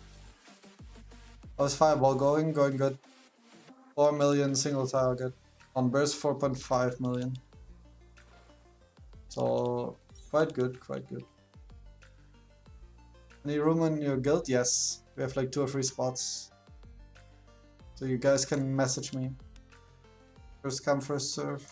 How's Fireball going? Going good. 4 million single target. On burst 4.5 million. So quite good, quite good. Any room in your guild? Yes. We have like 2 or 3 spots. So you guys can message me. First come, first serve.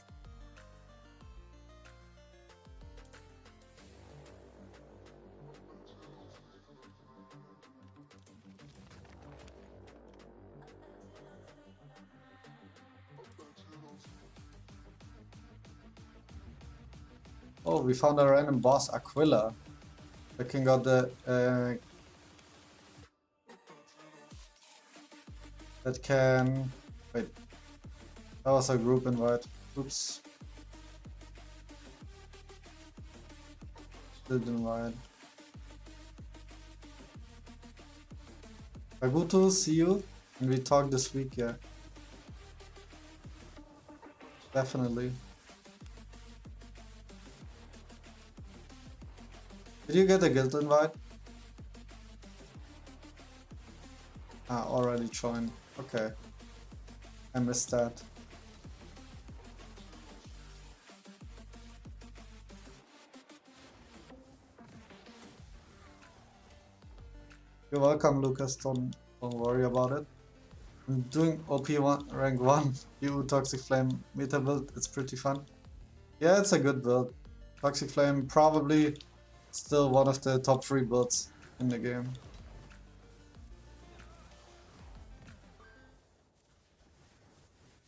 Oh, we found a random boss, Aquila. I can got the that can wait. That was a group invite. Oops. Did invite. Kaguto, see you. And we talk this week, yeah. Definitely. Did you get a guild invite? Ah, already joined. Okay. I missed that. You're welcome, Lucas. Don't worry about it. I'm doing OP1 rank 1 EU Toxic Flame meta build. It's pretty fun. Yeah, it's a good build. Toxic Flame probably still one of the top 3 builds in the game.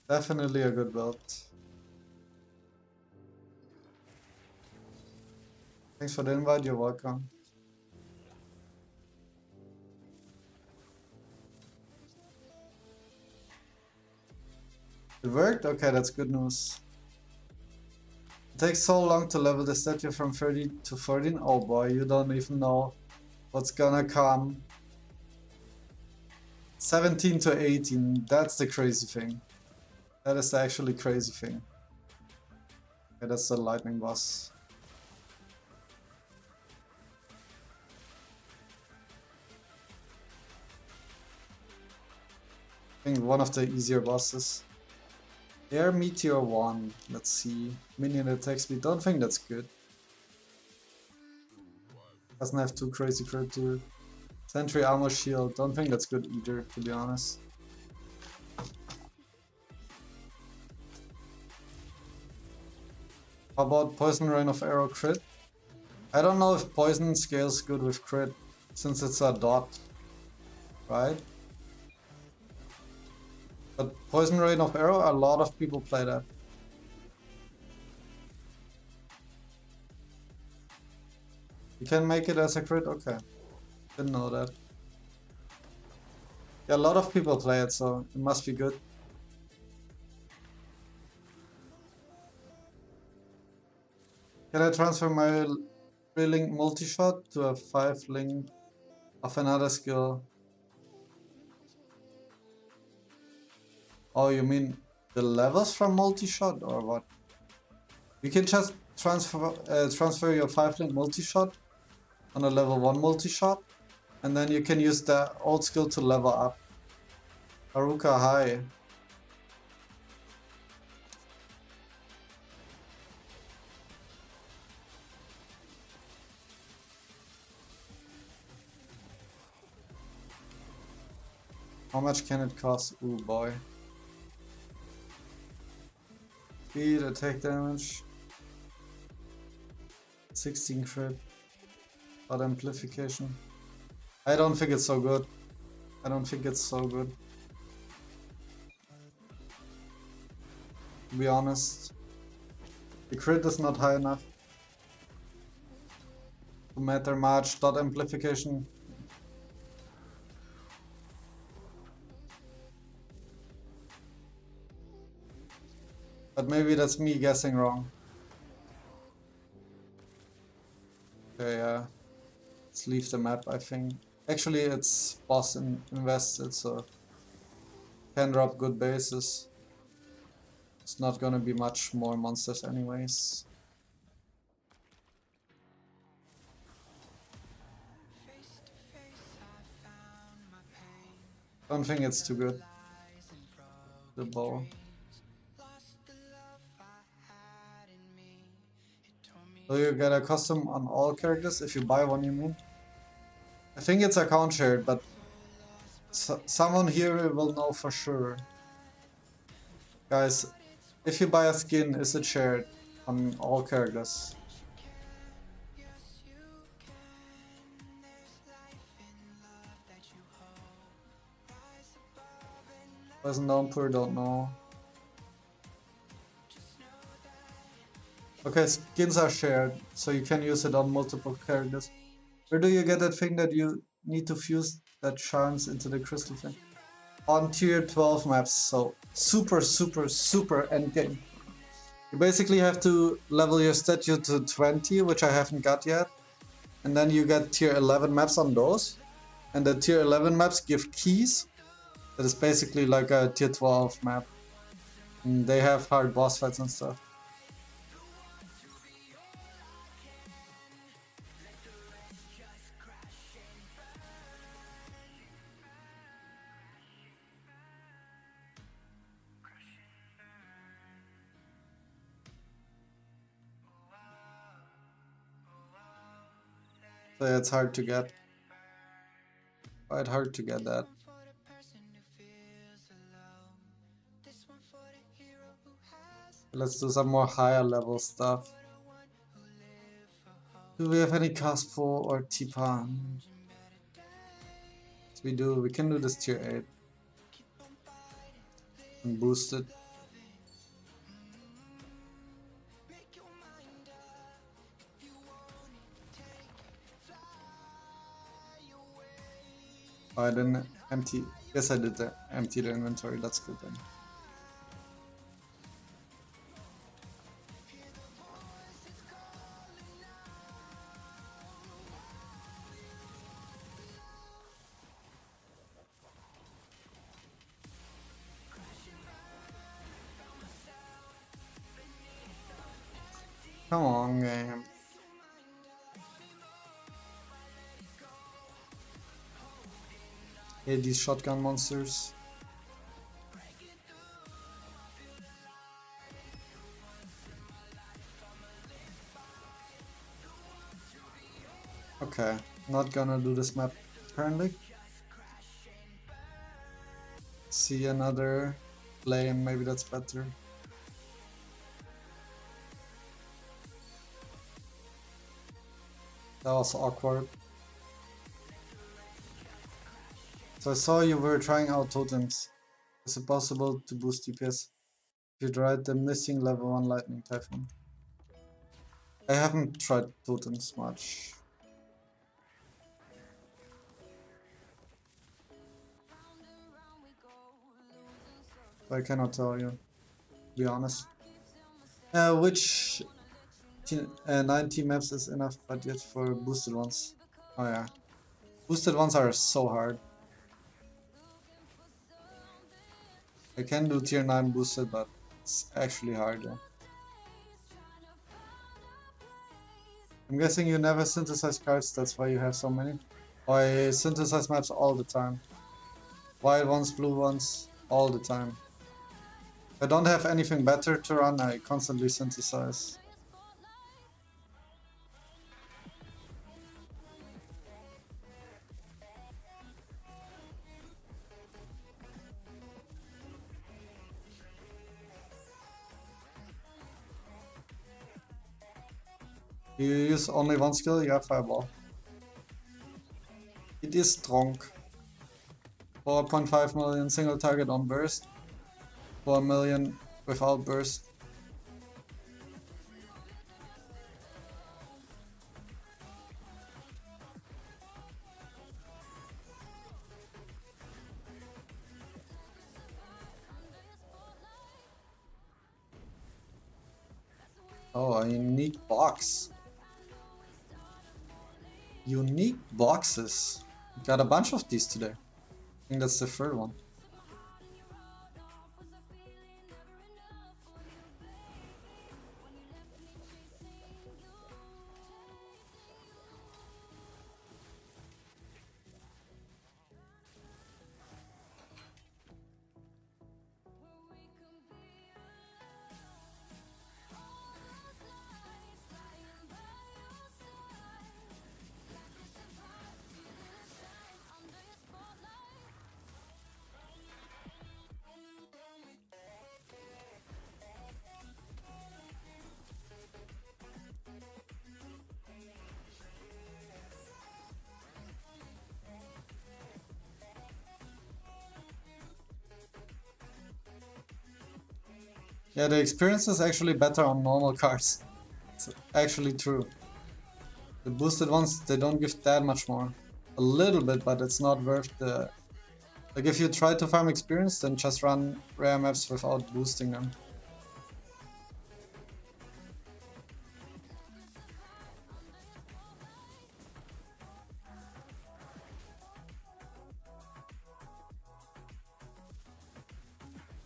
Definitely a good build. Thanks for the invite, you're welcome. It worked? Okay, that's good news. It takes so long to level the statue from 30 to 14. Oh boy, you don't even know what's gonna come. 17 to 18, that's the crazy thing. That is the actually crazy thing. Okay, that's the lightning boss. I think one of the easier bosses. Air Meteor 1, let's see. Minion attack speed, don't think that's good. Doesn't have too crazy crit to it. Sentry armor shield, don't think that's good either, to be honest. How about Poison Rain of Arrow crit? I don't know if Poison scales good with crit, since it's a dot, right? But Poison Rain of Arrow, a lot of people play that. You can make it as a crit? Okay. Didn't know that. Yeah, a lot of people play it, so it must be good. Can I transfer my 3-link multi-shot to a 5-link of another skill? Oh, you mean the levels from multi-shot or what? You can just transfer your 5-link multi-shot on a level 1 multi-shot, and then you can use the old skill to level up. Haruka, hi. How much can it cost? Ooh boy. Speed, attack damage. 16 crit. But amplification. I don't think it's so good. I don't think it's so good. To be honest. The crit is not high enough to matter much. Dot amplification. But maybe that's me guessing wrong. Okay, let's leave the map, I think. Actually, it's boss invested, so can drop good bases. It's not gonna be much more monsters anyways. Don't think it's too good. The bow. So you get a custom on all characters if you buy one, you mean? I think it's account shared, but someone here will know for sure. Guys, if you buy a skin, is it shared on all characters? Poison Downpour, don't know. Okay, skins are shared, so you can use it on multiple characters. Where do you get that thing that you need to fuse that charms into the crystal thing? On tier 12 maps, so super endgame. You basically have to level your statue to 20, which I haven't got yet. And then you get tier 11 maps on those. And the tier 11 maps give keys. That is basically like a tier 12 map. And they have hard boss fights and stuff. So yeah, it's hard to get. quite hard to get that. Let's do some more higher level stuff. Do we have any Caspo or Tipan? Yes, we do. We can do this tier 8 and boost it. Oh, I didn't empty. Yes, I did empty the inventory. That's good then. Come on, game. Hate these shotgun monsters. Okay, not gonna do this map apparently. See another flame, maybe that's better. That was awkward. So I saw you were trying out totems. Is it possible to boost DPS if you tried the missing level 1 lightning typhoon? I haven't tried totems much. I cannot tell you, to be honest. Which 90 maps is enough budget for boosted ones? Oh yeah. Boosted ones are so hard. I can do tier 9 boosted, but it's actually harder. I'm guessing you never synthesize cards, that's why you have so many. I synthesize maps all the time. White ones, blue ones, all the time. If I don't have anything better to run, I constantly synthesize. You use only one skill? Yeah, Fireball. It is strong. 4.5 million single target on burst. 4 million without burst. Oh, a unique box. Unique boxes. Got a bunch of these today. I think that's the third one. Yeah, the experience is actually better on normal cards. It's actually true. The boosted ones, they don't give that much more. A little bit, but it's not worth the... Like if you try to farm experience, then just run rare maps without boosting them.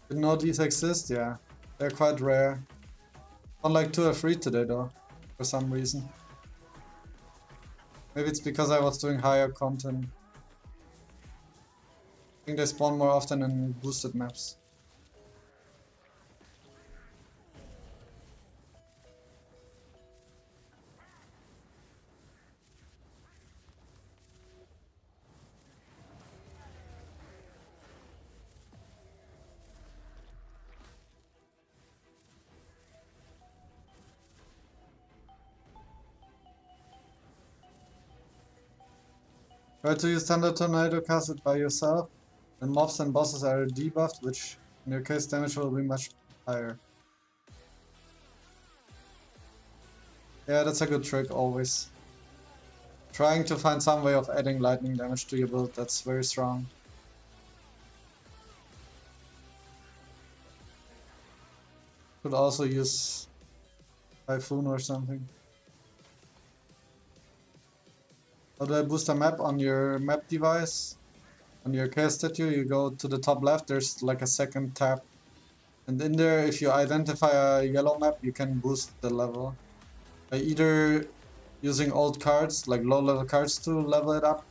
Didn't know these exist? Yeah. They're quite rare. Not like 2 or 3 today though, for some reason. Maybe it's because I was doing higher content. I think they spawn more often in boosted maps. Try to use Thunder Tornado, cast it by yourself, and mobs and bosses are debuffed, which in your case damage will be much higher. Yeah, that's a good trick always. Trying to find some way of adding lightning damage to your build, that's very strong. Could also use Typhoon or something. How do I boost a map on your map device? On your cast statue, you go to the top left, there's like a second tab. And in there, if you identify a yellow map, you can boost the level. By either using old cards, like low level cards to level it up,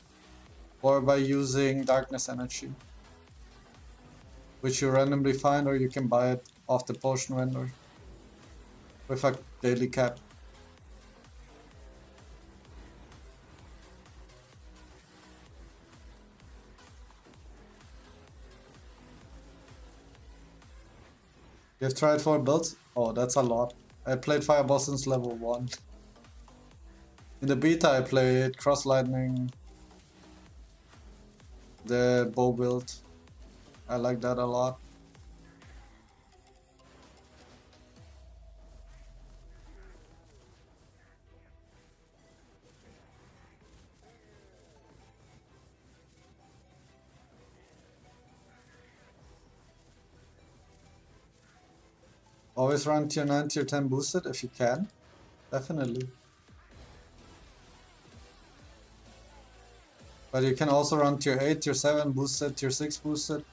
or by using darkness energy, which you randomly find, or you can buy it off the potion vendor with a daily cap. You've tried 4 builds? Oh, that's a lot. I played Fireball since level 1. In the beta I played Cross Lightning, the bow build. I like that a lot. Always run tier 9, tier 10 boosted if you can. Definitely. But you can also run tier 8, tier 7 boosted, tier 6 boosted,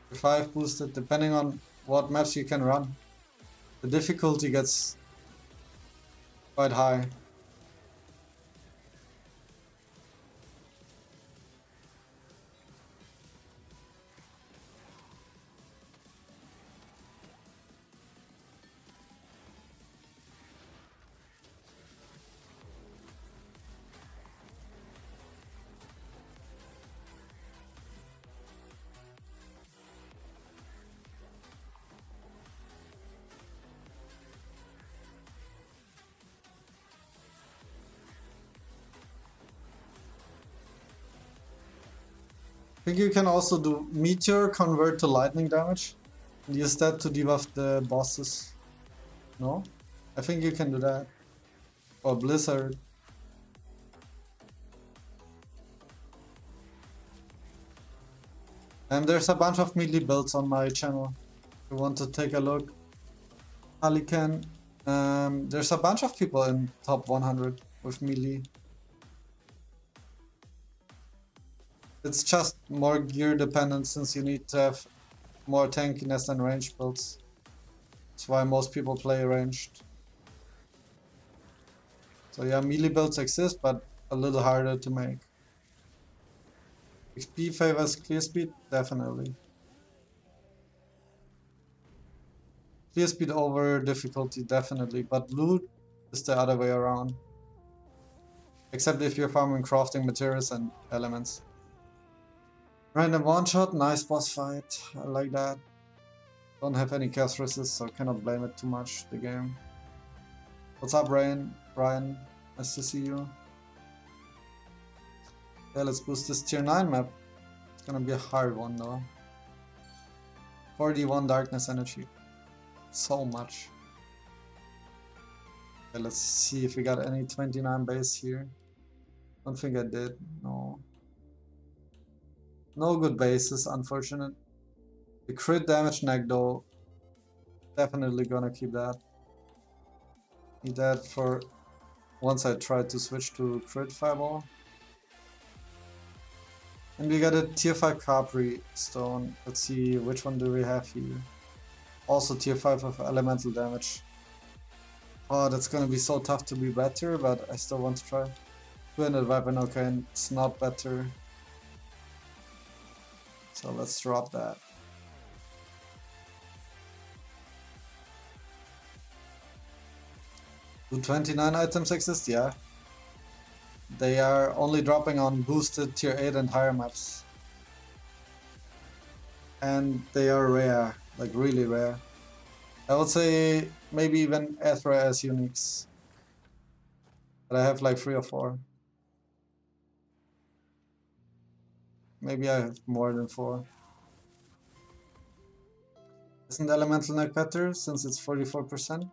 tier 5 boosted, depending on what maps you can run. The difficulty gets quite high. I think you can also do Meteor, convert to lightning damage, and use that to debuff the bosses. No? I think you can do that. Or Blizzard. And there's a bunch of melee builds on my channel. If you want to take a look, Ali can. There's a bunch of people in top 100 with melee. It's just more gear dependent since you need to have more tankiness than ranged builds. That's why most people play ranged. So yeah, melee builds exist, but a little harder to make. XP favors clear speed? Definitely. Clear speed over difficulty, definitely, but loot is the other way around. Except if you're farming crafting materials and elements. Random one-shot, nice boss fight, I like that. Don't have any cast resist, so cannot blame it too much, the game. What's up, Brian? Nice to see you. Yeah, let's boost this tier 9 map. It's gonna be a hard one though. 41 darkness energy. So much. Okay, let's see if we got any 29 base here. Don't think I did, no. No good bases, unfortunate. The crit damage neck though, definitely gonna keep that. Need that for once I try to switch to crit fireball. And we got a tier 5 Capri stone. Let's see, which one do we have here? Also tier 5 of elemental damage. Oh, that's gonna be so tough to be better, but I still want to try. 200 weapon, okay, it's not better. So let's drop that. Do 29 items exist? Yeah. They are only dropping on boosted tier 8 and higher maps. And they are rare, like really rare. I would say maybe even as rare as uniques. But I have like 3 or 4. Maybe I have more than 4. Isn't Elemental Neck better since it's 44%?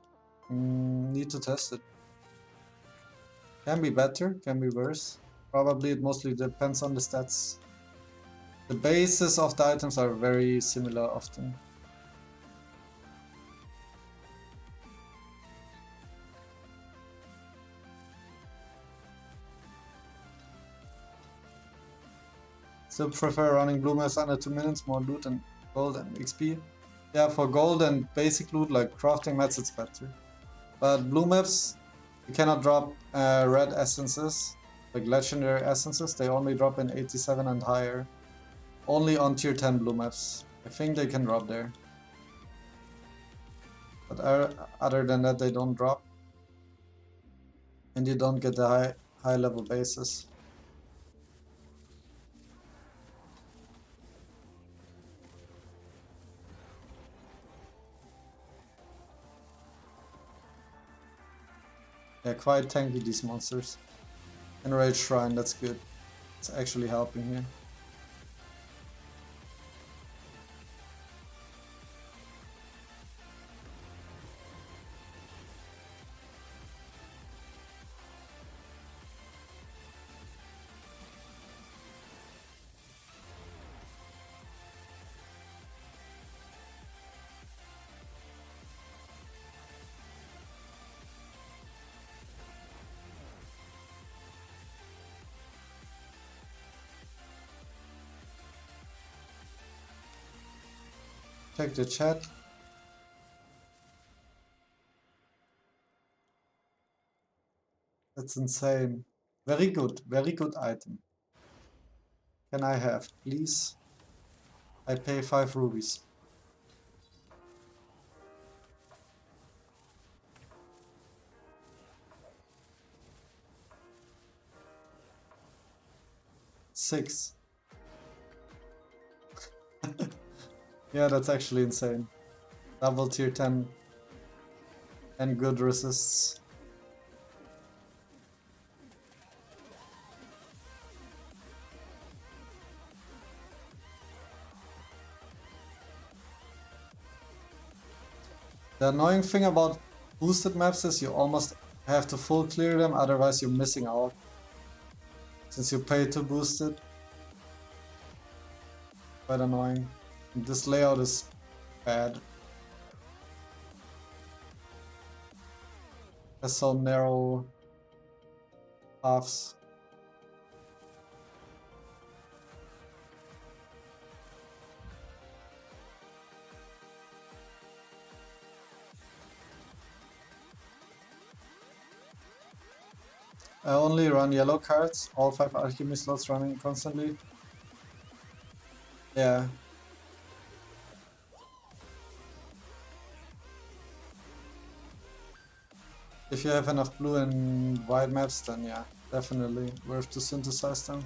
Need to test it. Can be better, can be worse. Probably it mostly depends on the stats. The bases of the items are very similar often. Still prefer running blue maps under 2 minutes, more loot and gold and XP. Yeah, for gold and basic loot like crafting mats it's better. But blue maps, you cannot drop red essences, like legendary essences, they only drop in 87 and higher. Only on tier 10 blue maps. I think they can drop there. But other than that they don't drop. And you don't get the high level bases. Yeah, quite tanky these monsters. Enraged Shrine, that's good. It's actually helping here. Check the chat. That's insane. Very good item. Can I have, please? I pay 5 rubies. Six. Yeah, that's actually insane. Double tier 10 and good resists. The annoying thing about boosted maps is you almost have to full clear them, otherwise you're missing out. Since you pay to boost it. Quite annoying. This layout is bad. Has so narrow paths. I only run yellow cards, all 5 alchemy slots running constantly. Yeah. If you have enough blue and white maps, then yeah, definitely worth to synthesize them.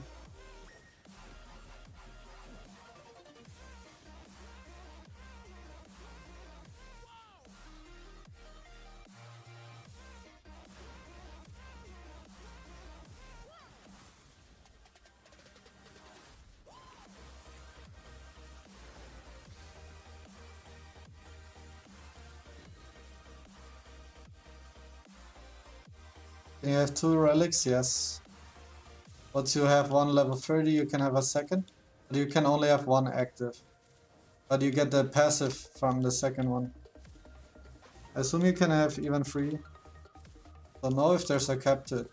Can you have 2 relics? Yes. Once you have one level 30, you can have a second, but you can only have 1 active. But you get the passive from the second one. I assume you can have even 3. Don't know if there's a cap to it.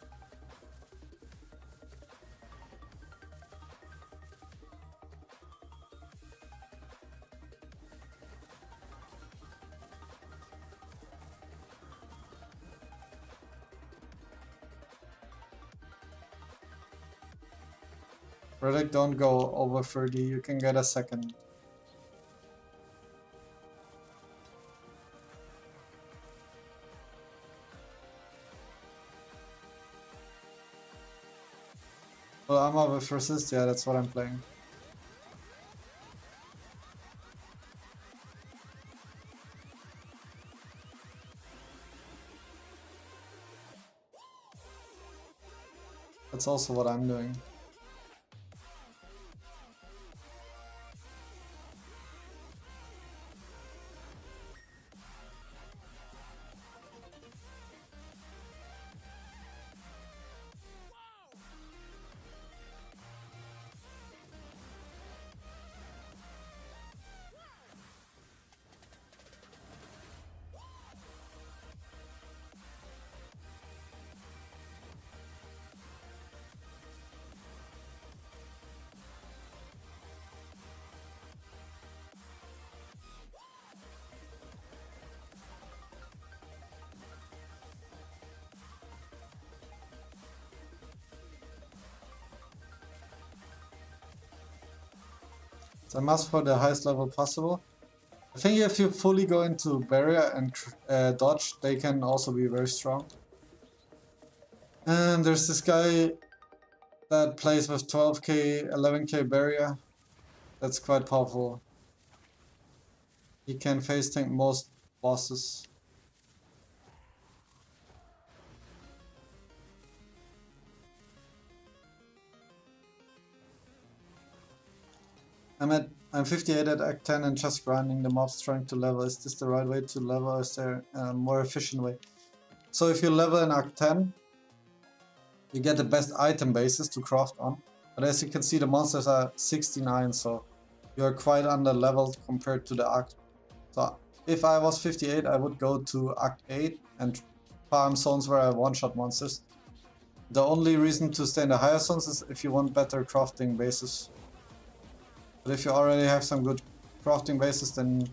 Relic don't go over 30, you can get a second. Well, armor with resist, yeah, that's what I'm playing. That's also what I'm doing. It's a must for the highest level possible. I think if you fully go into barrier and dodge, they can also be very strong. And there's this guy that plays with 12k, 11k barrier. That's quite powerful. He can face tank most bosses. I'm 58 at Act 10 and just grinding the mobs trying to level. Is this the right way to level, or is there a more efficient way? So if you level in Act 10, you get the best item bases to craft on. But as you can see, the monsters are 69, so you're quite under leveled compared to the Act. So if I was 58, I would go to Act 8 and farm zones where I one-shot monsters. The only reason to stay in the higher zones is if you want better crafting bases. But if you already have some good crafting bases, then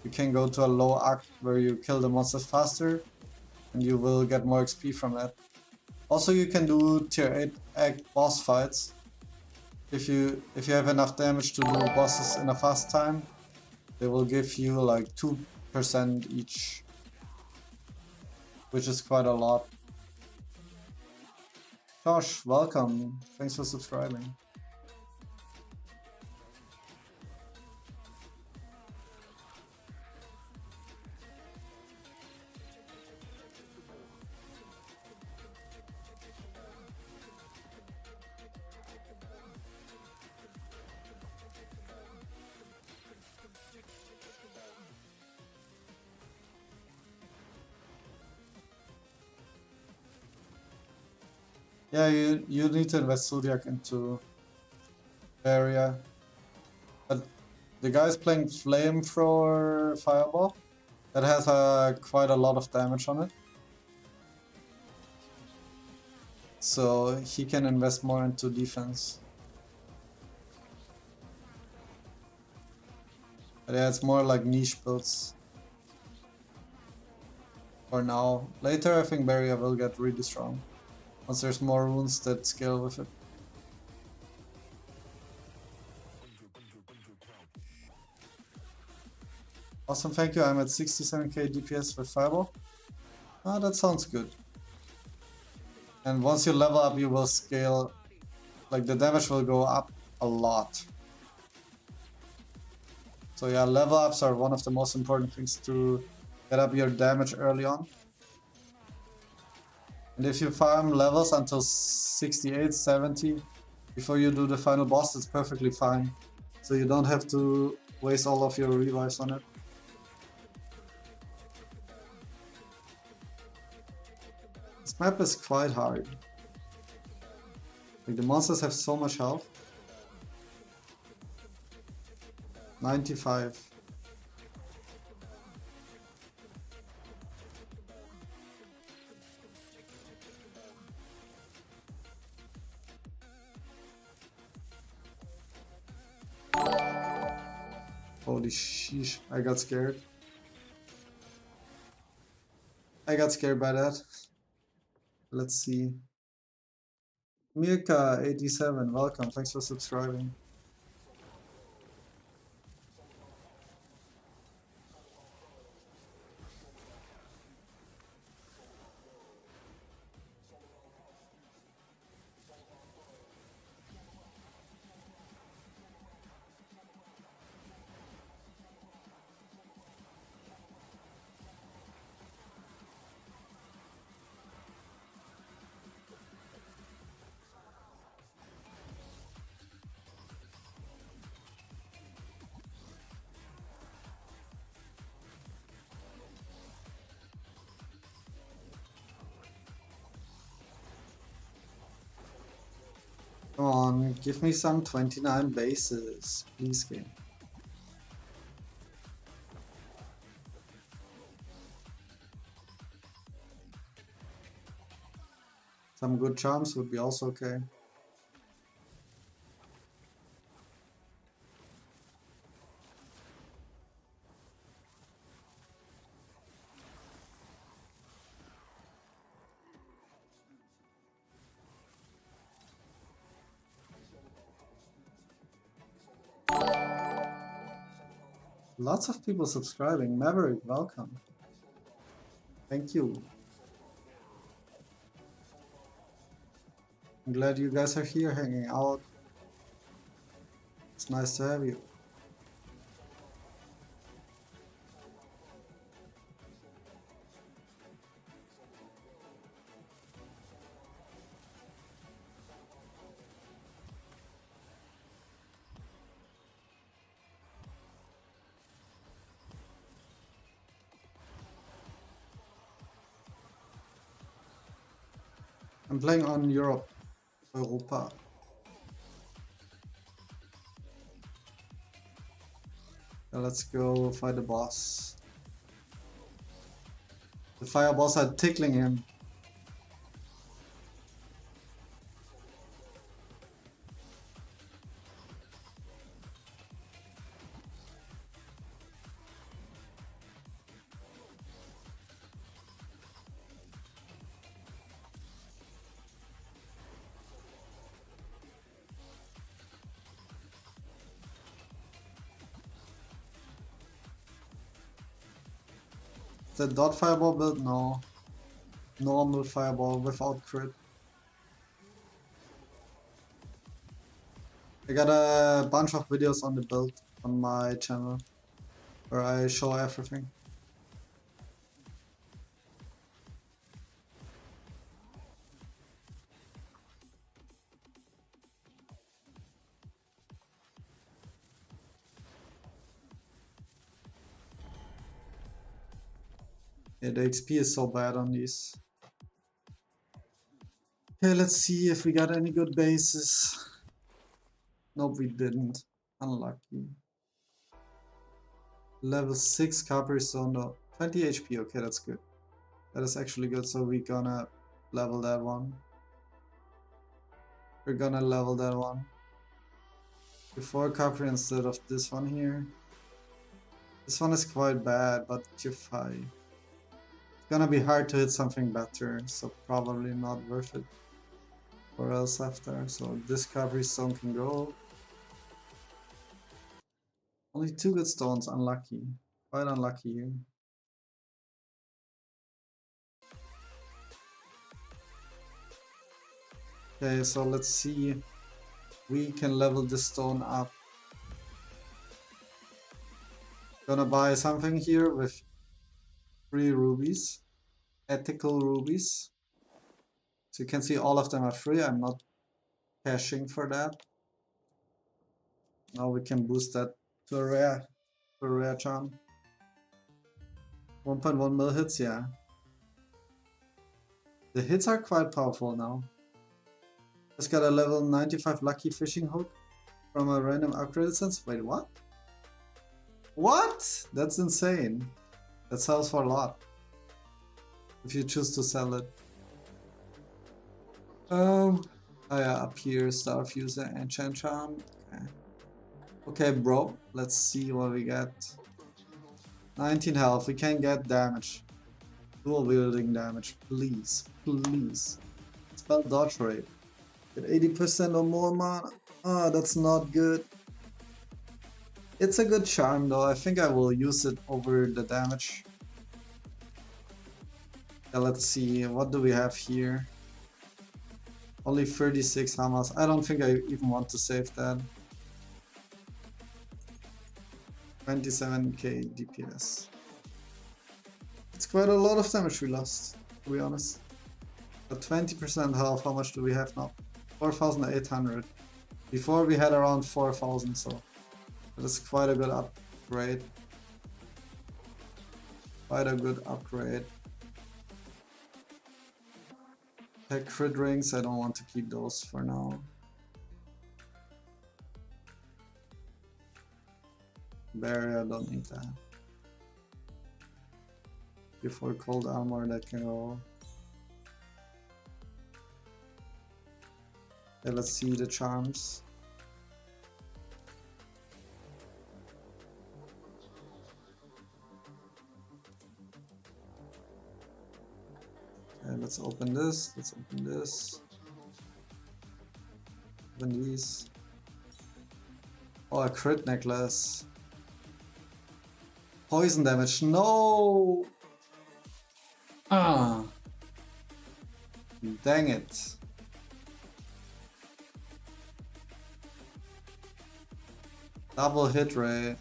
you can go to a low act where you kill the monsters faster and you will get more XP from that. Also, you can do tier 8 act boss fights. If you have enough damage to do bosses in a fast time, they will give you like 2% each, which is quite a lot. Josh, welcome. Thanks for subscribing. Yeah, you need to invest Zodiac into area. But the guy's playing Flamethrower Fireball. That has quite a lot of damage on it. So he can invest more into defense. But yeah, it's more like niche builds. For now. Later I think Barrier will get really strong. Once there's more runes that scale with it. Awesome, thank you. I'm at 67k DPS with Fireball. Ah, that sounds good. And once you level up, you will scale, like the damage will go up a lot. So yeah, level ups are one of the most important things to get up your damage early on. And if you farm levels until 68, 70, before you do the final boss, it's perfectly fine. So you don't have to waste all of your revives on it. This map is quite hard. Like the monsters have so much health. 95. Holy sheesh, I got scared. I got scared by that. Let's see. Mirka87, welcome, thanks for subscribing. Come on, give me some 29 bases, please game. Some good charms would be also okay. Lots of people subscribing. Maverick, welcome. Thank you. I'm glad you guys are here hanging out. It's nice to have you. I'm playing on Europa. Let's go fight the boss. The fire boss are tickling him. The dot fireball build? No. Normal fireball without crit. I got a bunch of videos on the build on my channel where I show everything. Yeah, the XP is so bad on these. Okay, let's see if we got any good bases. Nope, we didn't. Unlucky. Level 6 Capri Stone, no. 20 HP, okay, that's good. That is actually good, so we're gonna level that one. We're gonna level that one. Before Capri instead of this one here. This one is quite bad, but Q5. It's gonna be hard to hit something better, so probably not worth it. Or else after, so this Capri Stone can go. Only 2 good stones, unlucky. Quite unlucky here. Okay, so let's see. We can level this stone up. Gonna buy something here with 3 rubies. Ethical rubies. So you can see all of them are free. I'm not cashing for that. Now we can boost that to a rare charm. 1.1 mil hits, yeah. The hits are quite powerful now. Just got a level 95 lucky fishing hook from a random upgrade instance. Wait, what? What? That's insane. That sells for a lot. If you choose to sell it. Oh yeah, up here, Star Fuser, Enchant Charm. Okay. Okay, bro, let's see what we get. 19 health, we can get damage. Dual wielding damage, please, please. Spell dodge rate. Get 80% or more mana. Ah, that's not good. It's a good charm though, I think I will use it over the damage. Yeah, let's see, what do we have here? Only 36 Hamas. I don't think I even want to save that. 27k DPS. It's quite a lot of damage we lost, to be honest. But 20% health, how much do we have now? 4,800. Before we had around 4,000, so that is quite a good upgrade. Quite a good upgrade. Tech crit rings, I don't want to keep those for now. Barrier, I don't need that. Before cold armor, that can go. Okay, let's see the charms. Okay, let's open this. Let's open this. Open these. Oh, a crit necklace. Poison damage. No! Ah. Dang it. Double hit rate.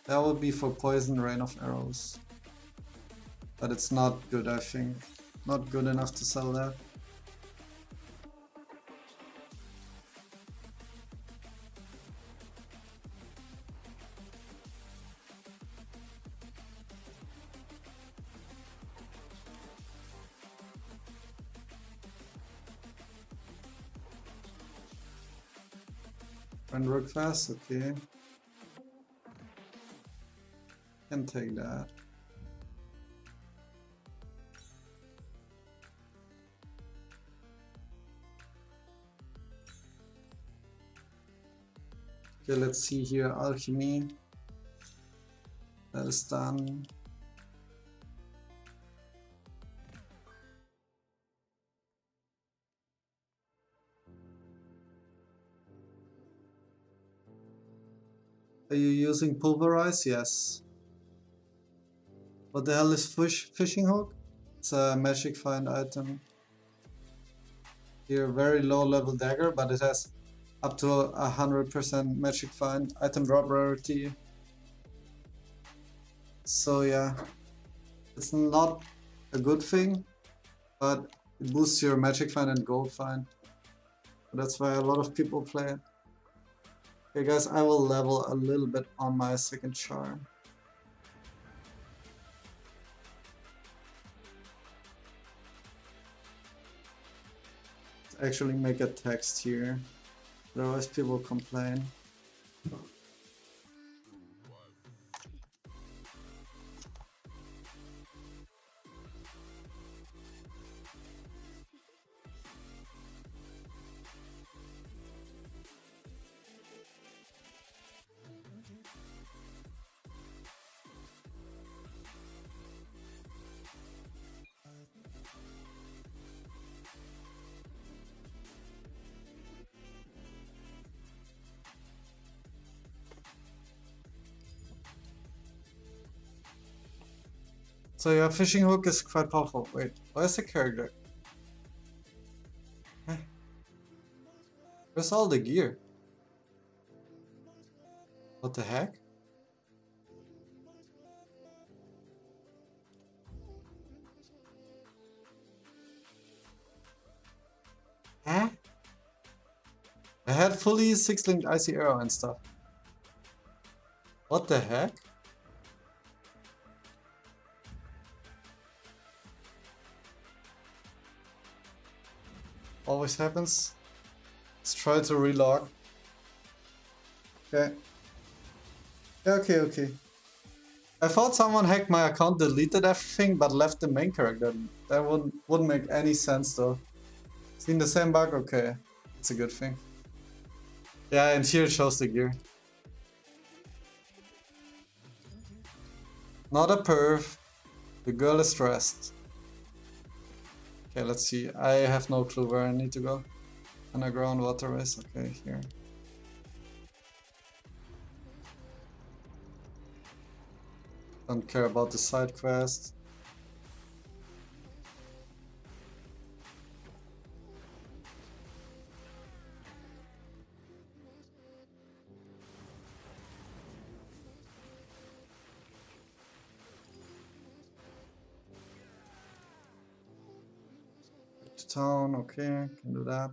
That would be for poison rain of arrows. But it's not good, I think. Not good enough to sell that. Run request, okay. Can take that. Okay, let's see here. Alchemy. That is done. Are you using pulverize? Yes. What the hell is fishing hook? It's a magic find item. Here, very low level dagger, but it has up to 100% magic find item drop rarity. So yeah, it's not a good thing, but it boosts your magic find and gold find. That's why a lot of people play it. Okay guys, I will level a little bit on my second charm. Actually make a text here, otherwise people complain. So your fishing hook is quite powerful. Wait, where's the character? Huh? Where's all the gear? What the heck? Huh? I had fully 6-linked icy arrow and stuff. What the heck? Always happens. Let's try to relog. Okay. Okay. I thought someone hacked my account, deleted everything, but left the main character. That wouldn't make any sense though. Seen the same bug? Okay. It's a good thing. Yeah, and here it shows the gear. Not a perv. The girl is stressed. Okay, let's see. I have no clue where I need to go. Underground waterways. Okay, here. Don't care about the side quest. Back to town. Okay, can do that.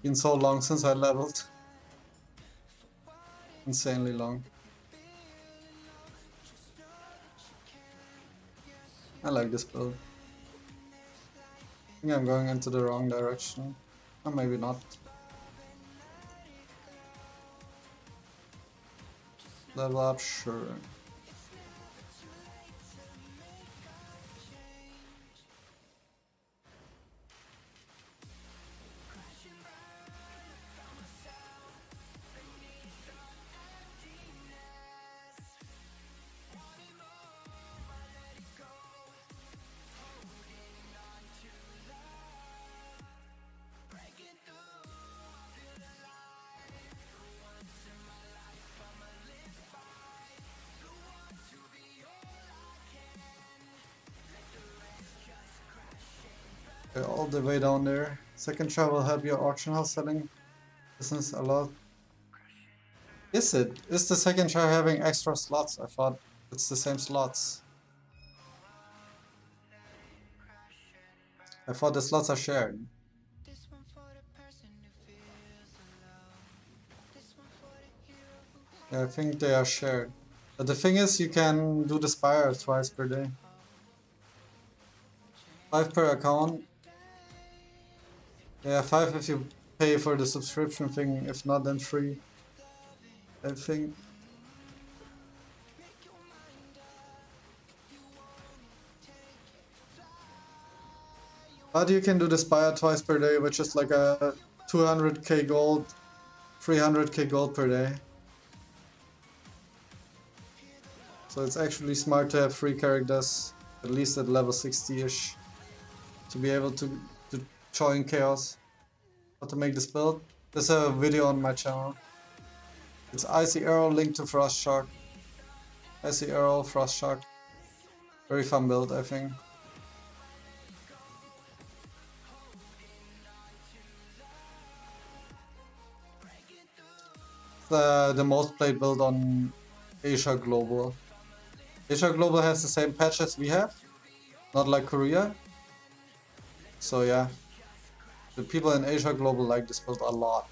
Been so long since I leveled. Insanely long. I like this build. I think I'm going into the wrong direction. Or maybe not. Level up, sure. Okay, all the way down there. Second char will help your auction house selling business a lot. Is it? Is the second char having extra slots? I thought it's the same slots. I thought the slots are shared. Yeah, I think they are shared. But the thing is, you can do the spire twice per day. 5 per account. Yeah, 5 if you pay for the subscription thing. If not, then free. I think. But you can do the spire twice per day, which is like a 200k gold, 300k gold per day. So it's actually smart to have 3 characters, at least at level 60-ish, to be able to join Chaos. How to make this build? There's a video on my channel. It's Icy Arrow linked to Frost Shark. Icy Arrow, Frost Shark. Very fun build, I think. The most played build on Asia Global. Asia Global has the same patch as we have, not like Korea. So yeah, the people in Asia Global like this build a lot.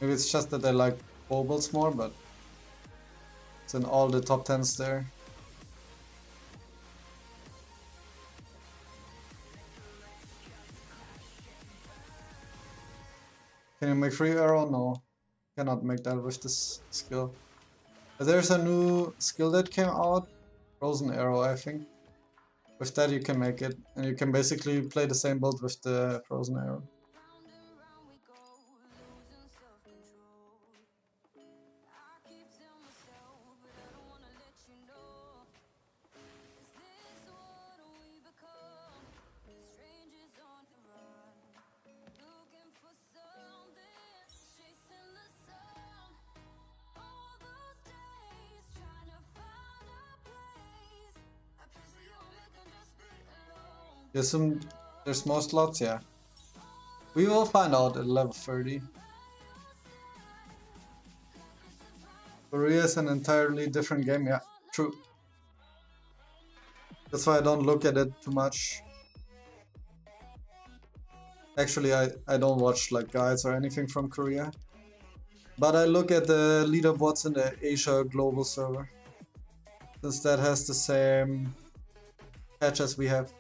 Maybe it's just that they like bow builds more, but it's in all the top 10s there. Can you make free arrow? No, cannot make that with this skill. But there's a new skill that came out, Frozen Arrow, I think. With that you can make it, and you can basically play the same build with the Frozen Arrow. There's more slots, yeah. We will find out at level 30. Korea is an entirely different game, yeah, true. That's why I don't look at it too much. Actually, I don't watch like guides or anything from Korea. But I look at the leaderboards in the Asia Global server. Since that has the same patch as we have.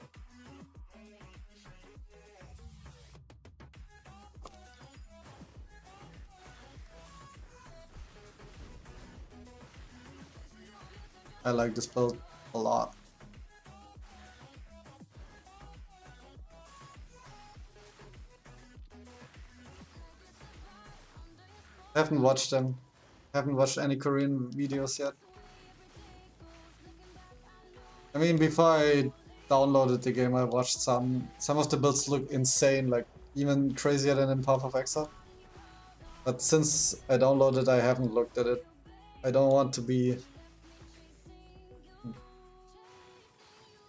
I like this build a lot. I haven't watched them. I haven't watched any Korean videos yet. I mean, before I downloaded the game, I watched some. Some of the builds look insane, like even crazier than in Path of Exile. But since I downloaded, I haven't looked at it. I don't want to be...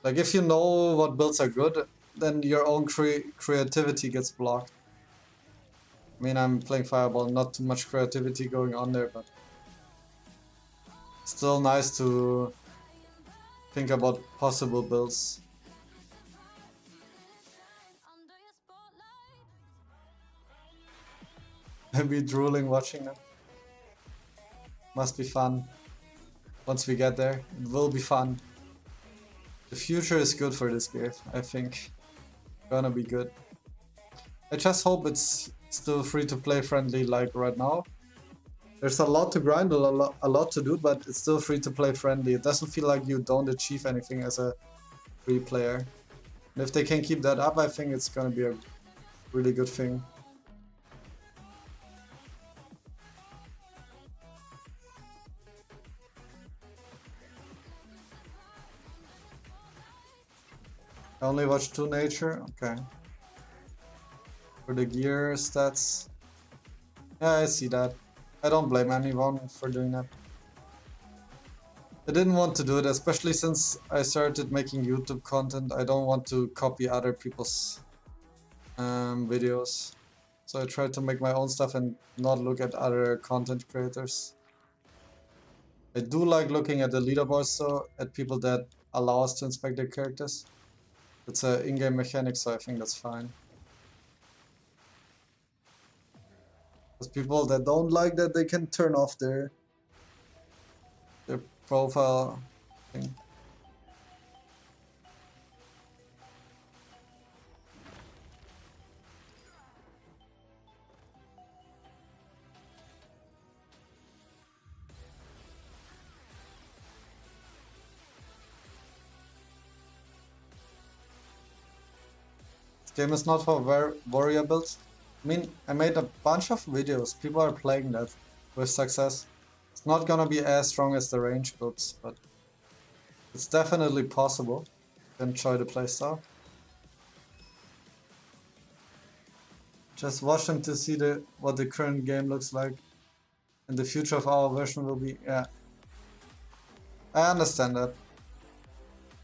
Like, if you know what builds are good, then your own creativity gets blocked. I mean, I'm playing Fireball, not too much creativity going on there, but... Still nice to think about possible builds. Maybe drooling watching them. Must be fun. Once we get there, it will be fun. The future is good for this game, I think. Gonna be good. I just hope it's still free to play friendly like right now. There's a lot to grind, a lot to do, but it's still free to play friendly. It doesn't feel like you don't achieve anything as a free player. And if they can keep that up, I think it's gonna be a really good thing. I only watch 2 nature, okay. For the gear stats. Yeah, I see that. I don't blame anyone for doing that. I didn't want to do it, especially since I started making YouTube content. I don't want to copy other people's videos. So I tried to make my own stuff and not look at other content creators. I do like looking at the leaderboards though, at people that allow us to inspect their characters. It's an in-game mechanic, so I think that's fine. There's people that don't like that, they can turn off their profile thing. This game is not for warrior builds. I mean, I made a bunch of videos. People are playing that with success. It's not gonna be as strong as the range builds, but it's definitely possible to enjoy the playstyle. Just watch them to see what the current game looks like. And the future of our version will be, yeah. I understand that.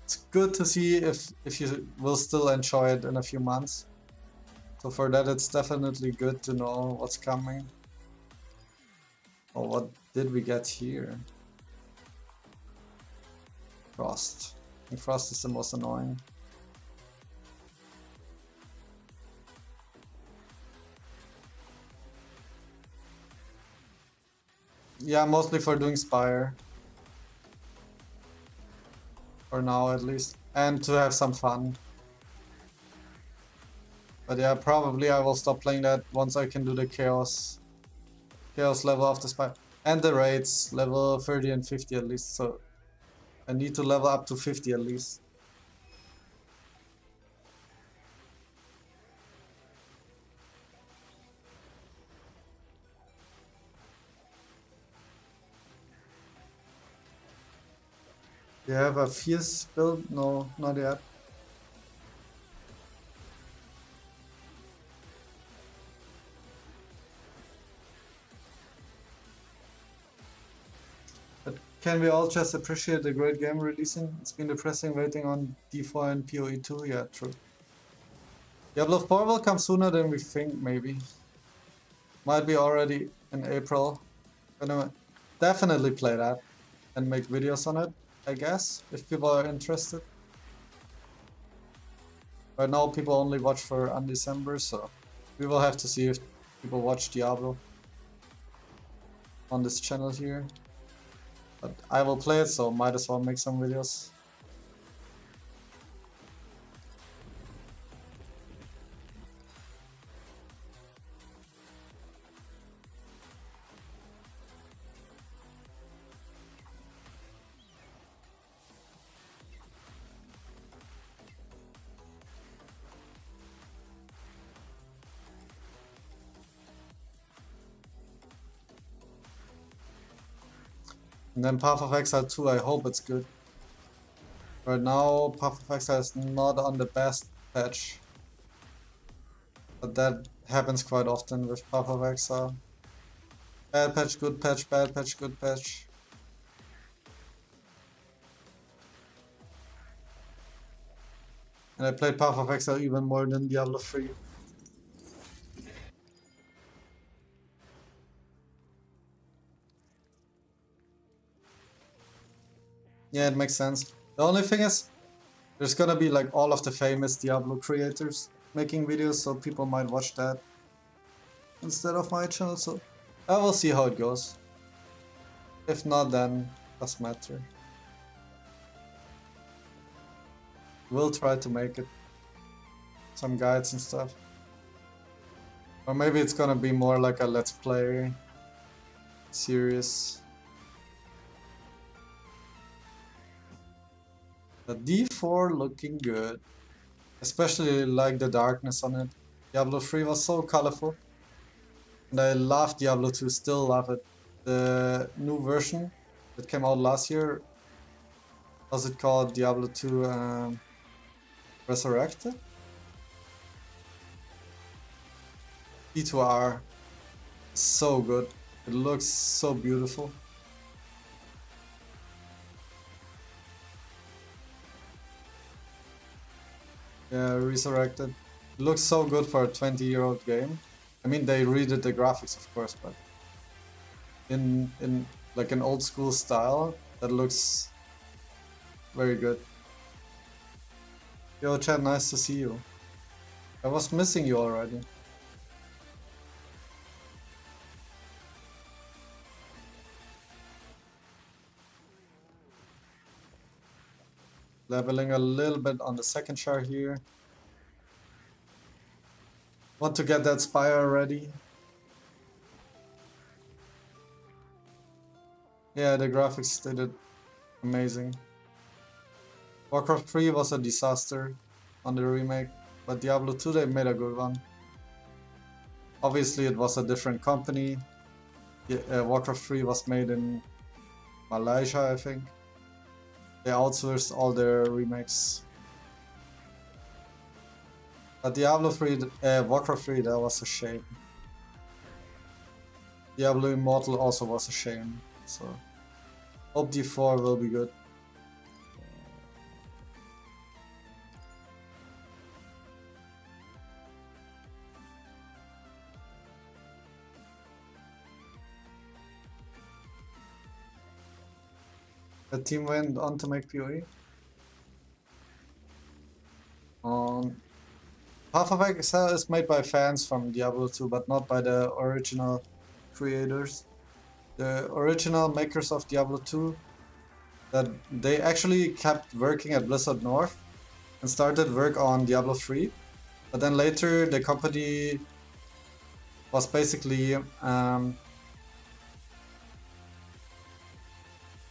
It's good to see if you will still enjoy it in a few months. So for that it's definitely good to know what's coming. Oh, what did we get here? Frost. I think Frost is the most annoying. Yeah, mostly for doing Spire. For now at least. And to have some fun. But yeah, probably I will stop playing that once I can do the Chaos level of the Spire. And the raids, level 30 and 50 at least, so I need to level up to 50 at least. Do you have a fierce build? No, not yet. But can we all just appreciate the great game releasing? It's been depressing waiting on D4 and PoE 2, yeah, true. Diablo 4 will come sooner than we think, maybe. Might be already in April. Gonna definitely play that and make videos on it, I guess, if people are interested. Right now people only watch for Undecember, so we will have to see if people watch Diablo on this channel here. But I will play it, so might as well make some videos. And then Path of Exile 2, I hope it's good. Right now, Path of Exile is not on the best patch. But that happens quite often with Path of Exile. Bad patch, good patch, bad patch, good patch. And I played Path of Exile even more than Diablo 3. Yeah, it makes sense. The only thing is, there's gonna be like all of the famous Diablo creators making videos, so people might watch that instead of my channel, so I will see how it goes. If not, then doesn't matter. We'll try to make it. Some guides and stuff. Or maybe it's gonna be more like a let's play series. The D4 looking good. Especially like the darkness on it. Diablo 3 was so colorful. And I love Diablo 2, still love it. The new version that came out last year, was it called Diablo 2 Resurrected? D2R. So good. It looks so beautiful. Yeah, resurrected. Looks so good for a 20-year-old game. I mean, they redid the graphics, of course, but in like an old school style, that looks very good. Yo, Chad, nice to see you. I was missing you already. Leveling a little bit on the second char here. Want to get that spire ready. Yeah, the graphics did it amazing. Warcraft 3 was a disaster on the remake, but Diablo 2 they made a good one. Obviously it was a different company. Warcraft 3 was made in Malaysia, I think. They outsourced all their remakes. But Diablo 3, Warcraft 3, that was a shame. Diablo Immortal also was a shame, so hope D4 will be good. The team went on to make PoE. Half of Excel is made by fans from Diablo 2, but not by the original creators. The original makers of Diablo 2, that they actually kept working at Blizzard North and started work on Diablo 3. But then later the company was basically, how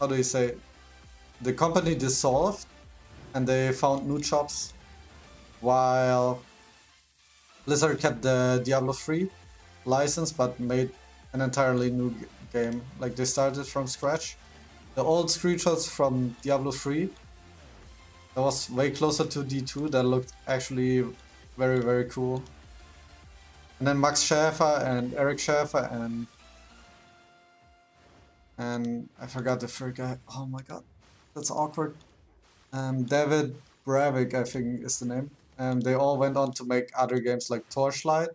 do you say, the company dissolved and they found new jobs while Blizzard kept the Diablo 3 license but made an entirely new game. Like they started from scratch. The old screenshots from Diablo 3, that was way closer to D2, that looked actually very, very cool. And then Max Schäfer and Eric Schäfer and I forgot the third guy. Oh my god, that's awkward. David Bravik, I think is the name. And they all went on to make other games like Torchlight.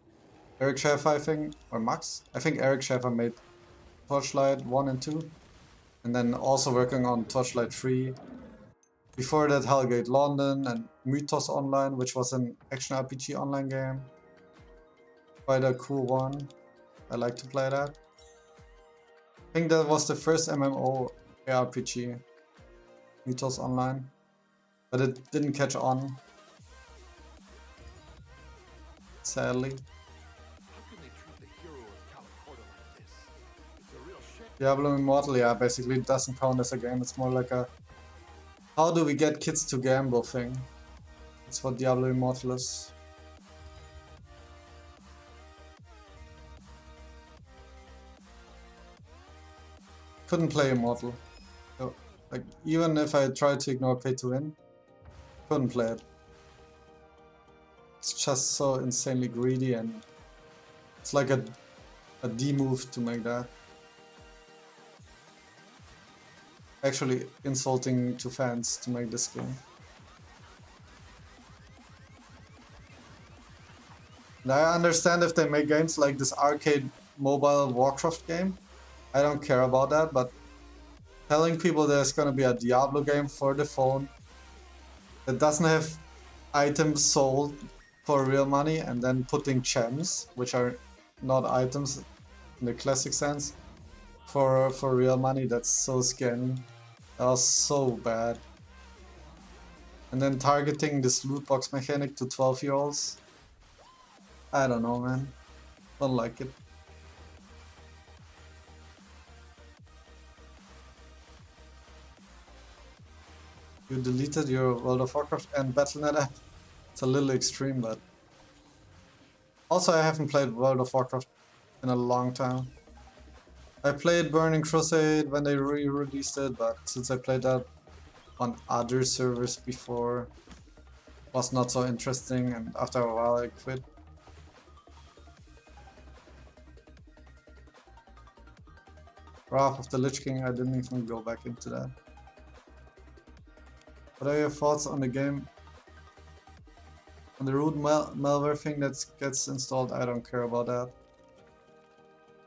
Eric Schäfer, I think, or Max. I think Eric Schäfer made Torchlight 1 and 2. And then also working on Torchlight 3. Before that, Hellgate London and Mythos Online, which was an action RPG online game. Quite a cool one. I like to play that. I think that was the first MMO RPG, Mythos Online. But it didn't catch on, sadly. Diablo Immortal, yeah, basically doesn't count as a game. It's more like a how do we get kids to gamble thing. That's what Diablo Immortal is. Couldn't play Immortal. So, like, even if I tried to ignore pay to win, couldn't play it. It's just so insanely greedy and it's like a D move to make that. Actually insulting to fans to make this game. And I understand if they make games like this arcade mobile Warcraft game. I don't care about that, but telling people there's gonna be a Diablo game for the phone that doesn't have items sold for real money and then putting gems, which are not items in the classic sense, for real money, that's so scary. That was so bad. And then targeting this loot box mechanic to 12-year-olds. I don't know, man. Don't like it. You deleted your World of Warcraft and Battle.net app. It's a little extreme, but... Also, I haven't played World of Warcraft in a long time. I played Burning Crusade when they re-released it, but since I played that on other servers before, it was not so interesting, and after a while I quit. Wrath of the Lich King, I didn't even go back into that. What are your thoughts on the game? And the root malware thing that gets installed, I don't care about that.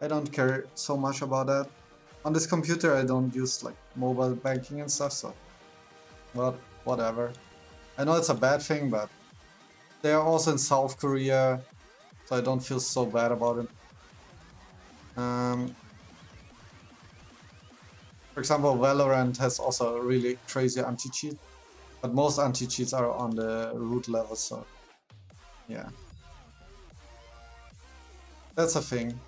I don't care so much about that. On this computer I don't use like mobile banking and stuff, so well, whatever. I know it's a bad thing, but they are also in South Korea, so I don't feel so bad about it. For example, Valorant has also a really crazy anti-cheat, but most anti-cheats are on the root level, so yeah. That's a thing.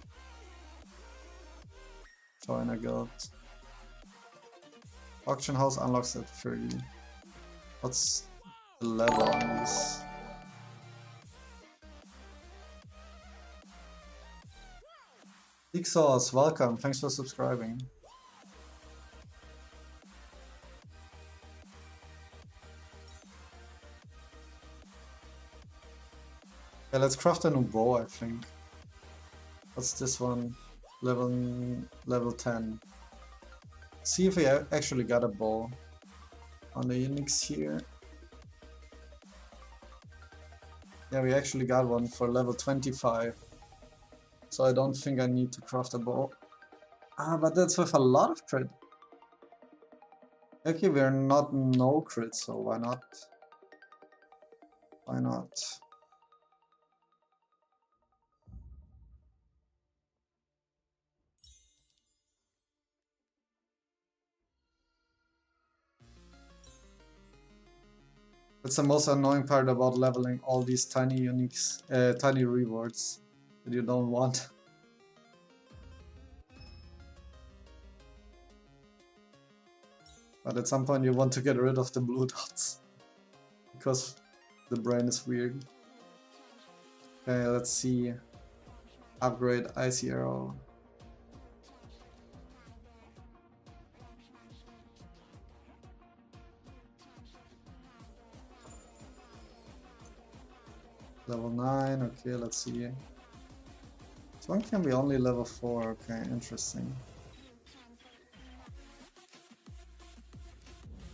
Join a guild. Auction house unlocks at 30. What's the level on these? Jigsaws, welcome, thanks for subscribing. Yeah, let's craft a new bow, I think. What's this one? Level 10. See if we actually got a bow on the Unix here. Yeah, we actually got one for level 25. So I don't think I need to craft a bow. Ah, but that's with a lot of crit. Okay, we're not no crit, so why not? Why not? That's the most annoying part about leveling all these tiny uniques, tiny rewards that you don't want. But at some point you want to get rid of the blue dots. Because the brain is weird. Okay, let's see. Upgrade Icy Arrow. Level 9, okay, let's see. This one can be only level 4, okay, interesting.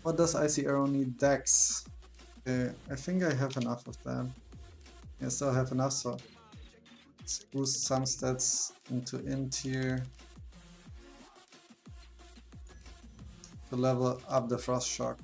What does Icy Arrow need? Dex. Okay, I think I have enough of that. I still have enough, so let's boost some stats into int here to level up the Frost Shock.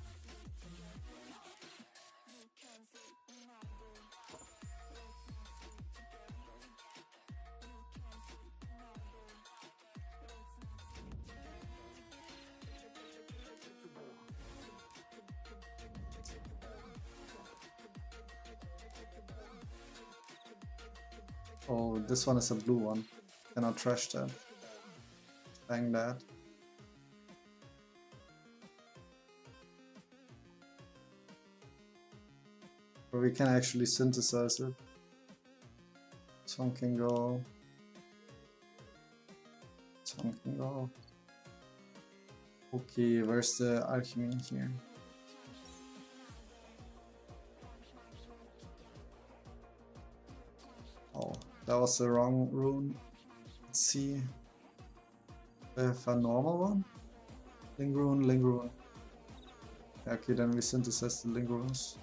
Oh, this one is a blue one. Cannot trash that. Bang that. Or we can actually synthesize it. This one can go. This one can go. Okay, where's the alchemy here? Oh, that was the wrong rune. Let's see. We have a normal one? Ling rune, Ling rune. Okay, then we synthesize the Ling runes.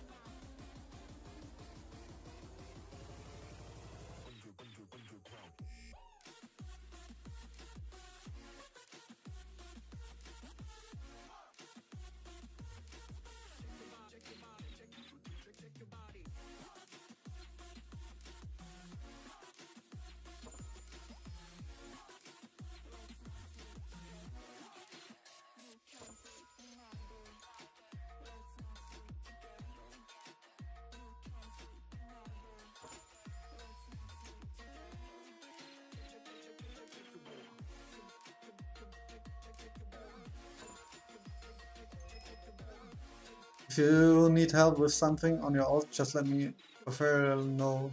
If you need help with something on your alt, just let me prefer know.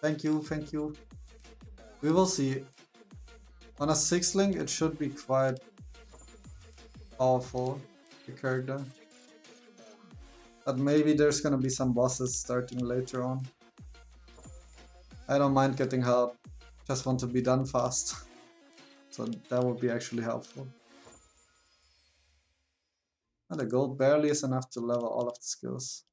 Thank you, thank you. We will see. On a 6 link it should be quite powerful, the character. But maybe there's gonna be some bosses starting later on. I don't mind getting help, just want to be done fast. So that would be actually helpful. And the gold barely is enough to level all of the skills.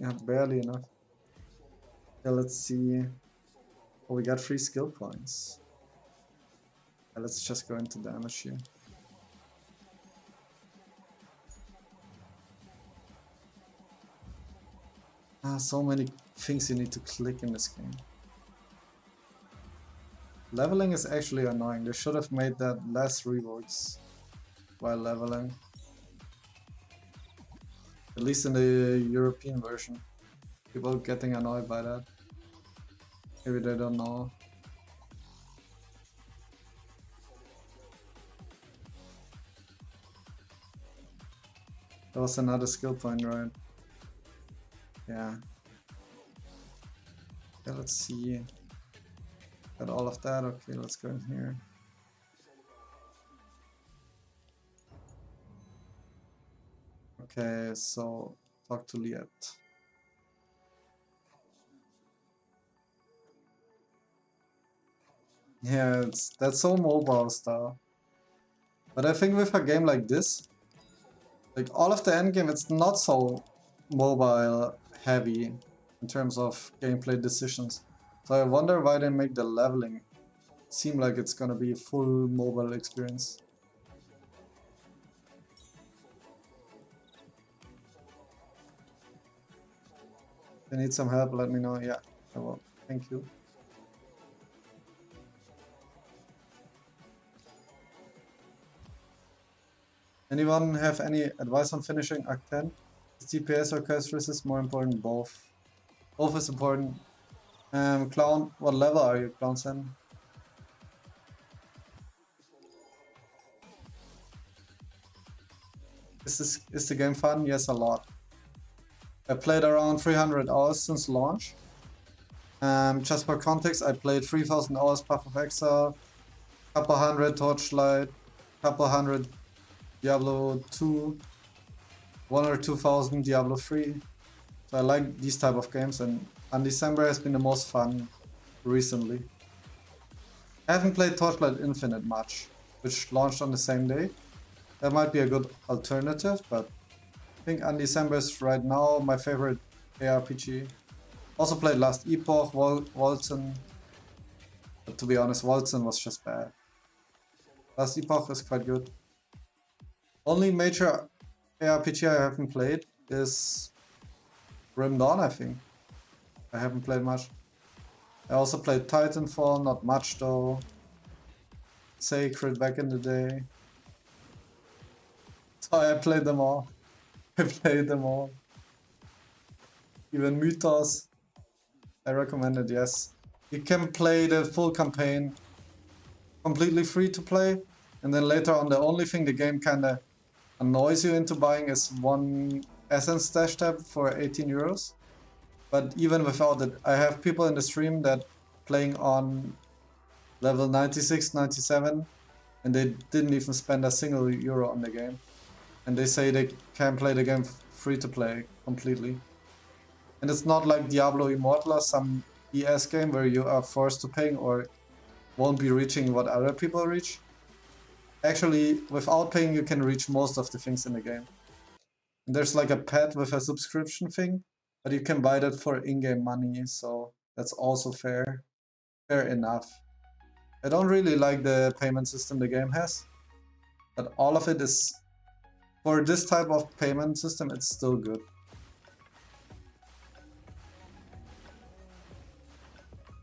Yeah, barely enough. Yeah, let's see. Oh, we got 3 skill points. Yeah, let's just go into damage here. So many things you need to click in this game. Leveling is actually annoying. They should have made that less rewards while leveling. At least in the European version. People getting annoyed by that. Maybe they don't know. That was another skill point, right? Yeah. Yeah, let's see. Got all of that. Okay, let's go in here. Okay, so talk to Liet. Yeah, that's so mobile style. But I think with a game like this, like all of the endgame, it's not so mobile heavy in terms of gameplay decisions. So I wonder why they make the leveling seem like it's gonna be a full mobile experience. If you need some help, let me know. Yeah, I will. Thank you. Anyone have any advice on finishing Act 10? Is DPS or curse resist more important? Both. Both is important. Clown, what level are you, Clown Sen? Is the game fun? Yes, a lot. I played around 300 hours since launch. Just for context, I played 3000 hours Path of Exile, couple hundred Torchlight, couple hundred Diablo 2, 1 or 2000 Diablo 3. So I like these type of games, and Undecember has been the most fun recently. I haven't played Torchlight Infinite much, which launched on the same day. That might be a good alternative, but I think Undecember is right now my favorite ARPG. Also played Last Epoch, Walton. But to be honest, Walton was just bad. Last Epoch is quite good. Only major ARPG I haven't played is Grim Dawn, I think. I haven't played much. I also played Titanfall, not much though. Sacred back in the day. So I played them all. I played them all. Even Mythos. I recommend it, yes. You can play the full campaign completely free to play, and then later on the only thing the game kinda annoys you into buying is one Essence Stash tab for 18 euros. But even without it, I have people in the stream that playing on level 96, 97, and they didn't even spend a single euro on the game. And they say they can play the game free to play completely. And it's not like Diablo Immortal or some ES game where you are forced to pay or won't be reaching what other people reach. Actually, without paying, you can reach most of the things in the game. And there's like a pet with a subscription thing, but you can buy that for in-game money, so that's also fair. Fair enough. I don't really like the payment system the game has, but all of it is, for this type of payment system, it's still good.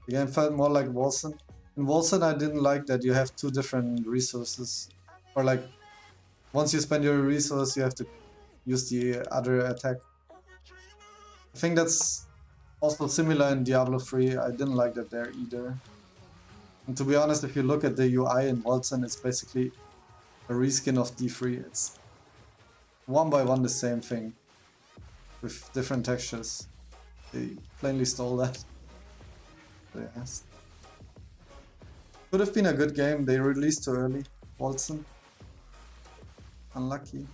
The game felt more like Wolcen. In Wolcen, I didn't like that you have two different resources. Or like, once you spend your resource, you have to use the other attack. I think that's also similar in Diablo 3. I didn't like that there either. And to be honest, if you look at the UI in Wolcen, it's basically a reskin of D3. It's one by one the same thing, with different textures. They plainly stole that. So, yes. Could have been a good game. They released too early. Wolcen. Unlucky.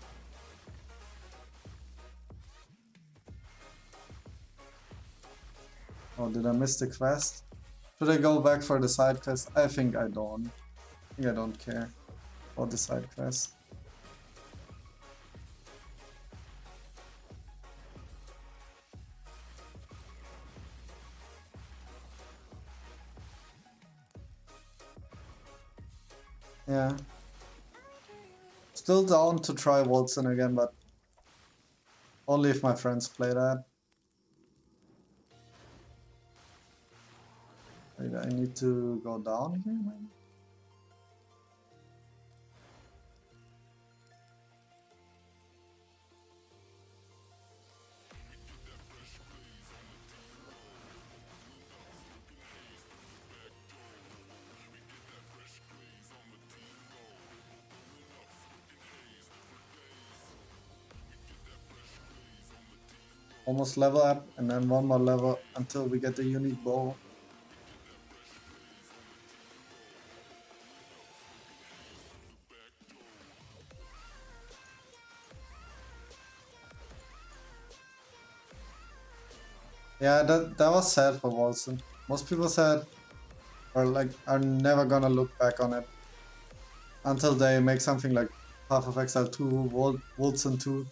Oh, did I miss the quest? Should I go back for the side quest? I think I don't. I think I don't care about the side quest. Yeah. Still down to try Wilson again, but only if my friends play that. Wait, I need to go down here, maybe? Almost level up, and then one more level until we get the unique bow. Yeah, that was sad for Wilson. Most people said, or like, are never gonna look back on it until they make something like Path of Exile 2, Wilson 2.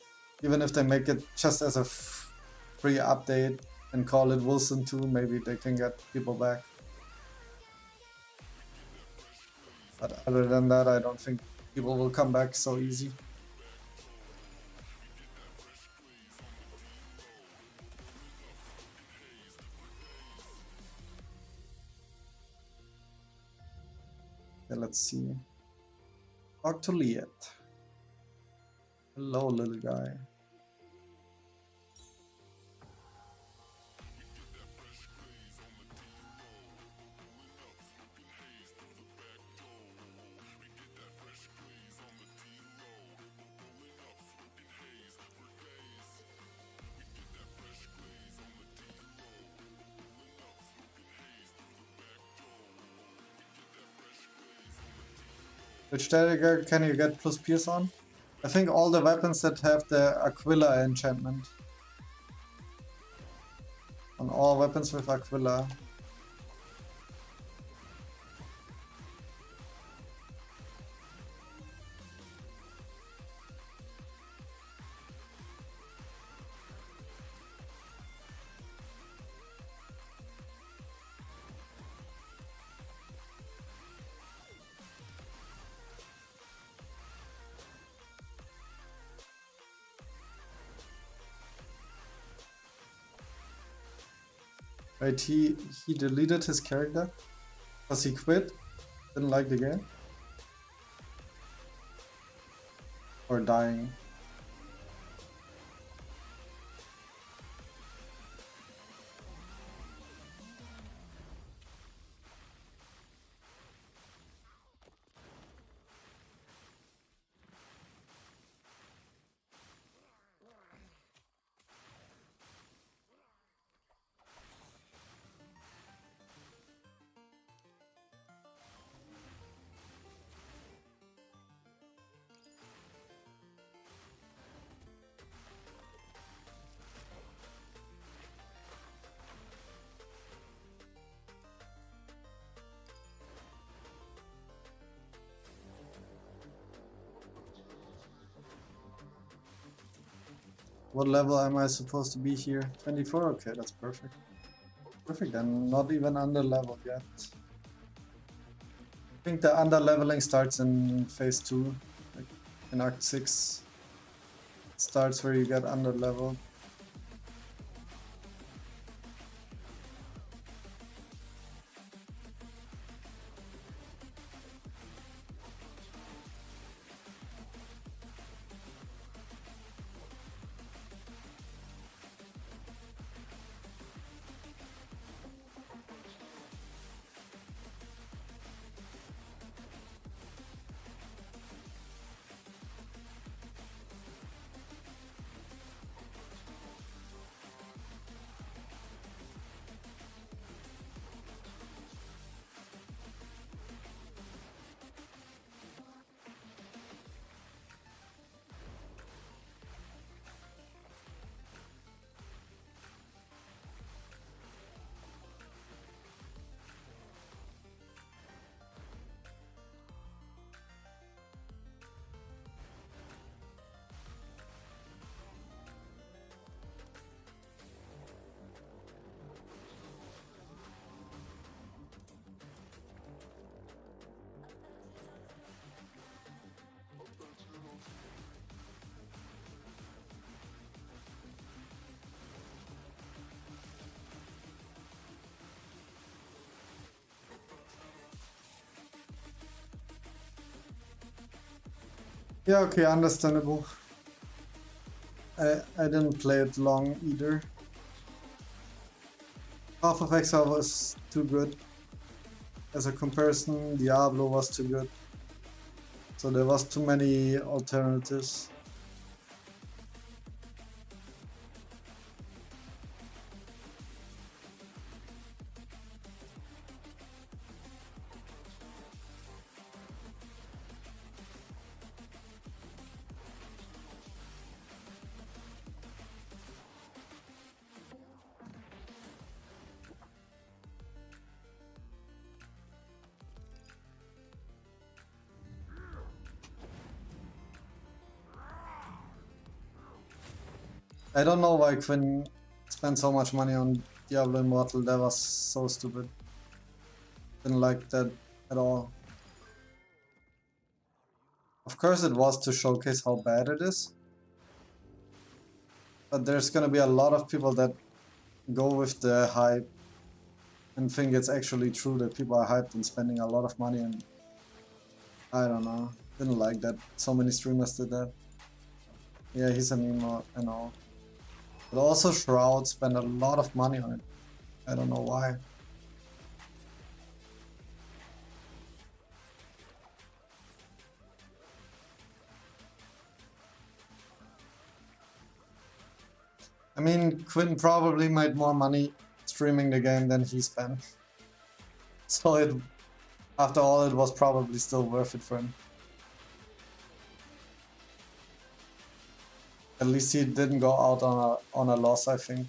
Even if they make it just as a free update and call it Wilson 2, maybe they can get people back. But other than that, I don't think people will come back so easy. Okay, let's see. Talk to Liet. Hello, little guy. Which dagger can you get plus pierce on? I think all the weapons that have the Aquila enchantment. On all weapons with Aquila. Right, he deleted his character because he quit, didn't like the game, or dying. What level am I supposed to be here? 24? Okay, that's perfect. Perfect, and not even under level yet. I think the under leveling starts in phase 2, like in Act 6. It starts where you get under level. Yeah, okay, understandable. I didn't play it long either. Half of Exile was too good. As a comparison, Diablo was too good. So there was too many alternatives. I don't know why Quinn spent so much money on Diablo Immortal. That was so stupid. Didn't like that at all. Of course it was to showcase how bad it is. But there's gonna be a lot of people that go with the hype and think it's actually true that people are hyped and spending a lot of money, and I don't know. Didn't like that so many streamers did that. Yeah, he's a meme and all. But also Shroud spent a lot of money on it. I don't know why. I mean, Quinn probably made more money streaming the game than he spent. So it, after all, it was probably still worth it for him. At least he didn't go out on a loss, I think.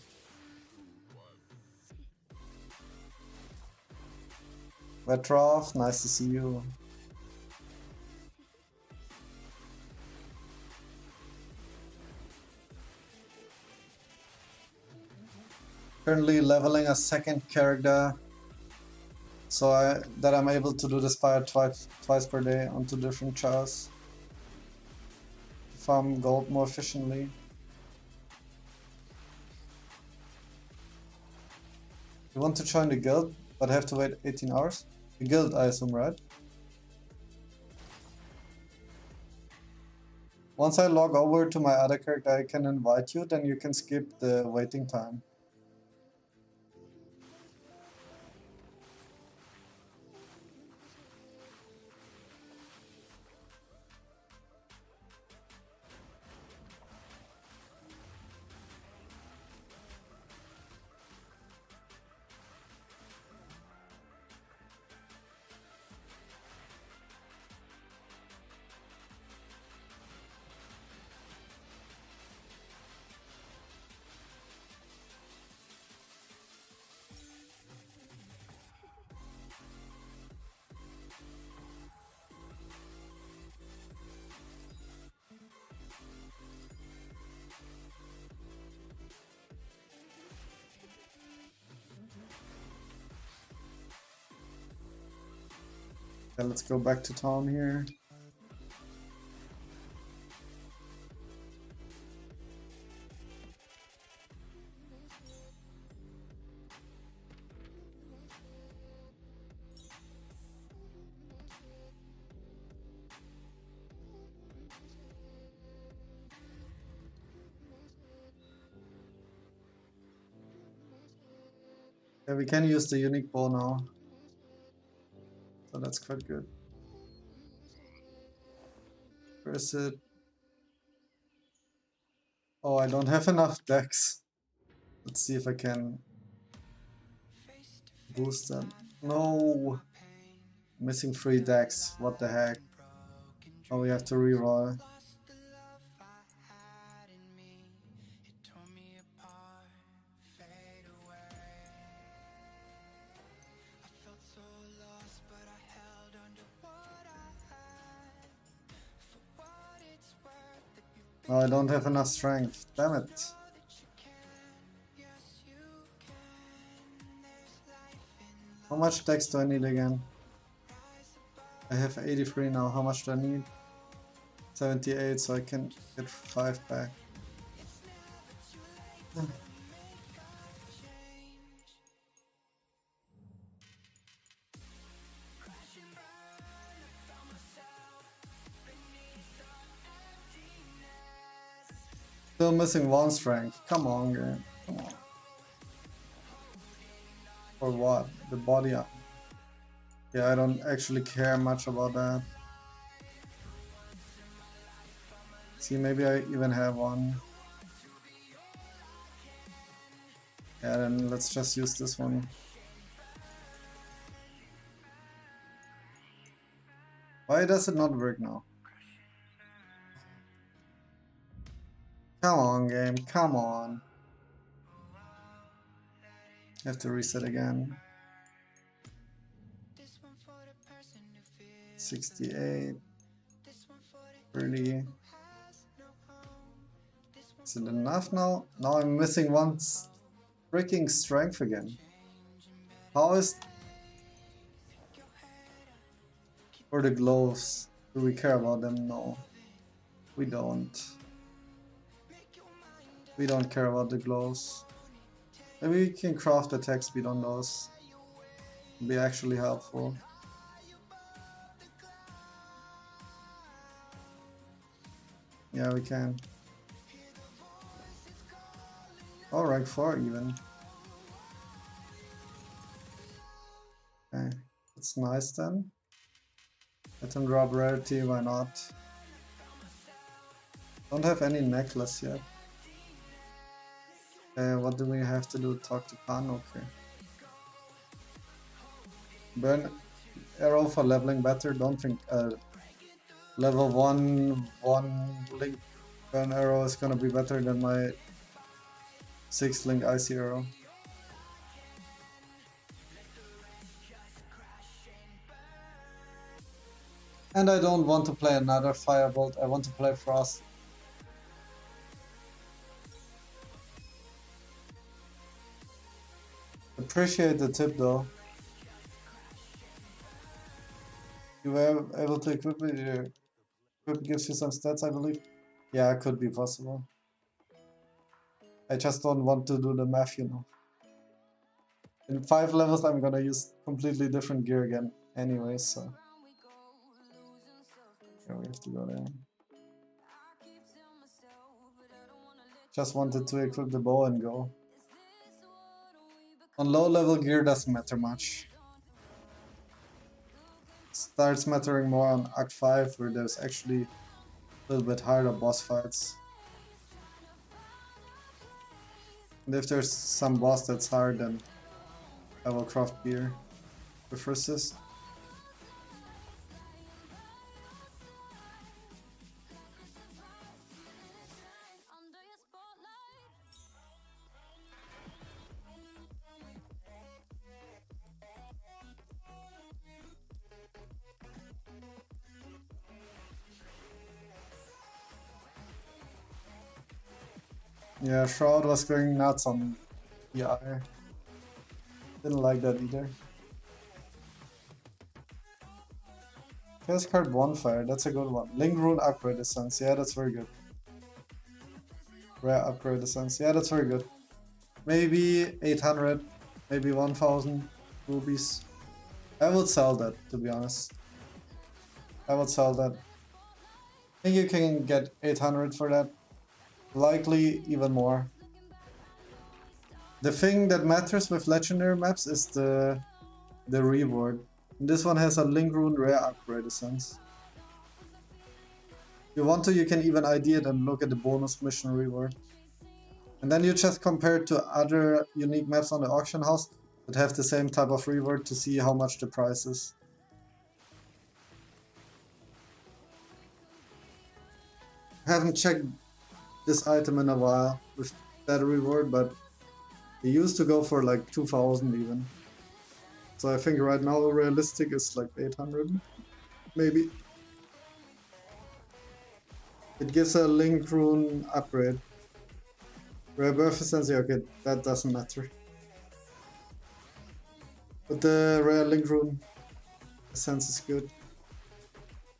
Vetrov, nice to see you. Currently leveling a second character, so that I'm able to do the spire twice per day on 2 different chars. Farm gold more efficiently. You want to join the guild, but have to wait 18 hours? The guild, I assume, right? Once I log over to my other character, I can invite you, then you can skip the waiting time. Okay, let's go back to town here. Yeah, we can use the unique bow now, so that's quite good. Where is it? Oh, I don't have enough decks. Let's see if I can boost them. No! Missing 3 decks. What the heck? Oh, we have to reroll. Oh, I don't have enough strength. Damn it. How much decks do I need again? I have 83 now. How much do I need? 78, so I can get 5 back. Still missing one strength. Come on, game. Come on. For what? The body armor. Yeah, I don't actually care much about that. See, maybe I even have one. Yeah, then let's just use this one. Why does it not work now? Come on, game. Come on. I have to reset again. 68. 30. Is it enough now? Now I'm missing one freaking strength again. How is... Or the gloves. Do we care about them? No. We don't. We don't care about the gloves. Maybe we can craft attack speed on those. Be actually helpful. Yeah, we can. Oh, rank 4 even. Okay, that's nice then. Item drop rarity, why not? Don't have any necklace yet. What do we have to do? Talk to Khan? Okay. Burn arrow for leveling better. Don't think level 1 link burn arrow is gonna be better than my 6 link icy arrow. And I don't want to play another Firebolt, I want to play Frost. Appreciate the tip though. You were able to equip it, equip gives you some stats, I believe. Yeah, it could be possible. I just don't want to do the math, you know. In 5 levels I'm gonna use completely different gear again anyway, so... Yeah, we have to go there. Just wanted to equip the bow and go. On low level gear doesn't matter much. Starts mattering more on Act 5 where there's actually a little bit harder boss fights. And if there's some boss that's hard, then I will craft gear with resist. Yeah, Shroud was going nuts on EI. Didn't like that either. Chaos card Bonfire, that's a good one. Link Rune Upgrade Essence, yeah, that's very good. Rare Upgrade Essence, yeah, that's very good. Maybe 800, maybe 1000 rubies. I would sell that, to be honest. I would sell that. I think you can get 800 for that. Likely even more. The thing that matters with legendary maps is the reward. And this one has a Link Rune Rare Upgrade Essence. If you want to, you can even ID it and look at the bonus mission reward. And then you just compare it to other unique maps on the auction house that have the same type of reward to see how much the price is. I haven't checked this item in a while with that reward, but it used to go for like 2000 even. So I think right now realistic is like 800, maybe. It gives a Link Rune upgrade. Rare Birth Essence, yeah, okay, that doesn't matter. But the Rare Link Rune Essence is good.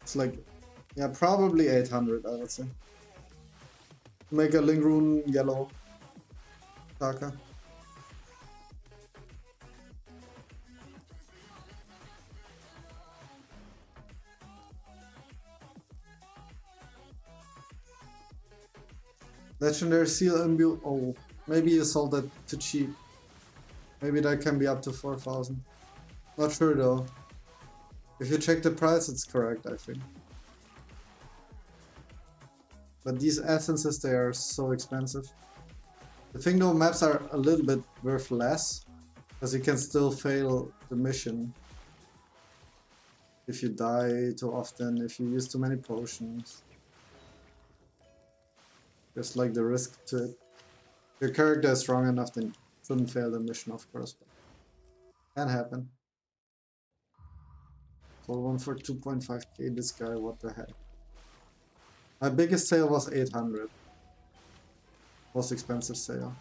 It's like, yeah, probably 800, I would say. Make a Link Rune yellow Taka. Legendary seal imbue. Oh, maybe you sold that too cheap. Maybe that can be up to 4,000. Not sure though. If you check the price, it's correct, I think. But these essences, they are so expensive. The thing though, maps are a little bit worth less, because you can still fail the mission if you die too often, if you use too many potions. There's like the risk to it. If your character is strong enough, then you shouldn't fail the mission, of course. But can happen. Sold one for 2.5k, this guy, what the heck. My biggest sale was 800. Most expensive sale.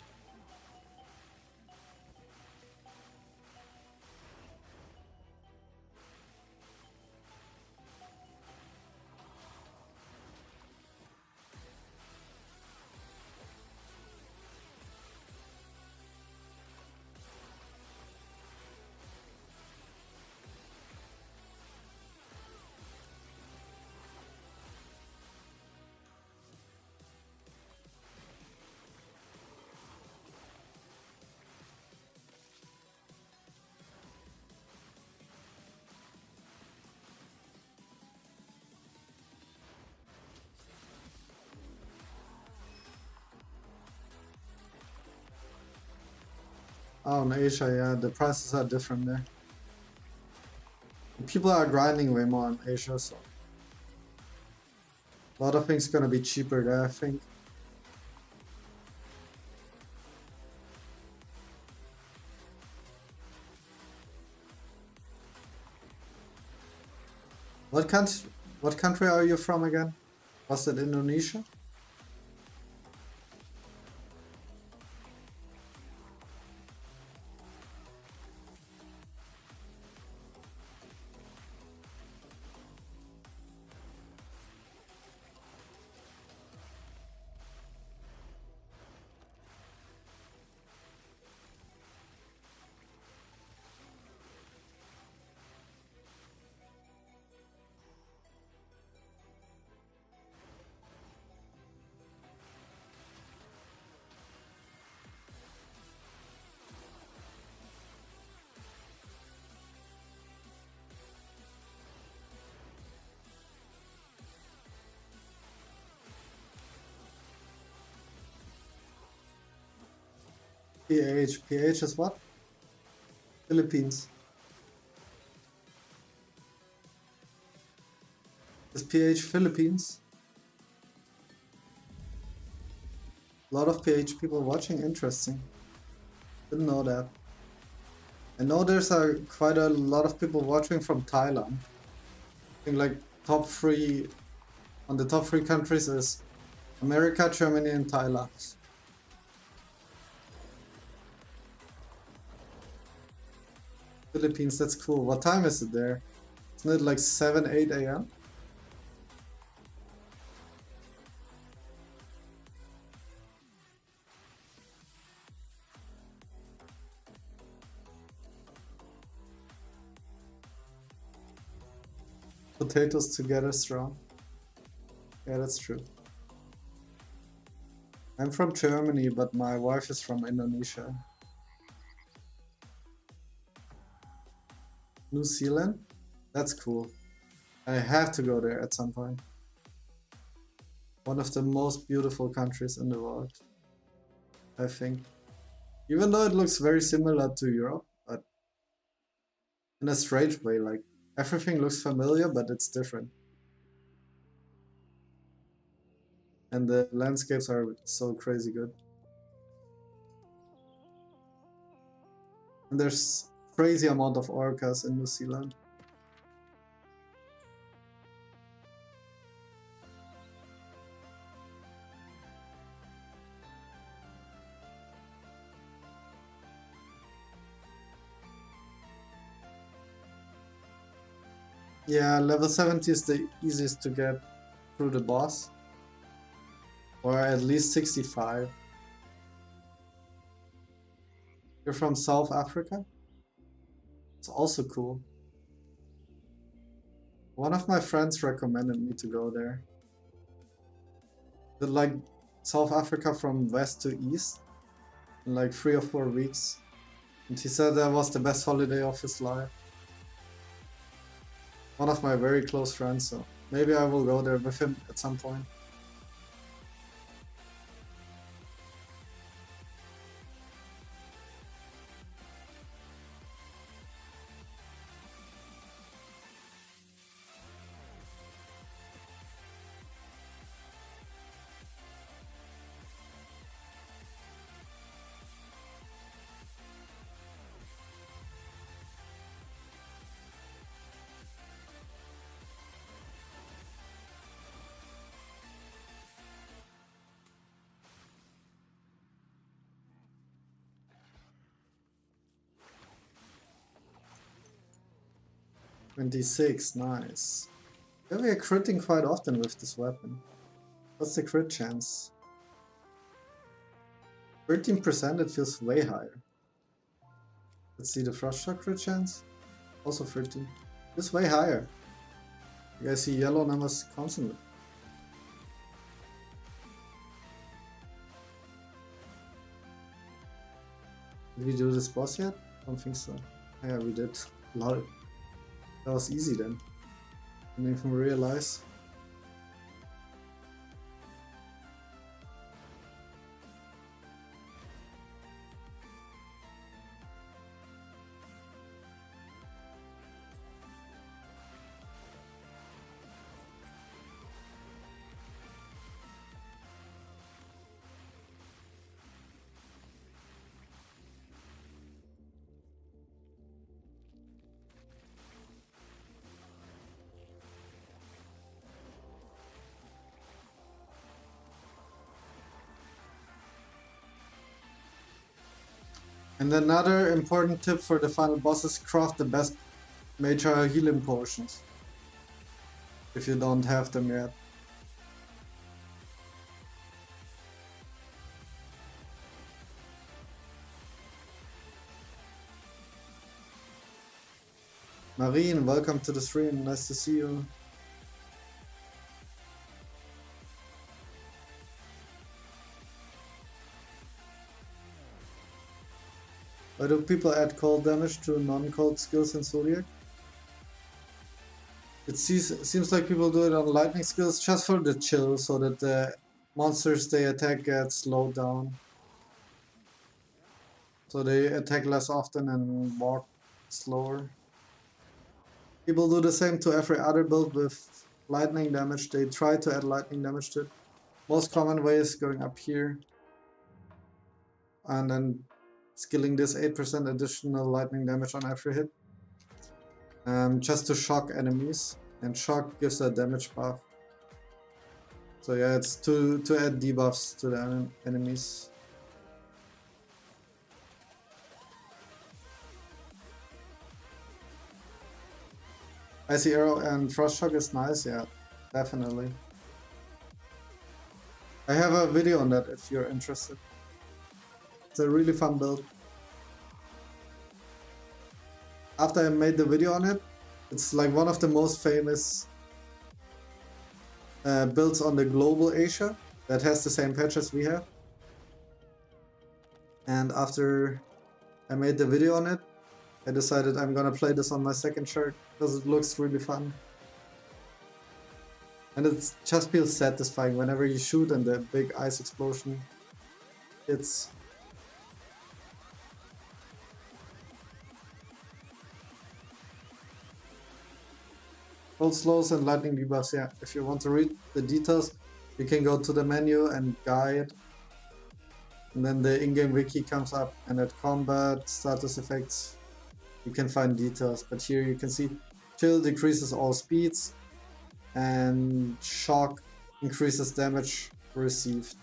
Oh, in Asia, yeah, the prices are different there. People are grinding way more in Asia, so a lot of things gonna be cheaper there, I think. What country are you from again? Was it Indonesia? PH is what? Philippines. Is PH Philippines? A lot of PH people watching, interesting. Didn't know that. I know there's quite a lot of people watching from Thailand. I think like top 3 on the top 3 countries is America, Germany, and Thailand. Philippines, that's cool. What time is it there? Isn't it like 7, 8 a.m.? Potatoes together strong. Yeah, that's true. I'm from Germany, but my wife is from Indonesia. New Zealand? That's cool. I have to go there at some point. One of the most beautiful countries in the world, I think. Even though it looks very similar to Europe, but in a strange way, like everything looks familiar, but it's different. And the landscapes are so crazy good. And there's crazy amount of orcas in New Zealand. Yeah, level 70 is the easiest to get through the boss. Or at least 65. You're from South Africa? It's also cool. One of my friends recommended me to go there. Like South Africa from west to east in like 3 or 4 weeks. And he said that was the best holiday of his life. One of my very close friends, so maybe I will go there with him at some point. $26, nice. Yeah, we are critting quite often with this weapon. What's the crit chance? 13%, it feels way higher. Let's see the Frost Shock crit chance. Also 13. It's way higher. You guys see yellow numbers constantly. Did we do this boss yet? I don't think so. Yeah, we did. Lol. That was easy then. Didn't even realize. And another important tip for the final boss is craft the best major healing potions. If you don't have them yet. Marine, welcome to the stream. Nice to see you. Why do people add cold damage to non-cold skills in Zodiac? It seems like people do it on lightning skills just for the chill, so that the monsters they attack get slowed down. So they attack less often and walk slower. People do the same to every other build with lightning damage. They try to add lightning damage to it. Most common way is going up here and then skilling this 8% additional lightning damage on every hit. Just to shock enemies, and shock gives a damage buff. So yeah, it's to add debuffs to the enemies. Icy Arrow and Frost Shock is nice, yeah, definitely. I have a video on that if you're interested. It's a really fun build. After I made the video on it, it's like one of the most famous builds on the global Asia that has the same patch as we have. And after I made the video on it, I decided I'm gonna play this on my second chart because it looks really fun. And it just feels satisfying whenever you shoot and the big ice explosion hits. Cold slows and lightning debuffs, yeah. If you want to read the details, you can go to the menu and guide. And then the in-game wiki comes up, and at combat, status effects, you can find details. But here you can see chill decreases all speeds, and shock increases damage received.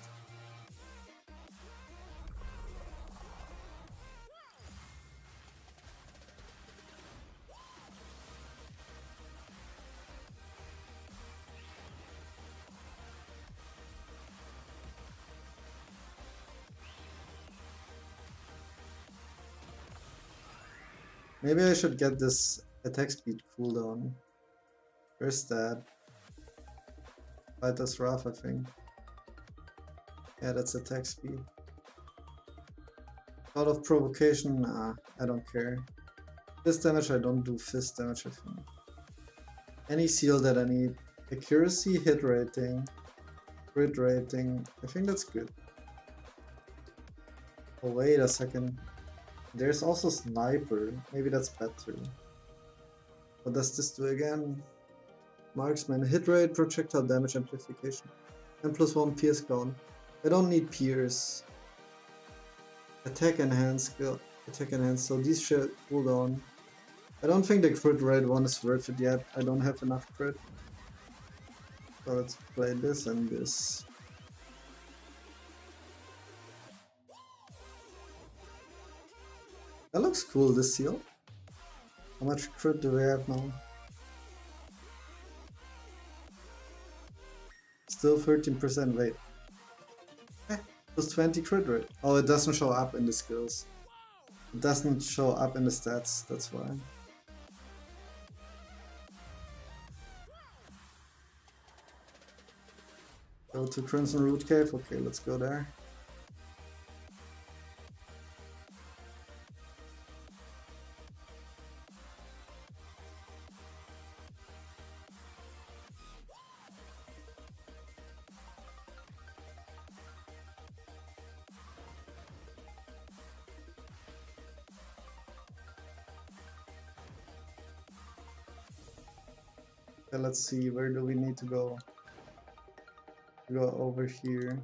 Maybe I should get this attack speed cooldown. Where's that? Fighter's Wrath, I think. Yeah, that's attack speed. Out of provocation, nah, I don't care. Fist damage, I don't do fist damage, I think. Any seal that I need. Accuracy, hit rating, crit rating. I think that's good. Oh, wait a second. There's also sniper. Maybe that's better. What does this do again? Marksman, hit rate, projectile damage amplification. And +1 pierce count. I don't need pierce. Attack enhance skill. Attack enhance, so these should cool down. I don't think the crit rate one is worth it yet. I don't have enough crit. So let's play this and this. That looks cool, this seal. How much crit do we have now? Still 13% weight. Plus 20 crit rate. Oh, it doesn't show up in the skills. It doesn't show up in the stats, that's why. Go to Crimson Root Cave. Okay, let's go there. Okay, let's see, where do we need to go? Go over here.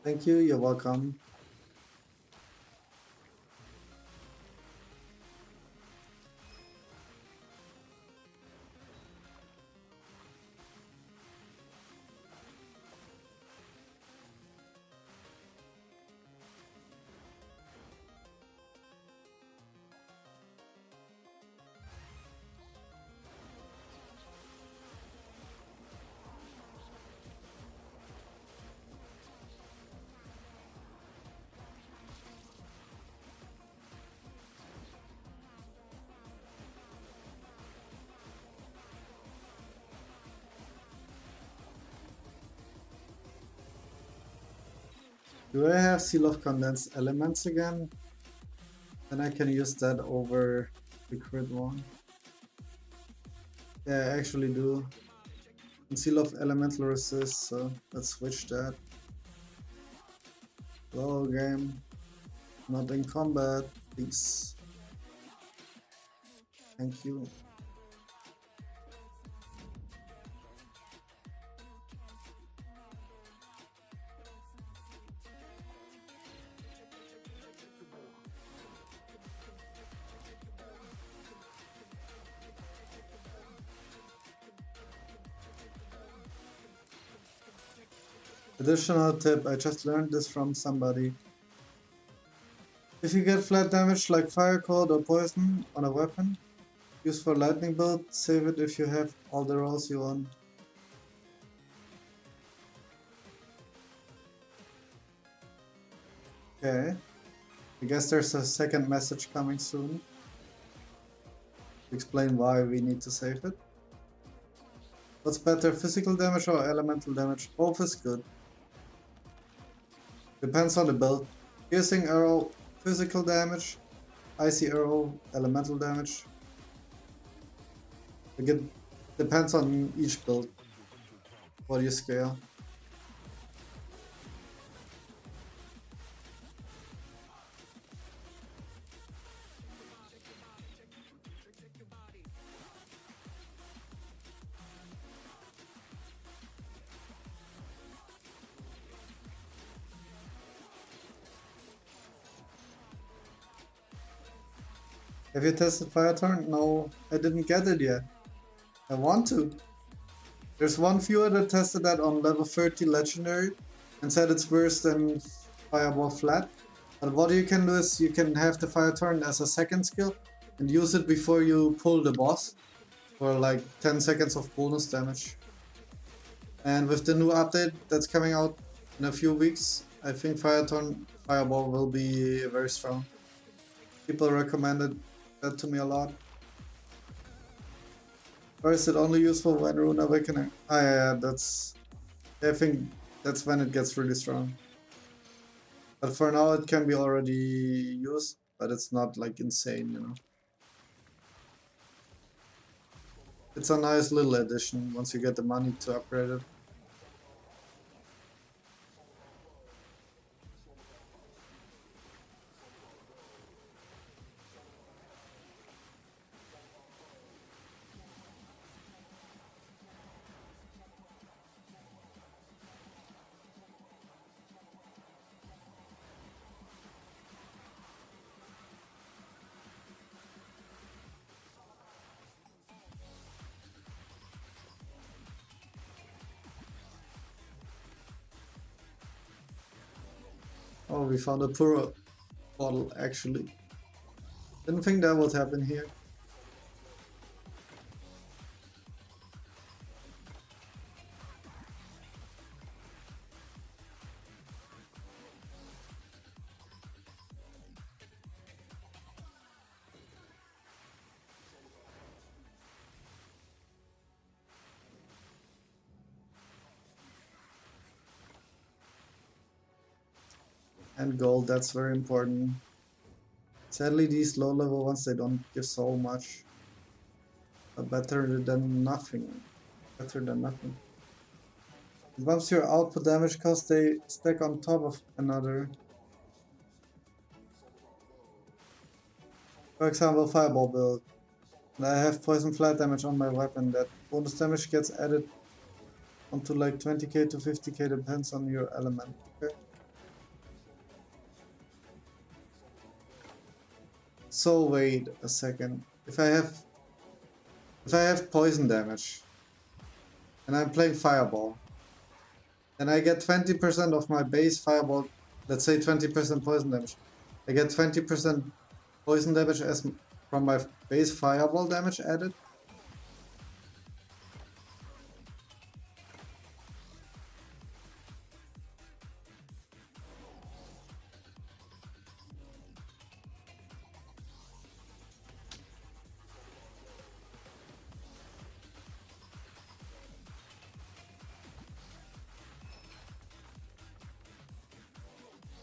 Thank you, you're welcome. Do I have Seal of Condensed Elements again? Then I can use that over the crit one. Yeah, I actually do. And Seal of Elemental Resist, so let's switch that. Hello game. Not in combat, please. Thank you. Additional tip, I just learned this from somebody. If you get flat damage like fire cold or poison on a weapon, use for lightning build, save it if you have all the rolls you want. Okay, I guess there's a second message coming soon to explain why we need to save it. What's better, physical damage or elemental damage? Both is good. Depends on the build. Piercing arrow, physical damage. Icy arrow, elemental damage. It depends on each build. What do you scale? Have you tested Fire Torrent? No, I didn't get it yet. I want to. There's one viewer that tested that on level 30 legendary and said it's worse than Fireball flat. But what you can do is you can have the Fire Torrent as a second skill and use it before you pull the boss for like 10 seconds of bonus damage. And with the new update that's coming out in a few weeks, I think Fireball will be very strong. People recommended that to me a lot. Or is it only useful when Rune Awakening? Ah, yeah, that's. I think that's when it gets really strong. But for now, it can be already used, but it's not like insane, you know. It's a nice little addition once you get the money to upgrade it. Oh, we found a Puro bottle actually. Didn't think that would happen here. And gold, that's very important. Sadly, these low level ones, they don't give so much. But better than nothing. Better than nothing. It bumps your output damage because they stack on top of another. For example, Fireball build. And I have poison flat damage on my weapon. That bonus damage gets added onto like 20k to 50k, depends on your element. Okay. So wait a second. If I have poison damage and I'm playing Fireball, and I get 20% of my base Fireball, let's say 20% poison damage. I get 20% poison damage as from my base Fireball damage added.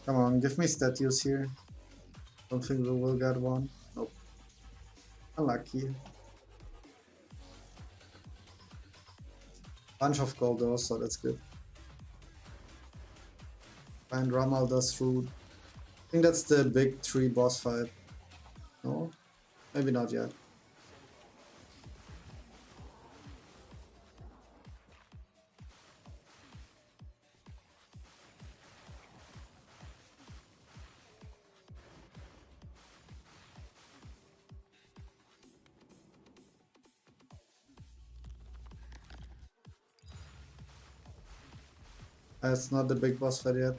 Come on, give me statues here. Don't think we will get one. Nope. Unlucky. Bunch of gold though, so that's good. Find Ramalda's Root. I think that's the big 3 boss fight. No? Maybe not yet. It's not the big boss fight yet.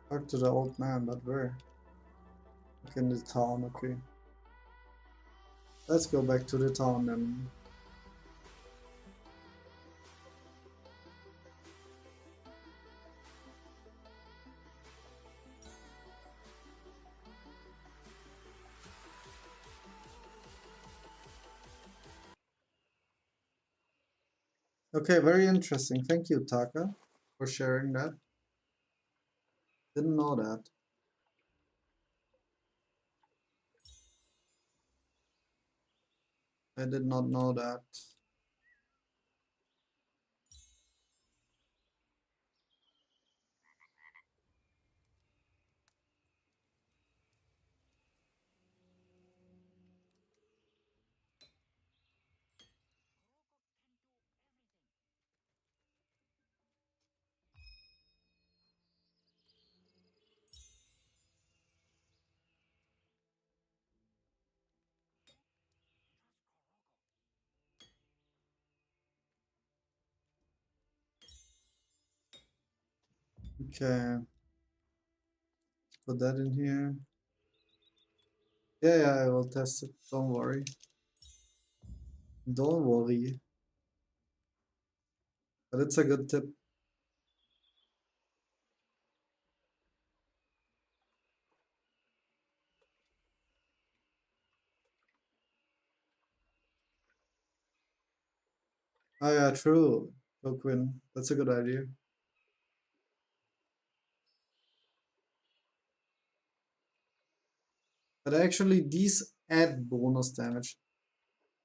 Talk to the old man, but where? Okay, in the town, okay. Let's go back to the town then. Okay, very interesting. Thank you, Taka, for sharing that. Didn't know that. I did not know that. Okay. Put that in here. Yeah, I will test it. Don't worry. Don't worry. But it's a good tip. Oh yeah, true. Quinn. That's a good idea. But actually, these add bonus damage.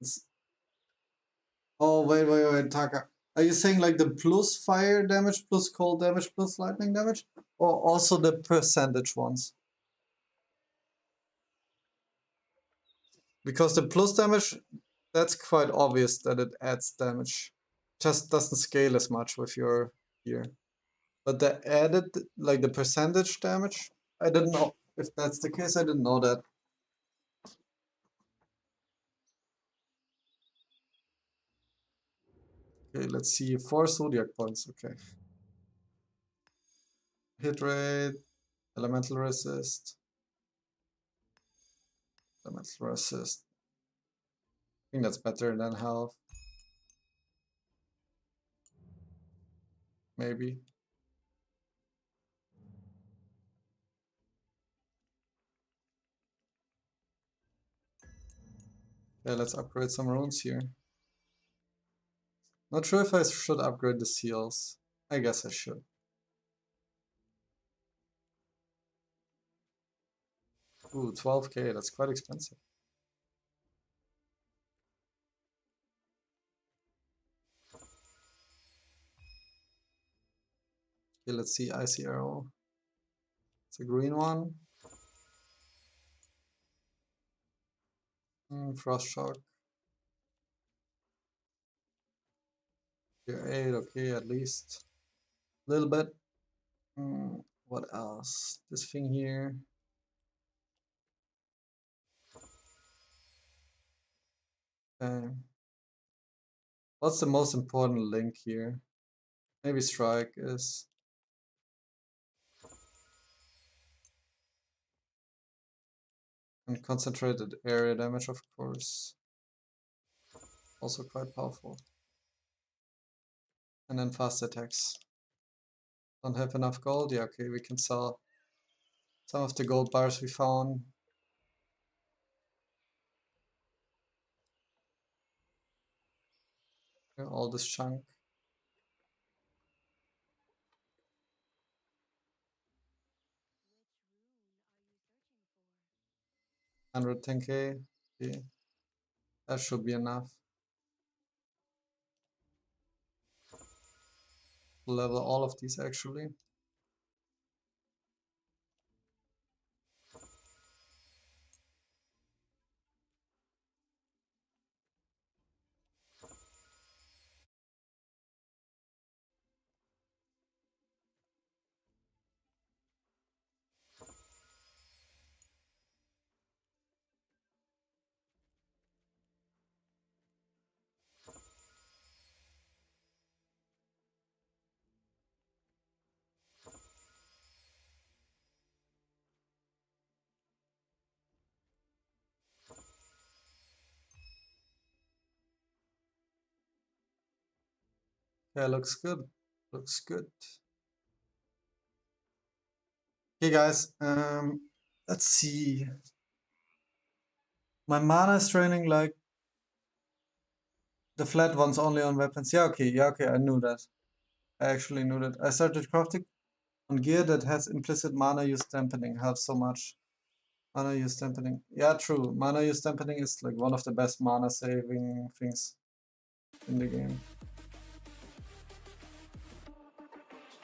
It's... Oh, wait, Taka. Are you saying like the plus fire damage, plus cold damage, plus lightning damage? Or also the percentage ones? Because the plus damage, that's quite obvious that it adds damage. Just doesn't scale as much with your gear. But the added, like the percentage damage, I didn't know. If that's the case, I didn't know that. Okay, let's see. 4 zodiac points. Okay. Hit rate, elemental resist, elemental resist. I think that's better than health. Maybe. Yeah, let's upgrade some runes here. Not sure if I should upgrade the seals. I guess I should. Ooh, 12k, that's quite expensive. Okay, let's see Icy Arrow. It's a green one. Frost Shock. Tier 8, okay, at least. A little bit. What else? This thing here. Okay. What's the most important link here? Maybe Strike is. And concentrated area damage, of course. Also quite powerful. And then fast attacks. Don't have enough gold? Yeah, okay, we can sell some of the gold bars we found. Yeah, all this chunk. 110k. Okay. That should be enough. Level all of these actually. Yeah, looks good. Looks good. Okay guys, let's see. My mana is draining like the flat ones only on weapons. Yeah, okay, I knew that. I actually knew that. I started crafting on gear that has implicit mana use dampening. Helps so much. Mana use dampening. Yeah, true. Mana use dampening is like one of the best mana saving things in the game.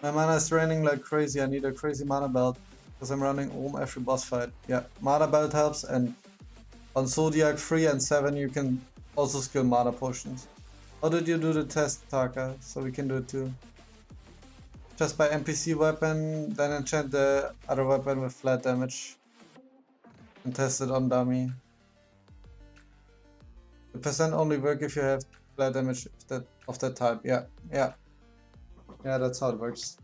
My mana is draining like crazy. I need a crazy mana belt because I'm running every boss fight. Yeah, mana belt helps, and on Zodiac 3 and 7 you can also skill mana potions. How did you do the test, Taka? So we can do it too. Just by NPC weapon, then enchant the other weapon with flat damage. And test it on dummy. The percent only work if you have flat damage of that type. Yeah, that's how it works.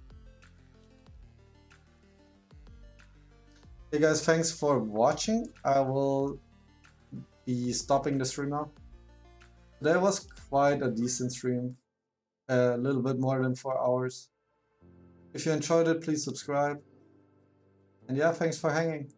Hey guys, thanks for watching. I will be stopping the stream now. Today was quite a decent stream, a little bit more than 4 hours. If you enjoyed it, please subscribe. And yeah, thanks for hanging.